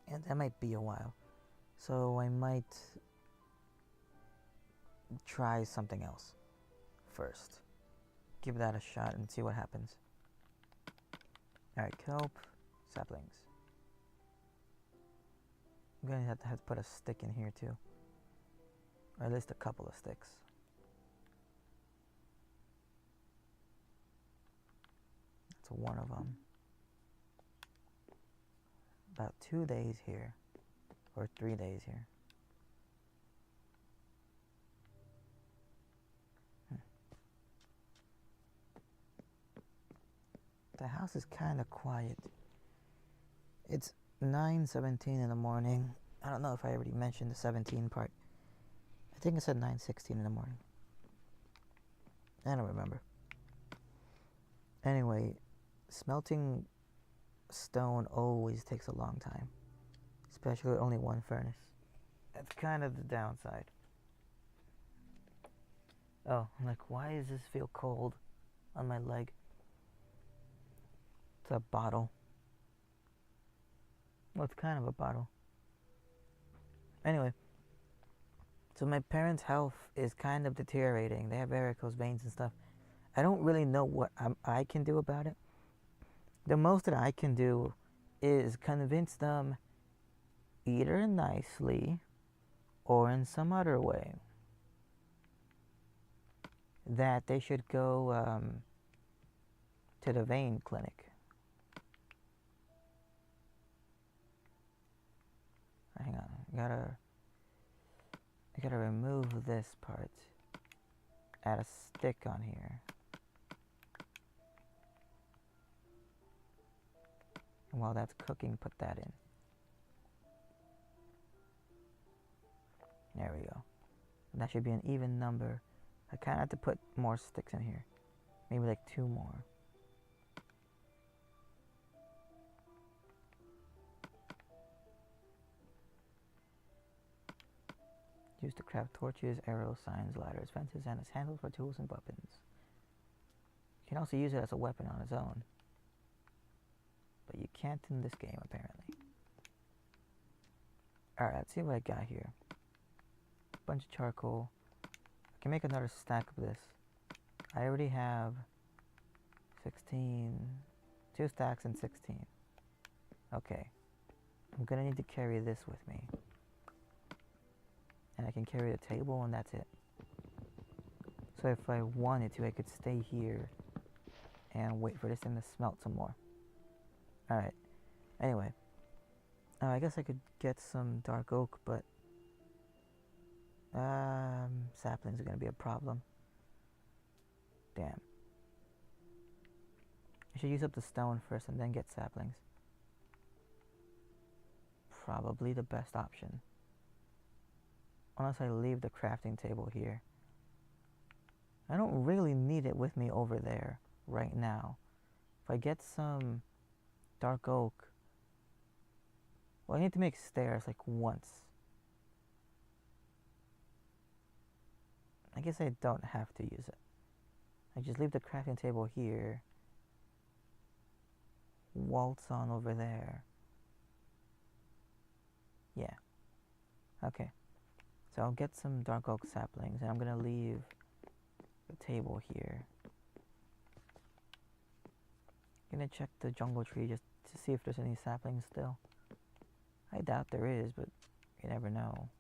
S1: And that might be a while. So I might try something else first. Give that a shot and see what happens. Alright, kelp, saplings. I'm gonna have to put a stick in here too. Or at least a couple of sticks. That's one of them. About 2 days here. Or 3 days here. The house is kind of quiet. It's 9:17 in the morning. I don't know if I already mentioned the 17 part. I think I said 9:16 in the morning. I don't remember. Anyway, smelting stone always takes a long time, especially with only one furnace. That's kind of the downside. Oh, I'm like, why does this feel cold on my leg? It's a bottle. Well, it's kind of a bottle. Anyway, so my parents' health is kind of deteriorating. They have varicose veins and stuff. I don't really know what I can do about it. The most that I can do is convince them either nicely or in some other way that they should go to the vein clinic. Hang on, I gotta remove this part. Add a stick on here. And while that's cooking, put that in. There we go. That should be an even number. I kind of have to put more sticks in here. Maybe like 2 more. Used to craft torches, arrows, signs, ladders, fences, and as handles for tools and weapons. You can also use it as a weapon on its own. But you can't in this game, apparently. Alright, let's see what I got here. Bunch of charcoal. I can make another stack of this. I already have 16. 2 stacks and 16. Okay. I'm gonna need to carry this with me. And I can carry the table and that's it. So if I wanted to, I could stay here and wait for this thing to smelt some more. Alright. Anyway. I guess I could get some dark oak, but saplings are gonna be a problem. Damn. I should use up the stone first and then get saplings. Probably the best option. Unless I leave the crafting table here. I don't really need it with me over there right now. If I get some dark oak, well, I need to make stairs like once. I guess I don't have to use it. I just leave the crafting table here. Waltz on over there. Yeah. Okay. So I'll get some dark oak saplings and I'm gonna leave the table here. I'm gonna check the jungle tree just to see if there's any saplings still. I doubt there is, but you never know.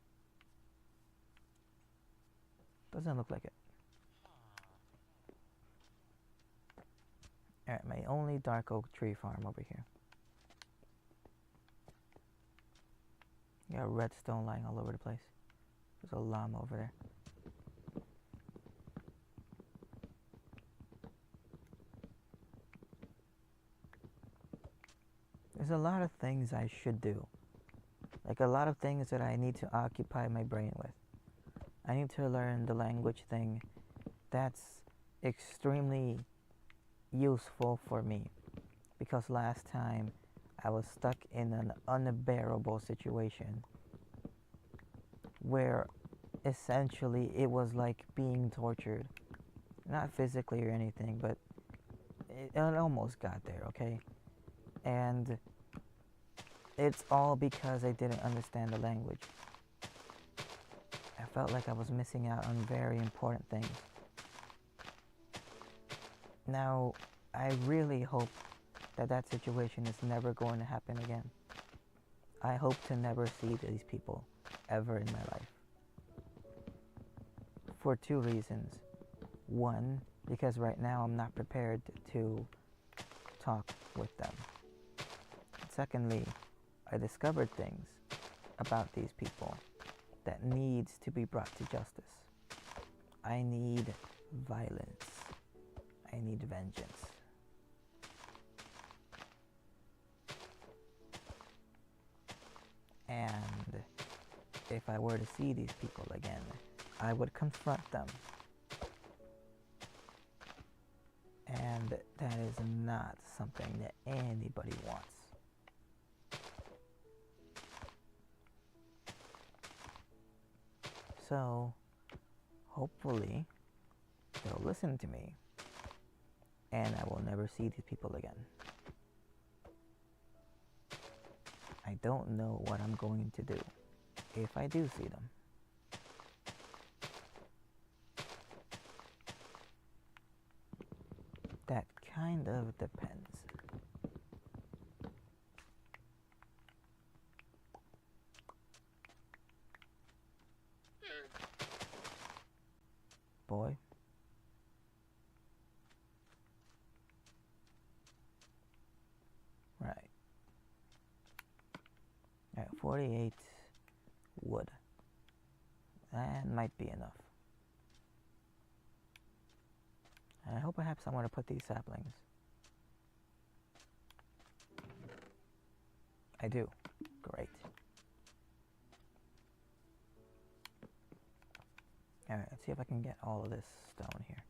S1: Doesn't look like it. Alright, my only dark oak tree farm over here. Got redstone lying all over the place. There's a llama over there. There's a lot of things I should do. Like a lot of things that I need to occupy my brain with. I need to learn the language thing. That's extremely useful for me. Because last time I was stuck in an unbearable situation where essentially it was like being tortured. Not physically or anything, but it almost got there, okay? And it's all because I didn't understand the language. I felt like I was missing out on very important things. Now, I really hope that that situation is never going to happen again. I hope to never see these people ever in my life. For 2 reasons. One, because right now I'm not prepared to talk with them. Secondly, I discovered things about these people that needs to be brought to justice. I need violence. I need vengeance. And if I were to see these people again, I would confront them. And that is not something that anybody wants. So, hopefully, they'll listen to me, and I will never see these people again. I don't know what I'm going to do if I do see them. That kind of depends. Boy. Right. Alright, 48 wood. That might be enough. I hope I have somewhere to put these saplings. I do. Great. Alright, let's see if I can get all of this stone here.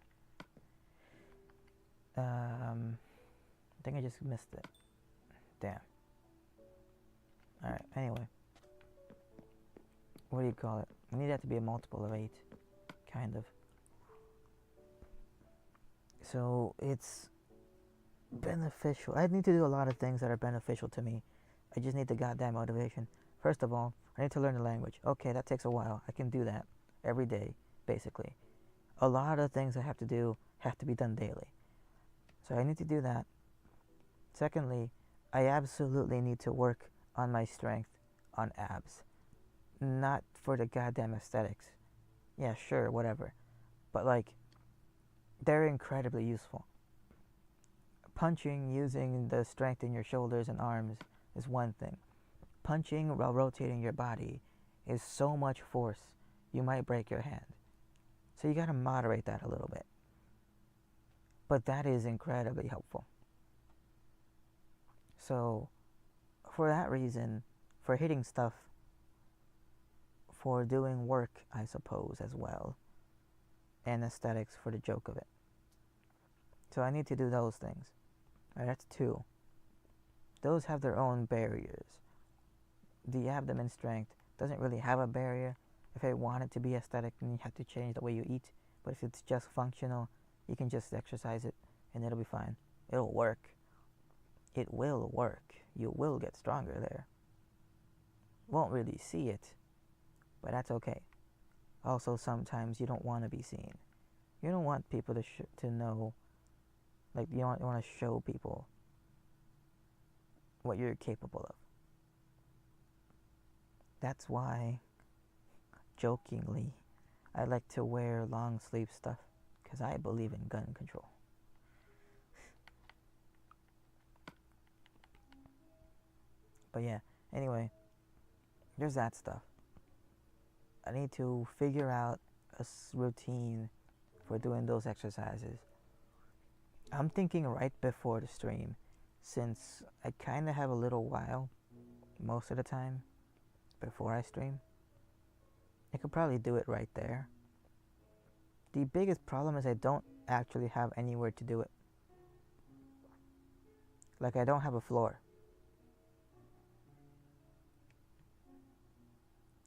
S1: I think I just missed it. Damn. Alright, anyway. What do you call it? We need that to be a multiple of 8. Kind of. So, it's beneficial. I need to do a lot of things that are beneficial to me. I just need the goddamn motivation. First of all, I need to learn the language. Okay, that takes a while. I can do that every day, basically. A lot of things I have to do have to be done daily. So I need to do that. Secondly, I absolutely need to work on my strength on abs. Not for the goddamn aesthetics. Yeah, sure, whatever. But like, they're incredibly useful. Punching using the strength in your shoulders and arms is one thing. Punching while rotating your body is so much force, you might break your hand. So you gotta moderate that a little bit. But that is incredibly helpful. So, for that reason, for hitting stuff, for doing work, I suppose, as well, and aesthetics for the joke of it. So I need to do those things. Alright, that's 2. Those have their own barriers. The abdomen strength doesn't really have a barrier. If I want it to be aesthetic, then you have to change the way you eat. But if it's just functional, you can just exercise it and it'll be fine. It'll work. It will work. You will get stronger there. Won't really see it, but that's okay. Also, sometimes you don't want to be seen. You don't want people to know, like, you don't want to show people what you're capable of. That's why, jokingly, I like to wear long sleeve stuff, because I believe in gun control. But yeah, anyway, there's that stuff. I need to figure out a routine for doing those exercises. I'm thinking right before the stream, since I kind of have a little while most of the time before I stream. I could probably do it right there. The biggest problem is I don't actually have anywhere to do it. Like, I don't have a floor.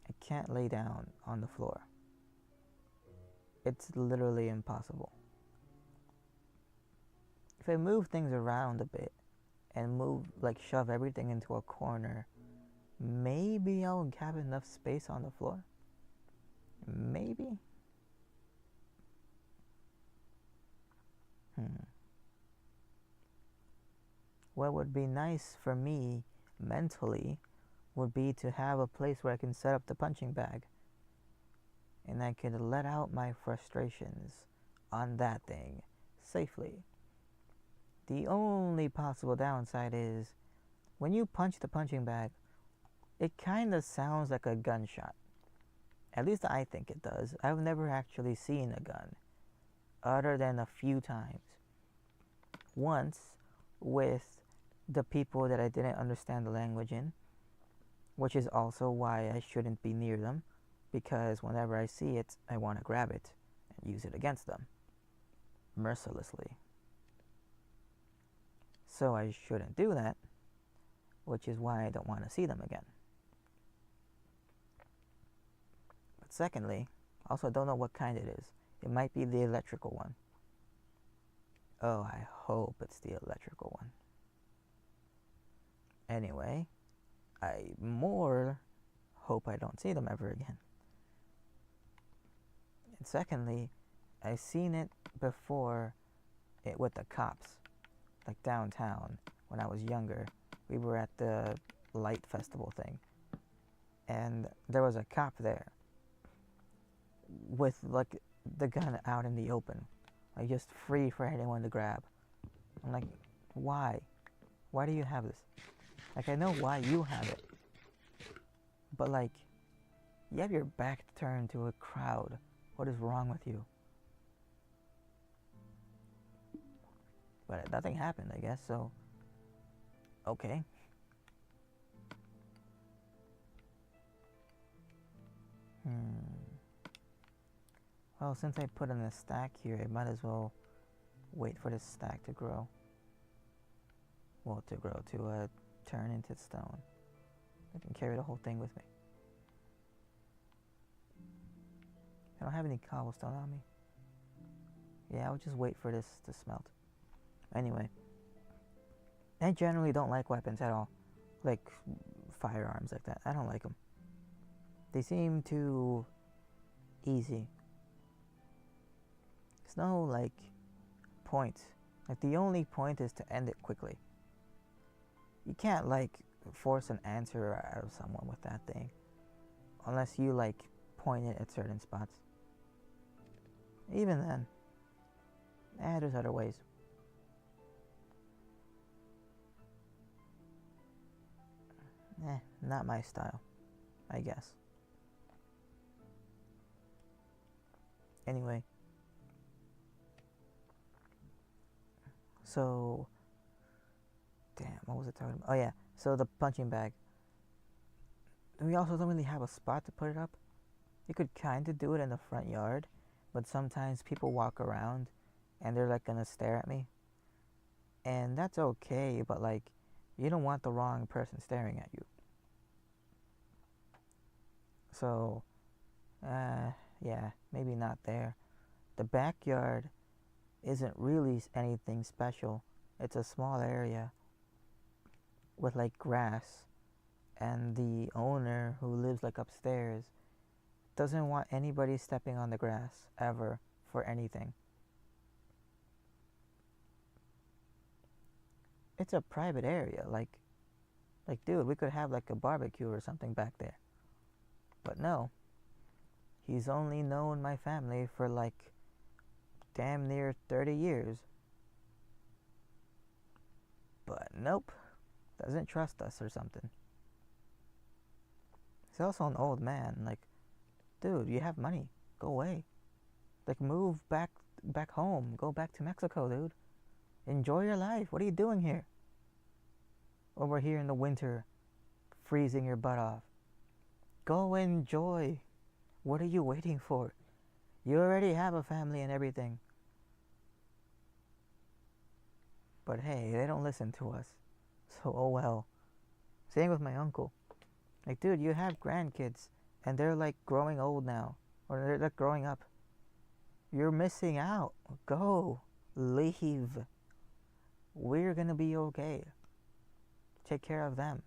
S1: I can't lay down on the floor. It's literally impossible. If I move things around a bit and shove everything into a corner, maybe I'll have enough space on the floor. Maybe. What would be nice for me mentally would be to have a place where I can set up the punching bag and I could let out my frustrations on that thing safely. The only possible downside is when you punch the punching bag, it kind of sounds like a gunshot. At least I think it does. I've never actually seen a gun other than a few times. Once with the people that I didn't understand the language in, which is also why I shouldn't be near them, because whenever I see it, I want to grab it and use it against them, mercilessly. So I shouldn't do that, which is why I don't want to see them again. But secondly, also don't know what kind it is. It might be the electrical one. Oh, I hope it's the electrical one. Anyway, I more hope I don't see them ever again. And secondly, I've seen it before with the cops, like downtown when I was younger. We were at the light festival thing, and there was a cop there with like the gun out in the open, like just free for anyone to grab. I'm like, why? Why do you have this? Like, I know why you have it, but like, you have your back turned to a crowd. What is wrong with you? But nothing happened, I guess, so okay. Well, since I put in a stack here, I might as well wait for this stack to grow. Well, to turn into stone. I can carry the whole thing with me. I don't have any cobblestone on me. Yeah, I'll just wait for this to smelt. Anyway, I generally don't like weapons at all. Like firearms like that. I don't like them. They seem too easy. There's no, like, point. Like, the only point is to end it quickly. You can't, like, force an answer out of someone with that thing. Unless you, like, point it at certain spots. Even then. There's other ways. Not my style, I guess. Anyway. So, damn, what was I talking about? Oh yeah, so the punching bag. We also don't really have a spot to put it up. You could kind of do it in the front yard, but sometimes people walk around and they're like gonna stare at me. And that's okay, but like, you don't want the wrong person staring at you. So, yeah, maybe not there. The backyard isn't really anything special. It's a small area with like grass, and the owner who lives like upstairs doesn't want anybody stepping on the grass ever for anything. It's a private area, like dude, we could have like a barbecue or something back there. But no. He's only known my family for like damn near 30 years. But nope, doesn't trust us or something. He's also an old man. Like, dude, you have money. Go away. Like, move back home. Go back to Mexico, dude. Enjoy your life. What are you doing here? Over here in the winter, freezing your butt off. Go enjoy. What are you waiting for? You already have a family and everything. But hey, they don't listen to us. So, oh well. Same with my uncle. Like, dude, you have grandkids, and they're like growing old now. Or they're like growing up. You're missing out. Go. Leave. We're gonna be okay. Take care of them.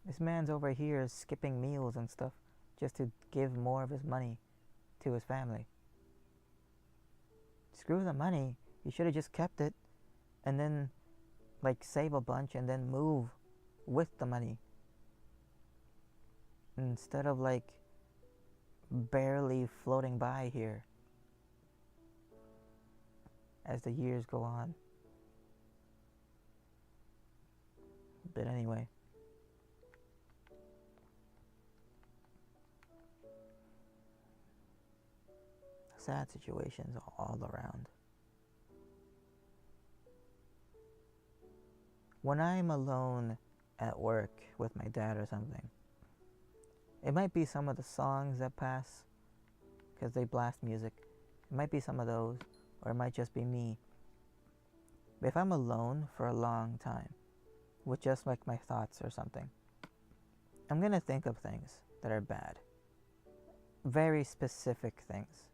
S1: This man's over here skipping meals and stuff just to give more of his money to his family. Screw the money. You should have just kept it and then like save a bunch and then move with the money. Instead of like barely floating by here as the years go on. But anyway. Sad situations all around. When I'm alone at work with my dad or something. It might be some of the songs that pass because they blast music. It might be some of those, or it might just be me. But if I'm alone for a long time with just like my thoughts or something, I'm gonna think of things that are bad. Very specific things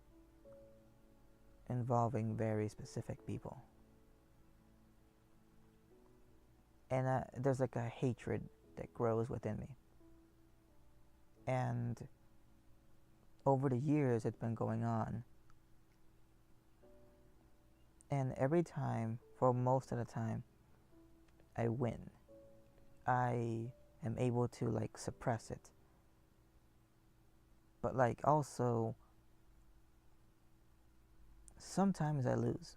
S1: involving very specific people. And there's like a hatred that grows within me. And over the years, it's been going on. And every time, for most of the time, I win. I am able to like suppress it. But like also, sometimes I lose.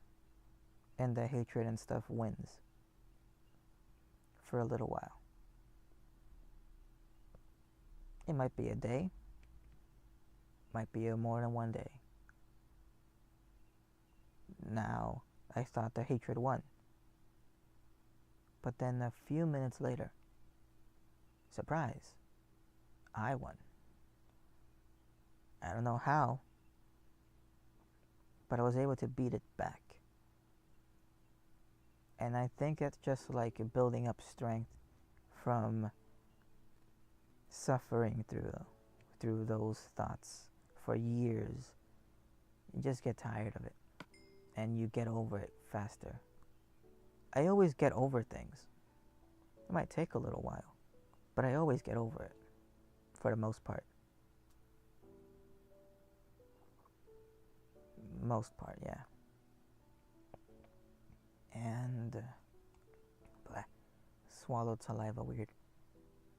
S1: And the hatred and stuff wins. For a little while. It might be a day. Might be more than one day. Now, I thought the hatred won. But then a few minutes later, surprise, I won. I don't know how, but I was able to beat it back. And I think it's just like building up strength from suffering through those thoughts for years. You just get tired of it and you get over it faster. I always get over things. It might take a little while, but I always get over it for the most part. Most part, yeah. And blah, swallowed saliva weird.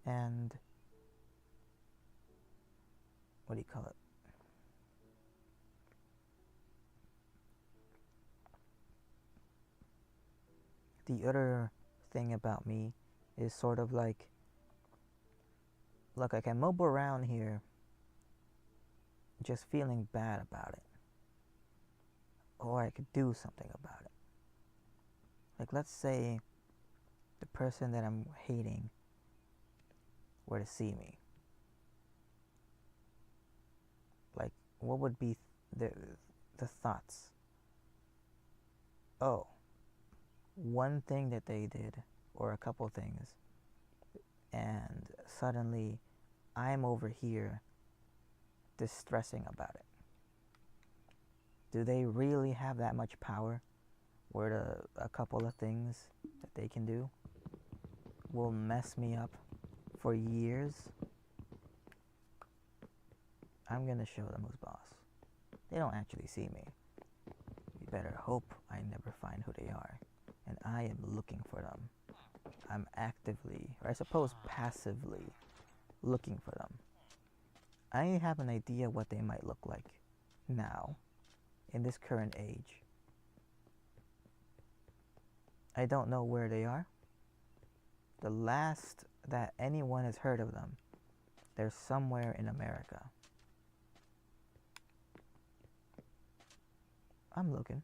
S1: And what do you call it? The other thing about me is sort of like, look, I can mope around here just feeling bad about it. Or I could do something about it. Like, let's say the person that I'm hating were to see me. Like, what would be the thoughts? Oh, one thing that they did, or a couple things, and suddenly I'm over here distressing about it. Do they really have that much power? Where a couple of things that they can do will mess me up for years? I'm gonna show them who's boss. They don't actually see me. You better hope I never find who they are. And I am looking for them. I'm actively, or I suppose passively, looking for them. I have an idea what they might look like now, in this current age. I don't know where they are. The last that anyone has heard of them, they're somewhere in America. I'm looking.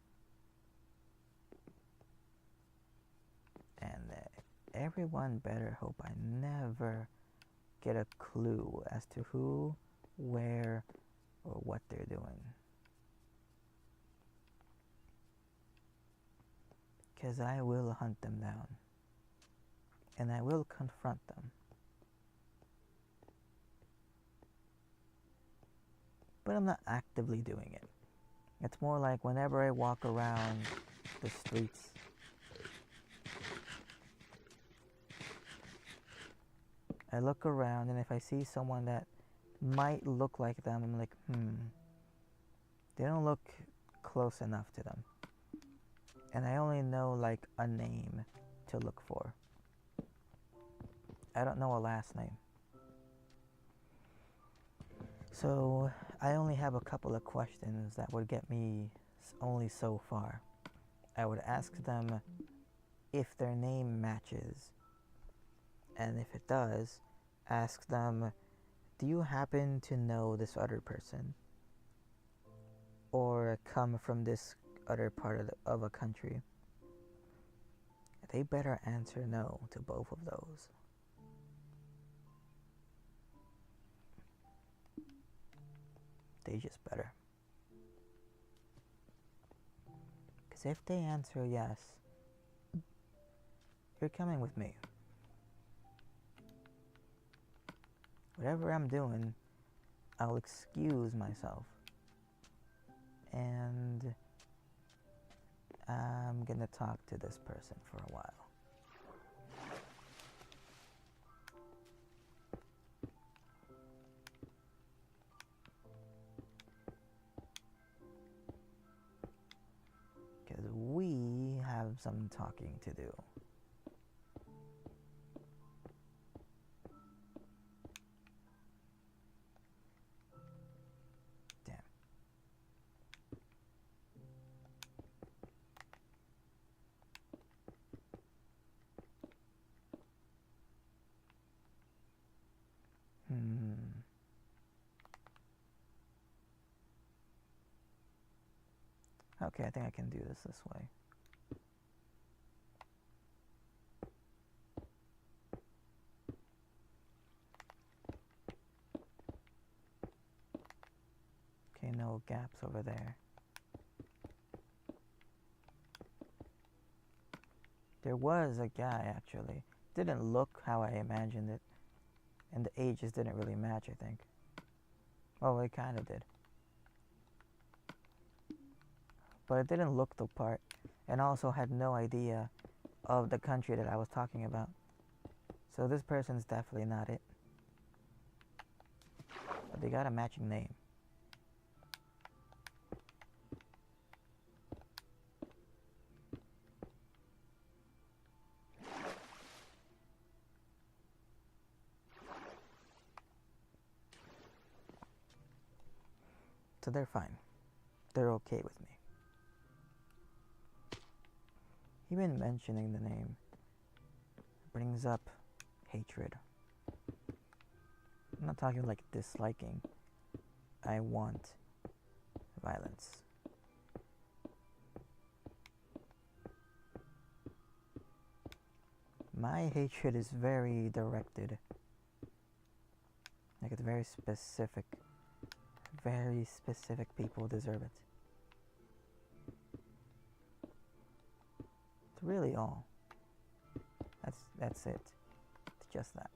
S1: And everyone better hope I never get a clue as to who, where, or what they're doing. Because I will hunt them down. And I will confront them. But I'm not actively doing it. It's more like whenever I walk around the streets, I look around, and if I see someone that might look like them, I'm like, they don't look close enough to them. And I only know like a name to look for. I don't know a last name. So I only have a couple of questions that would get me only so far. I would ask them if their name matches. And if it does, ask them, do you happen to know this other person? Or come from this other part of a country? They better answer no to both of those. they just better. Because if they answer yes, you're coming with me. Whatever I'm doing, I'll excuse myself. And I'm gonna talk to this person for a while. Because we have some talking to do. Damn. Okay, I think I can do this way. Okay, no gaps over there. There was a guy, actually. Didn't look how I imagined it. And the ages didn't really match, I think. Well, it kind of did. But it didn't look the part. And also had no idea of the country that I was talking about. So this person's definitely not it. But they got a matching name. So they're fine. They're okay with me. Even mentioning the name brings up hatred. I'm not talking like disliking. I want violence. My hatred is very directed. Like, it's very specific. Very specific people deserve it. It's really all. That's it. It's just that.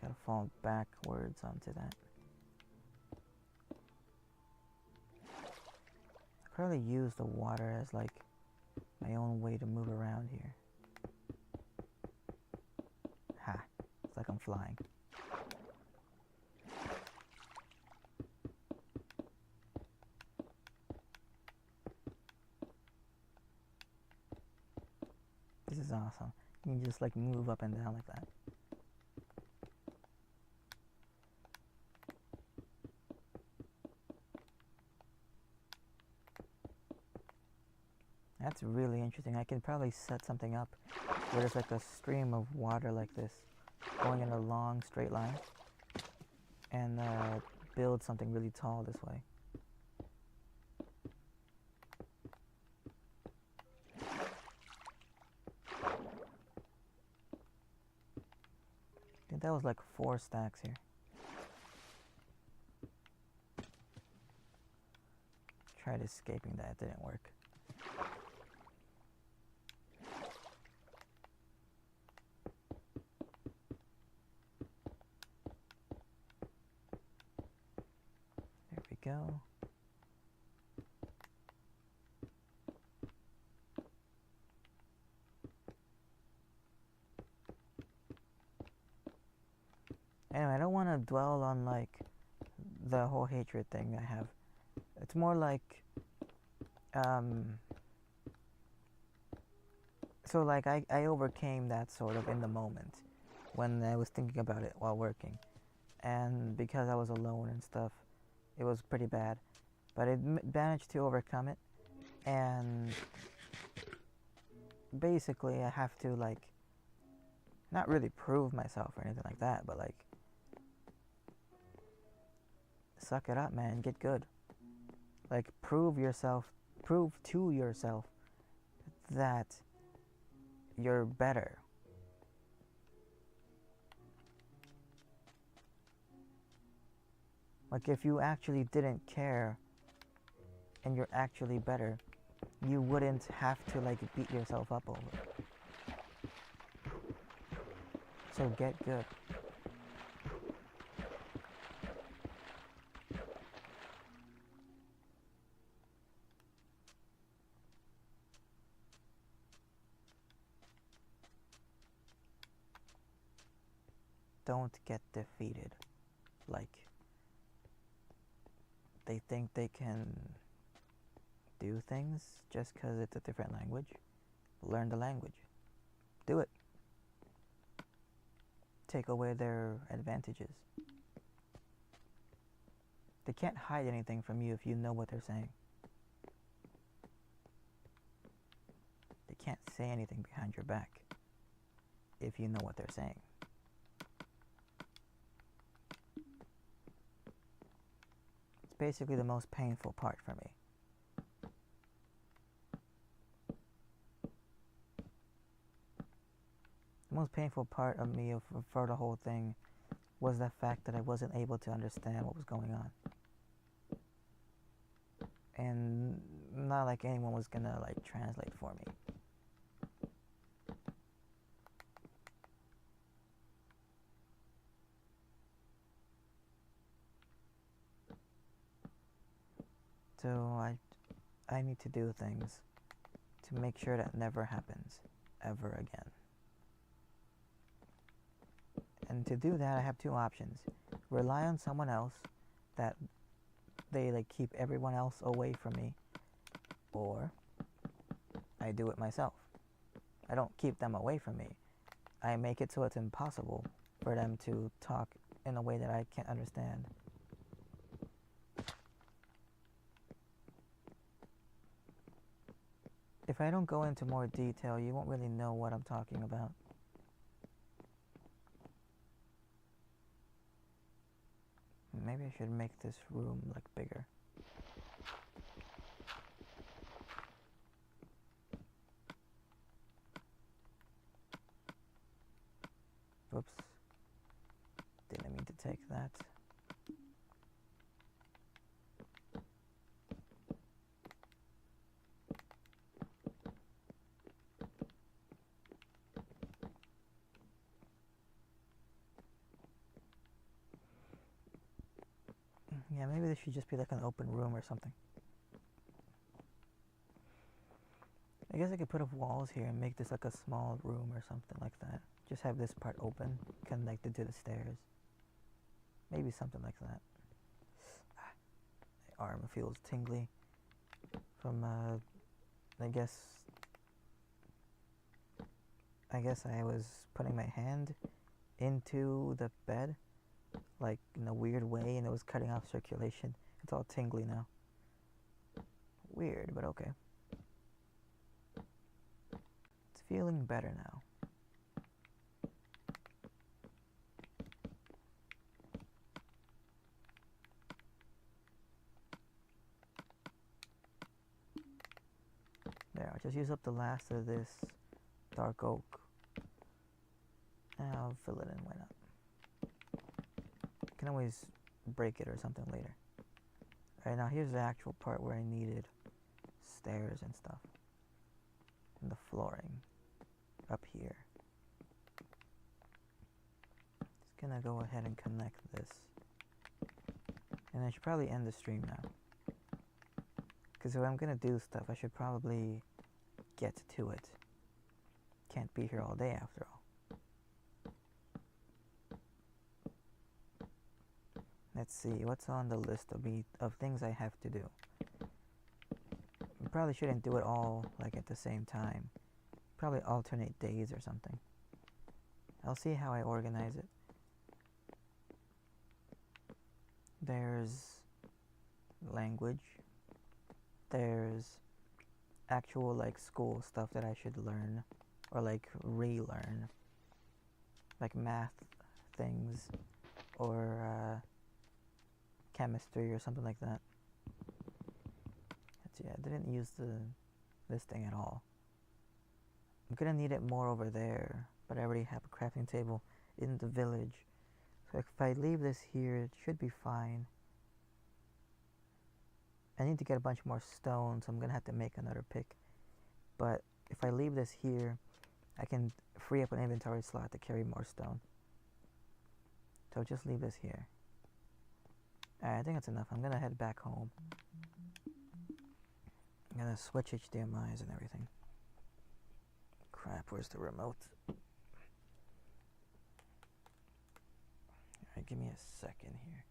S1: Gotta fall backwards onto that. I probably use the water as like my own way to move around here. Ha! It's like I'm flying. This is awesome. You can just like move up and down like that. That's really interesting. I can probably set something up where there's like a stream of water like this going in a long straight line and build something really tall this way. I think that was like 4 stacks here. Tried escaping that, it didn't work. There we go. Anyway, I don't want to dwell on like the whole hatred thing I have. It's more like so like I overcame that sort of in the moment when I was thinking about it while working, and because I was alone and stuff, it was pretty bad, but I managed to overcome it. And basically I have to like not really prove myself or anything like that, but like suck it up, man, get good. Like prove to yourself that you're better Like, if you actually didn't care and you're actually better, you wouldn't have to, like, beat yourself up over it. So get good. Don't get defeated. Like, they think they can do things just because it's a different language. Learn the language. Do it. Take away their advantages. They can't hide anything from you if you know what they're saying. They can't say anything behind your back if you know what they're saying. It's basically the most painful part for me. The most painful part of me for the whole thing was the fact that I wasn't able to understand what was going on. And not like anyone was gonna like translate for me. So I need to do things to make sure that never happens ever again. And to do that, I have two options. Rely on someone else, that they like keep everyone else away from me, or I do it myself. I don't keep them away from me. I make it so it's impossible for them to talk in a way that I can't understand. If I don't go into more detail, you won't really know what I'm talking about. Maybe I should make this room like bigger. Whoops. Didn't mean to take that. Yeah, maybe this should just be like an open room or something. I guess I could put up walls here and make this like a small room or something like that. Just have this part open, connected to the stairs. Maybe something like that. My arm feels tingly from, I guess I was putting my hand into the bed, like in a weird way, and it was cutting off circulation. It's all tingly now. Weird, but okay. It's feeling better now. There, I'll just use up the last of this dark oak. And I'll fill it in, why not? I can always break it or something later. Alright, now here's the actual part where I needed stairs and stuff. And the flooring up here. Just gonna go ahead and connect this. And I should probably end the stream now. Because if I'm gonna do stuff, I should probably get to it. Can't be here all day after all. Let's see, what's on the list of things I have to do? I probably shouldn't do it all like at the same time. Probably alternate days or something. I'll see how I organize it. There's language. There's actual like school stuff that I should learn or like relearn. Like math things or chemistry or something like that. Yeah, I didn't use this thing at all. I'm gonna need it more over there, but I already have a crafting table in the village. So if I leave this here, it should be fine. I need to get a bunch more stone, so I'm gonna have to make another pick. But if I leave this here, I can free up an inventory slot to carry more stone. So I'll just leave this here. Alright, I think that's enough. I'm gonna head back home. I'm gonna switch HDMIs and everything. Crap, where's the remote? Alright, give me a second here.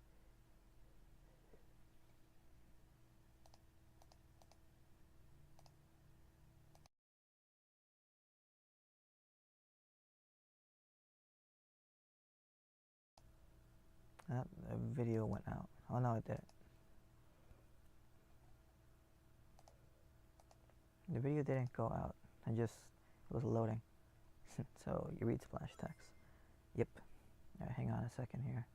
S1: Oh, the video went out. Oh no, it didn't. The video didn't go out. It was loading. So you read splash text. Yep. Alright, hang on a second here.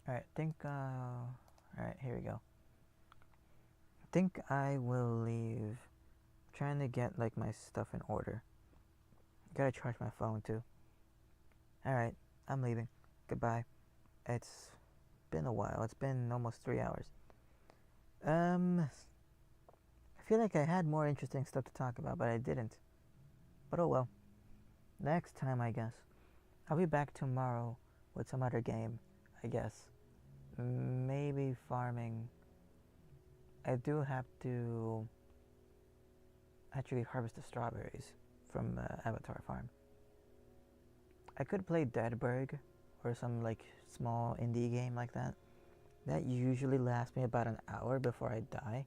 S1: Alright, alright, here we go. I think I will leave. I'm trying to get like my stuff in order. Gotta charge my phone too. Alright, I'm leaving. Goodbye. It's been a while. It's been almost 3 hours. I feel like I had more interesting stuff to talk about, but I didn't. But oh well. Next time, I guess. I'll be back tomorrow with some other game, I guess. Maybe farming. I do have to actually harvest the strawberries from Avatar Farm. I could play Deadberg or some like small indie game like that. That usually lasts me about an hour before I die.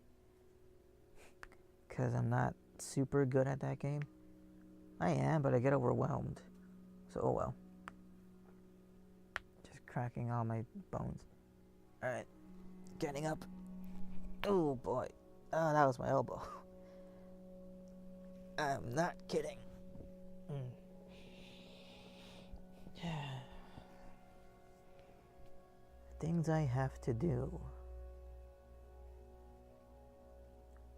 S1: Because I'm not super good at that game. I am, but I get overwhelmed. So, oh well. Just cracking all my bones. Alright. Getting up. Oh boy. Oh, that was my elbow. I'm not kidding. Things I have to do.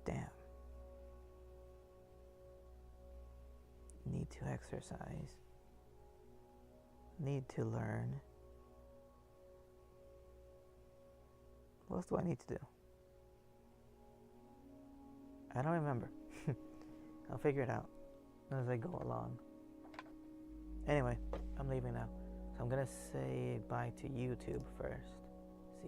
S1: Damn. Need to exercise. Need to learn. What else do I need to do? I don't remember. I'll figure it out as I go along. Anyway, I'm leaving now. So I'm gonna say bye to YouTube first.